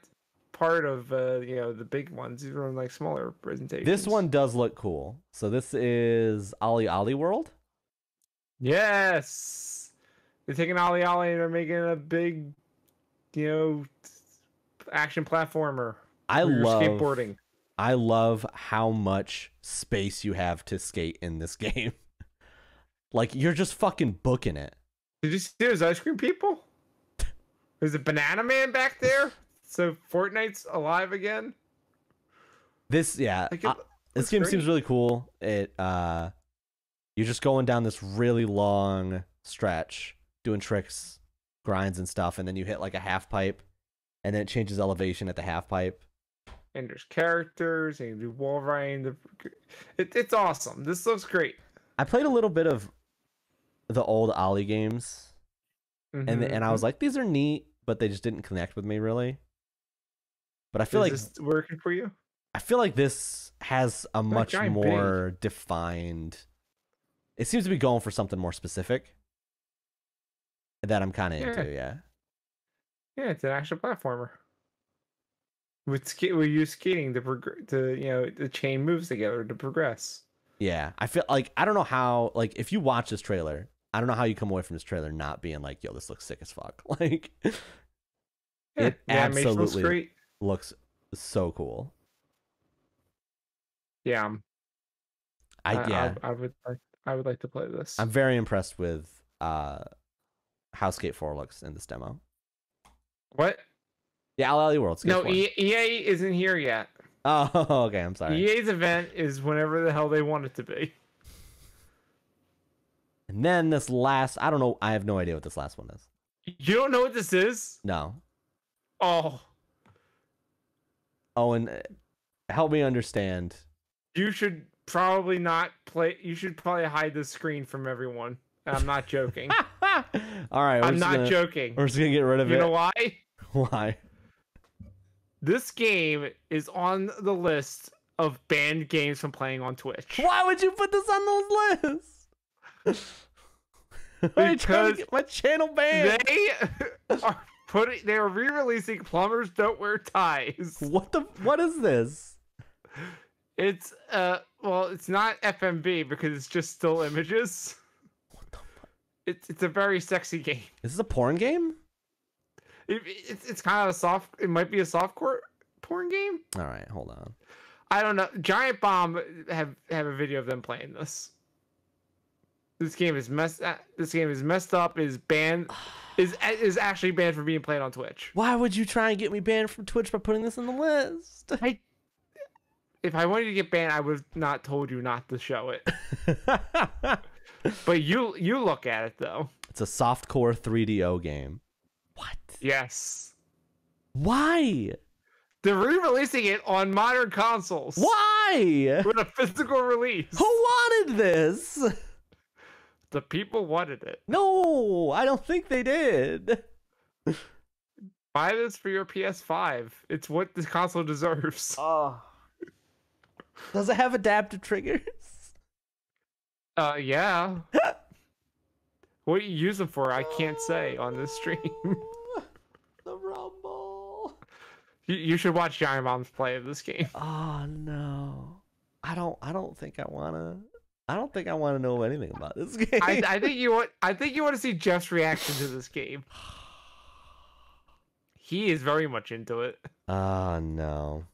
part of the big ones. These are like smaller presentations. This one does look cool. So this is Ollie Ollie World. Yes, they're taking Ollie Ollie and they're making a big, action platformer. I love skateboarding. I love how much space you have to skate in this game. Like, you're just fucking booking it. Did you see those ice cream people? There's a banana man back there. So Fortnite's alive again. This game seems really cool. You're just going down this really long stretch, doing tricks, grinds and stuff, and then you hit like a half pipe, and then it changes elevation at the half pipe. And there's characters, and you do wall riding. It's awesome. This looks great. I played a little bit of the old Ollie games, and I was like, these are neat, but they just didn't connect with me really. But I feel like this working for you. I feel like this has a much more defined. It seems to be going for something more specific that I'm kind of into. Yeah, it's an action platformer. We use skating to the chain moves together to progress. Yeah, I feel like I don't know how, like, if you watch this trailer, I don't know how you come away from this trailer not being like, yo, this looks sick as fuck. Like, it absolutely looks so cool. Yeah, I would like to play this. I'm very impressed with how Skate 4 looks in this demo. What? Yeah, Ollie World. Skate 4. EA isn't here yet. Oh, okay. I'm sorry. EA's event is whenever the hell they want it to be. And then this last, I don't know. I have no idea what this last one is. You don't know what this is? No. Oh. Owen, help me understand. You should probably not play. You should probably hide the screen from everyone. I'm not joking. All right. I'm not joking. We're just going to get rid of it. You know why? Why? This game is on the list of banned games from playing on Twitch. Why would you put this on those lists? Why are you trying to get my channel banned? They are re-releasing Plumbers Don't Wear Ties. What is this? It's it's not FMV because it's just still images. What the fuck? It's a very sexy game. Is this a porn game? It's kind of a soft. It might be a softcore porn game. All right, hold on. I don't know. Giant Bomb have a video of them playing this. This game is messed up. Is banned. Is actually banned from being played on Twitch. Why would you try and get me banned from Twitch by putting this on the list? If I wanted to get banned, I would have not told you not to show it. But you look at it though. It's a softcore 3DO game. What? Yes. Why? They're re-releasing it on modern consoles. Why? With a physical release. Who wanted this? The people wanted it. No, I don't think they did. Buy this for your PS5. It's what this console deserves. Oh. Does it have adaptive triggers? Yeah. What you use them for, I can't say on this stream. The Rumble. You should watch Giant Bomb's play of this game. Oh no. I don't think I wanna know anything about this game. I think you want to see Jeff's reaction to this game. He is very much into it. Oh no.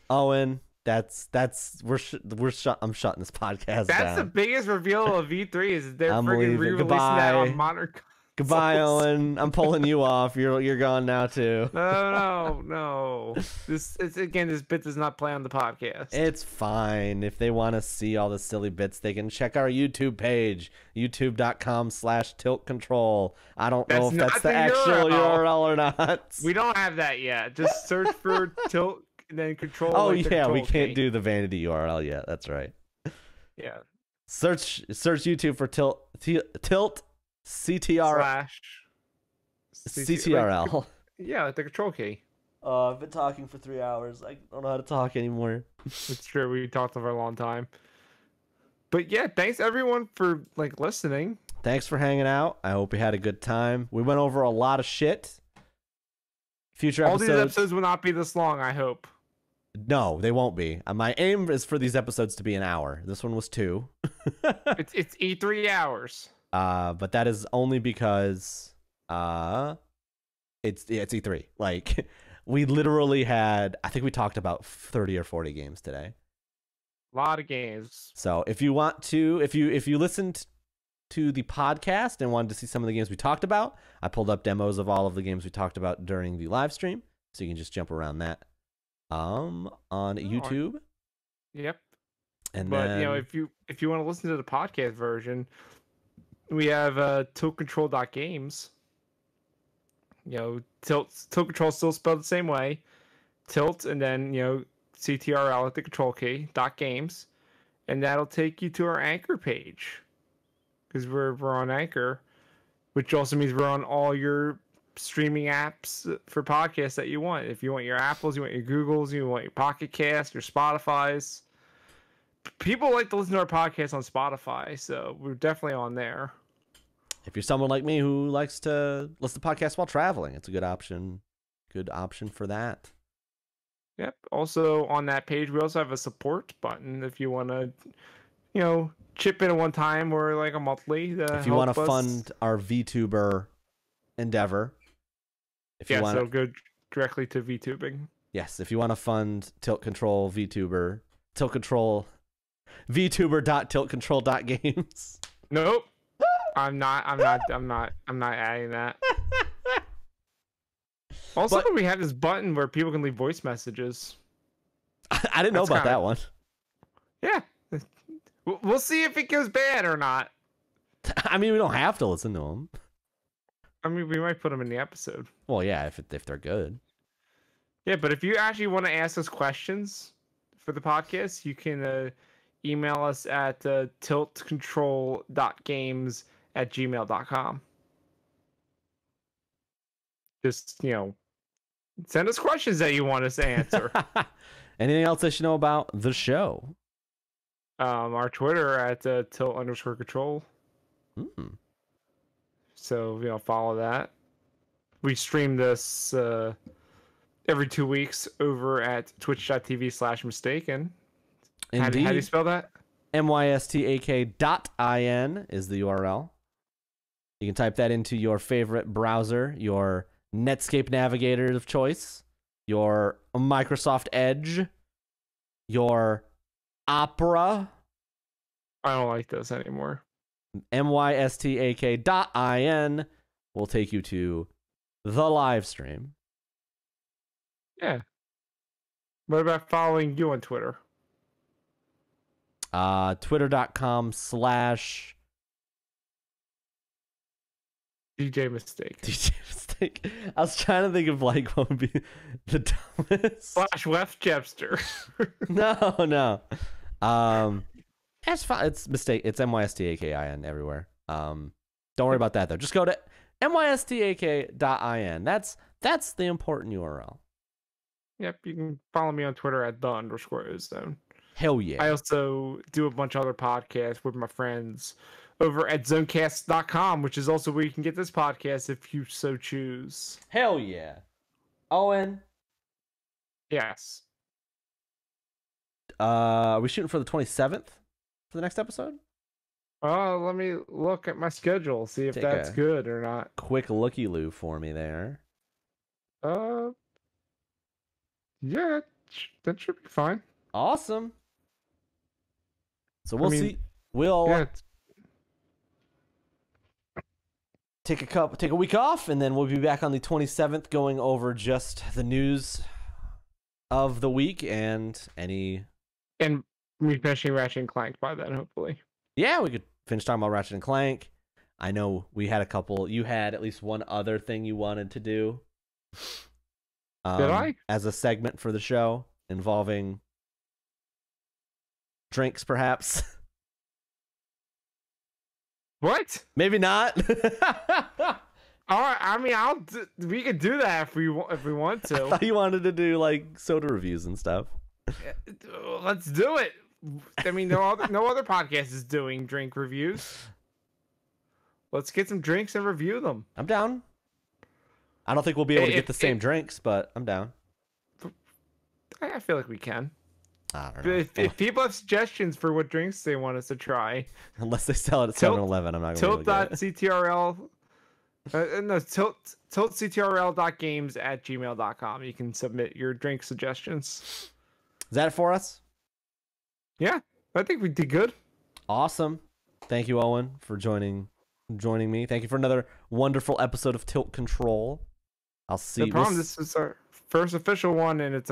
Owen, I'm shutting this podcast down. That's the biggest reveal of E3 is they're I'm freaking leaving. re-releasing Goodbye. that on modern consoles. Goodbye, Owen. I'm pulling you off. You're gone now too. No. This bit does not play on the podcast. It's fine. If they want to see all the silly bits, they can check our YouTube page, youtube.com/tiltcontrol. I don't know if that's the actual URL or not. We don't have that yet. Just search for tilt and then control. Oh like yeah, we control can't key. do the vanity URL yet. That's right. Yeah. Search YouTube for tilt CTR CTRL. Yeah, like the control key. I've been talking for 3 hours. I don't know how to talk anymore. It's true. We talked for a long time. But yeah, thanks everyone for listening. Thanks for hanging out. I hope you had a good time. We went over a lot of shit. Future All episodes. these episodes will not be this long, I hope. No, they won't be. My aim is for these episodes to be an hour. This one was 2. It's E3 hours. But that is only because it's E3. Like we literally had, I think we talked about 30 or 40 games today. A lot of games. So if you want to, if you listened to the podcast and wanted to see some of the games we talked about, I pulled up demos of all of the games we talked about during the live stream, so you can just jump around that on YouTube. Yep. And but then, if you want to listen to the podcast version, we have tiltcontrol.games. Tilt control still spelled the same way. Tilt and then CTRL at the control key .games, and that'll take you to our Anchor page because we're on Anchor, which also means we're on all your streaming apps for podcasts that you want. If you want your Apples, you want your Googles, you want your Pocket Cast, your Spotify's. People like to listen to our podcast on Spotify, so we're definitely on there. if you're someone like me who likes to listen to podcasts while traveling, it's a good option. Good option for that. Yep. Also on that page, we also have a support button if you want to, chip in at one time or like a monthly. If you want to fund our VTuber endeavor, so go directly to VTubing. Yes, if you want to fund Tilt Control VTuber, Tilt Control VTuber.tiltcontrol.games. Nope. I'm not adding that. Also, we have this button where people can leave voice messages. I didn't know about that one. Yeah. We'll see if it goes bad or not. I mean, we don't have to listen to them. I mean, we might put them in the episode. Well, yeah, if they're good. Yeah, but if you actually want to ask us questions for the podcast, you can email us at tiltcontrol.games@gmail.com. Just, send us questions that you want us to answer. Anything else I should know about the show? Our Twitter at tilt_control. So, follow that. We stream this every 2 weeks over at twitch.tv/Mystakin. Indeed. How do you spell that? mystak.in is the URL. You can type that into your favorite browser, your Netscape navigator of choice, your Microsoft Edge, your Opera. I don't like those anymore. mystak.in will take you to the live stream. Yeah. What about following you on Twitter? Twitter.com/ DJ Mistake. DJ Mistake. I was trying to think of what would be the dumbest. /Wef Jepster. No. It's fine. It's Mistake. It's MYSTAKIN everywhere. Don't worry about that though. Just go to mystak.in. That's the important URL. Yep, you can follow me on Twitter at @the_Ozone. Hell yeah. I also do a bunch of other podcasts with my friends over at zonecast.com, which is also where you can get this podcast if you so choose. Hell yeah. Owen. Yes. Are we shooting for the 27th for the next episode? Let me look at my schedule, see if Take that's a good or not. Quick looky-loo for me there. Yeah, that should be fine. Awesome. So we'll see. We'll take a week off, and then we'll be back on the 27th going over just the news of the week and me finishing Ratchet and Clank by then, hopefully. Yeah, we could finish talking about Ratchet and Clank. I know we had a couple. You had at least one other thing you wanted to do. Did I? As a segment for the show involving drinks, perhaps. What? Maybe not. All right. I mean, we could do that if we want to. I thought you wanted to do like soda reviews and stuff. Let's do it. I mean, no other podcast is doing drink reviews. Let's get some drinks and review them. I'm down. I don't think we'll be able to get the same drinks, but I'm down. I feel like we can. I don't know. If people have suggestions for what drinks they want us to try, unless they sell it at 7-Eleven, I'm not going to be able to get it. Tilt.ctrl. No, tiltctrl.games@gmail.com. You can submit your drink suggestions. Is that it for us? Yeah, I think we did good. Awesome. Thank you, Owen, for joining me. Thank you for another wonderful episode of Tilt Control. I'll see you. No problem. This is our first official one, and it's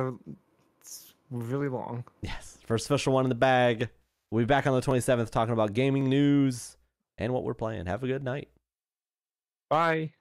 really long. Yes, first official one in the bag. We'll be back on the 27th talking about gaming news and what we're playing. Have a good night. Bye.